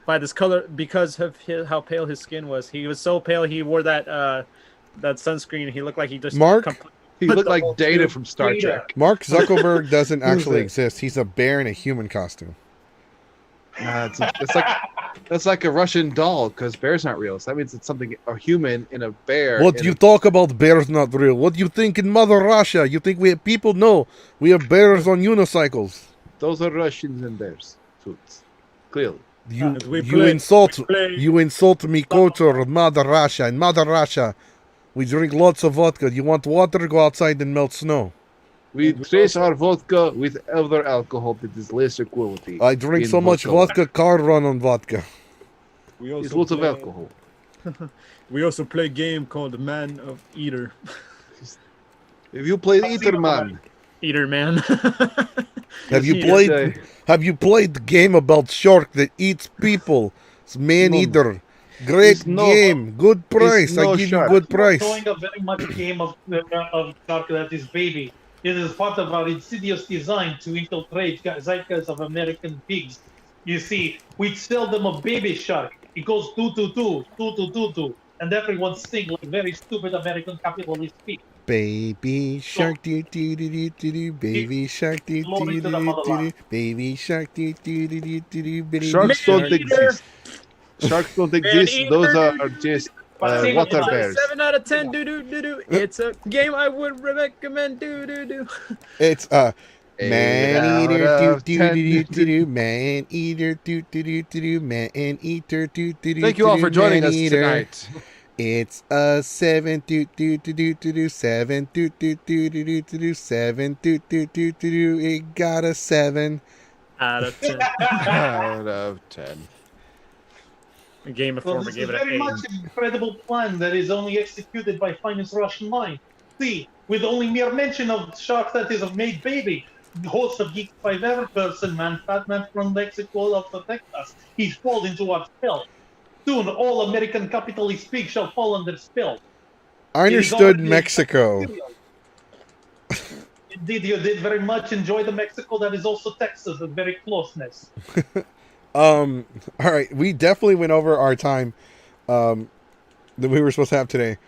Speaker 4: By this color, because of how pale his skin was. He was so pale, he wore that sunscreen. He looked like he just...
Speaker 3: He looked like Data from Star Trek.
Speaker 1: Mark Zuckerberg doesn't actually exist. He's a bear in a human costume.
Speaker 3: That's like a Russian doll, because bears aren't real. So that means it's something, a human in a bear.
Speaker 1: What you talk about bears not real? What do you think in Mother Russia? You think we have people? No, we have bears on unicycles.
Speaker 3: Those are Russians and bears. Suits. Clearly.
Speaker 1: You insult me culture of Mother Russia. In Mother Russia, we drink lots of vodka. You want water? Go outside and melt snow.
Speaker 3: We trace our vodka with other alcohol that is lesser quality.
Speaker 1: I drink so much vodka, car run on vodka.
Speaker 3: It's lots of alcohol.
Speaker 4: We also play a game called Man of Eater.
Speaker 3: Have you played Eater Man?
Speaker 4: Eater Man.
Speaker 1: Have you played the game about shark that eats people? It's Man Eater. Great game. Good price. I give you good price.
Speaker 2: It's a very much game of shark that is baby. It is part of our insidious design to infiltrate zeitgeist of American pigs. You see, we sell them a baby shark. It goes 222, and everyone sings like very stupid American capitalist speak.
Speaker 1: Baby shark, do do do do do do. Baby shark, do do do do do. Baby shark, do do do do do do.
Speaker 3: Sharks don't exist. Sharks don't exist. Those are just Water bears.
Speaker 7: 7 out of 10. Do do do do. It's a game I would recommend. Do do do.
Speaker 1: It's man
Speaker 3: Eight
Speaker 1: eater
Speaker 3: out
Speaker 1: do
Speaker 3: of
Speaker 1: do
Speaker 3: 10.
Speaker 1: do do do man eater do do do do do man eater do do do.
Speaker 3: Thank you all for joining us tonight.
Speaker 1: It's a 7 do do do do do do 7 do do do do do do do 7 do do do do do. It got a 7
Speaker 7: out of 10.
Speaker 3: Out of 10.
Speaker 7: A game before
Speaker 2: Well,
Speaker 7: we
Speaker 2: this
Speaker 7: gave
Speaker 2: is
Speaker 7: it an
Speaker 2: very
Speaker 7: 8.
Speaker 2: much an incredible plan that is only executed by finest Russian mind. See, with only mere mention of shark that is a made baby, the host of Geeks by every person, man, fat man from Mexico loves to Texas. He's fallen into our spell. Soon all American capital he speaks shall fall under spell.
Speaker 1: I understood Mexico.
Speaker 2: Indeed, you did very much enjoy the Mexico that is also Texas, with very closeness.
Speaker 1: All right, we definitely went over our time that we were supposed to have today.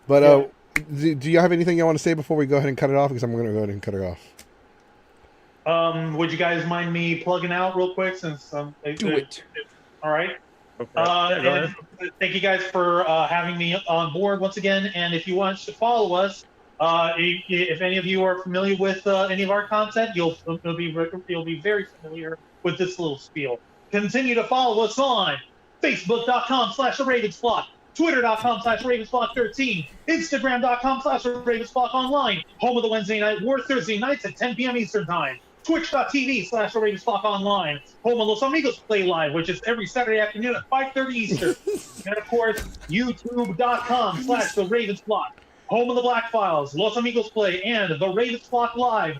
Speaker 1: But do you have anything you want to say before we go ahead and cut it off? Because I'm going to go ahead and cut it off.
Speaker 2: Would you guys mind me plugging out real quick since
Speaker 3: Do it.
Speaker 2: all right.
Speaker 7: Okay.
Speaker 2: And thank you guys for having me on board once again. And if you want to follow us, if any of you are familiar with any of our content, you'll be very familiar with this little spiel. Continue to follow us on Facebook.com/TheRavensFlock, Twitter.com/RavensFlock13, Instagram.com/RavensFlock online, home of the Wednesday night war Thursday nights at 10 p.m. Eastern Time. Twitch.tv/RavensFlock online, home of Los Amigos Play Live, which is every Saturday afternoon at 5:30 Eastern. And of course, YouTube.com/TheRavensFlock, home of the Black Files, Los Amigos Play, and The Ravensflock Live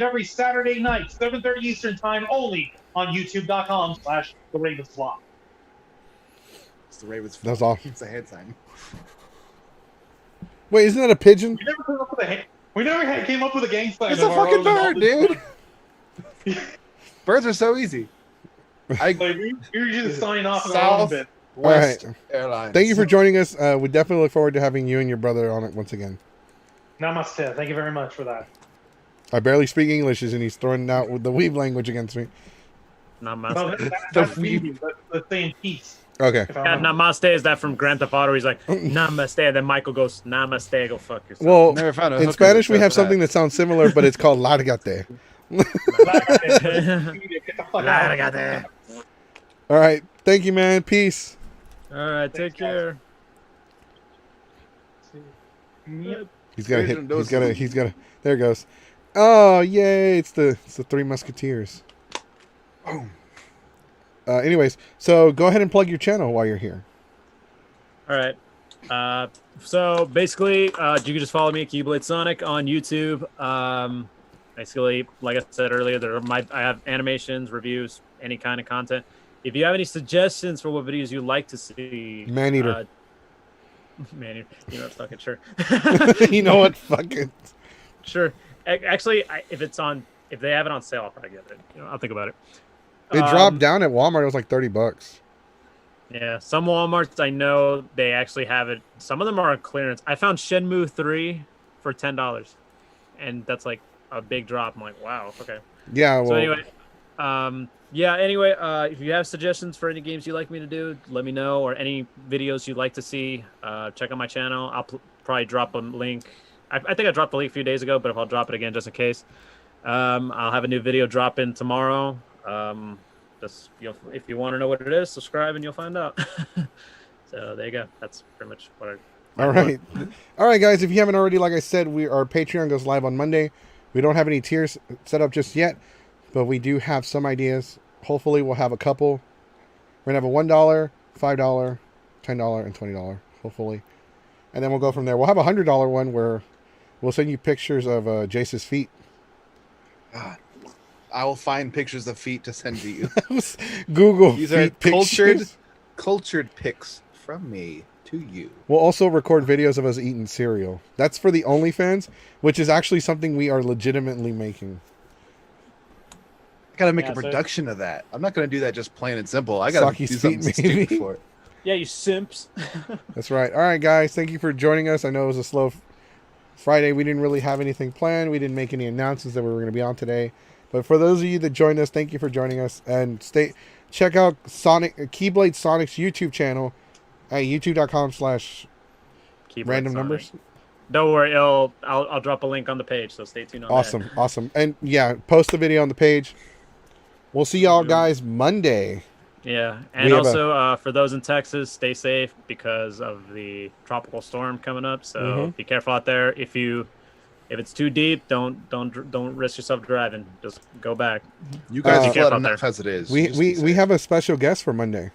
Speaker 2: every Saturday night, 7:30 Eastern Time, only on YouTube.com/TheRavensflock.
Speaker 3: It's the Ravens.
Speaker 1: That's all.
Speaker 3: It's a hand sign.
Speaker 1: Wait, isn't that a pigeon?
Speaker 2: We never came up with a gang sign.
Speaker 3: It's a fucking bird, dude. Birds are so easy.
Speaker 2: We usually sign off in our own bit.
Speaker 3: West
Speaker 1: All right.
Speaker 3: Airlines.
Speaker 1: Thank you for joining us. We definitely look forward to having you and your brother on it once again.
Speaker 2: Namaste. Thank you very much for that.
Speaker 1: I barely speak English, and he's throwing out with the weeb language against me.
Speaker 7: Namaste.
Speaker 2: No, that's me. Let's say in peace.
Speaker 1: Okay.
Speaker 7: Yeah, namaste is that from Grand Theft Auto? He's like, namaste, and then Michael goes, namaste, go fuck yourself.
Speaker 1: Well,
Speaker 3: Never found a
Speaker 1: in
Speaker 3: hooker
Speaker 1: Spanish
Speaker 3: that
Speaker 1: we
Speaker 3: does
Speaker 1: have
Speaker 3: that.
Speaker 1: something that sounds similar, but it's called largate.
Speaker 7: Largate.
Speaker 1: All right. Thank you, man. Peace.
Speaker 7: All right, take care.
Speaker 1: He's got to hit. He's got to. There it goes. Oh, yay. It's the Three Musketeers.
Speaker 3: Boom.
Speaker 1: Anyways, so go ahead and plug your channel while you're here.
Speaker 7: All right. So basically, you can just follow me at Keyblade Sonic on YouTube. Basically, like I said earlier, I have animations, reviews, any kind of content. If you have any suggestions for what videos you'd like to see,
Speaker 1: Maneater.
Speaker 7: Maneater, you know what? Fucking sure.
Speaker 1: You know what? Fuck it.
Speaker 7: Sure. Actually, if they have it on sale, I'll probably get it. I'll think about it.
Speaker 1: It dropped down at Walmart. It was like $30.
Speaker 7: Yeah, some Walmarts I know they actually have it. Some of them are on clearance. I found Shenmue 3 for $10, and that's like a big drop. I'm like, wow, okay.
Speaker 1: Yeah. Well.
Speaker 7: So anyway, if you have suggestions for any games you'd like me to do, let me know, or any videos you'd like to see. Check out my channel. I'll probably drop a link. I think I dropped the link a few days ago, but if I'll drop it again just in case. I'll have a new video drop in tomorrow. Just if you want to know what it is, subscribe and you'll find out. So there you go. That's pretty much what I.
Speaker 1: All right. All right, guys. If you haven't already, like I said, our Patreon goes live on Monday. We don't have any tiers set up just yet, but we do have some ideas. Hopefully, we'll have a couple. We're going to have a $1, $5, $10, and $20, hopefully. And then we'll go from there. We'll have a $100 one where we'll send you pictures of Jace's feet.
Speaker 3: God. I will find pictures of feet to send to you.
Speaker 1: Google
Speaker 3: These are
Speaker 1: feet pictures.
Speaker 3: cultured pics from me to you.
Speaker 1: We'll also record videos of us eating cereal. That's for the OnlyFans, which is actually something we are legitimately making.
Speaker 3: I gotta make a production of that. I'm not gonna do that just plain and simple. I gotta
Speaker 1: Saki's
Speaker 3: do something
Speaker 1: feet, maybe.
Speaker 3: stupid for it.
Speaker 7: Yeah, you simps.
Speaker 1: That's right. All right, guys. Thank you for joining us. I know it was a slow Friday. We didn't really have anything planned. We didn't make any announcements that we were going to be on today. But for those of you that joined us, thank you for joining us. And check out Keyblade Sonic's YouTube channel. at youtube.com/random numbers.
Speaker 7: Don't worry, I'll drop a link on the page, so stay tuned on that.
Speaker 1: Awesome. And yeah, post the video on the page. We'll see y'all guys Monday.
Speaker 7: Yeah, and also for those in Texas, stay safe because of the tropical storm coming up. So be careful out there. If it's too deep, don't risk yourself driving. Just go back.
Speaker 3: You guys are flood enough as it is.
Speaker 1: We have a special guest for Monday.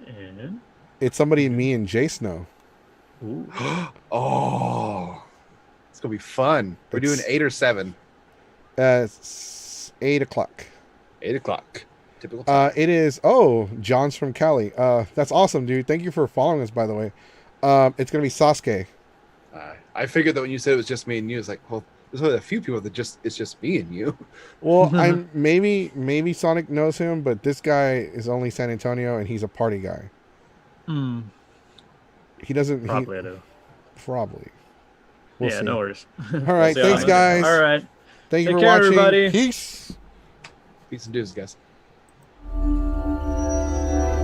Speaker 7: And?
Speaker 1: It's somebody me and Jace know.
Speaker 7: Ooh.
Speaker 3: Oh, it's gonna be fun. We're doing 8 or 7.
Speaker 1: It's 8 o'clock.
Speaker 3: 8 o'clock. Typical time.
Speaker 1: It is. John's from Cali. That's awesome, dude. Thank you for following us, by the way. It's gonna be Sasuke.
Speaker 3: I figured that when you said it was just me and you, it's like, well, there's only a few people that it's just me and you.
Speaker 1: Well, maybe Sonic knows him, but this guy is only San Antonio, and he's a party guy. He doesn't.
Speaker 7: Probably I do.
Speaker 1: Probably. We'll see.
Speaker 7: No worries.
Speaker 1: All right, thanks, guys.
Speaker 7: All right.
Speaker 1: Thank you
Speaker 7: Take
Speaker 1: for
Speaker 7: care,
Speaker 1: watching.
Speaker 7: everybody.
Speaker 1: Peace.
Speaker 3: Peace and deuces, guys.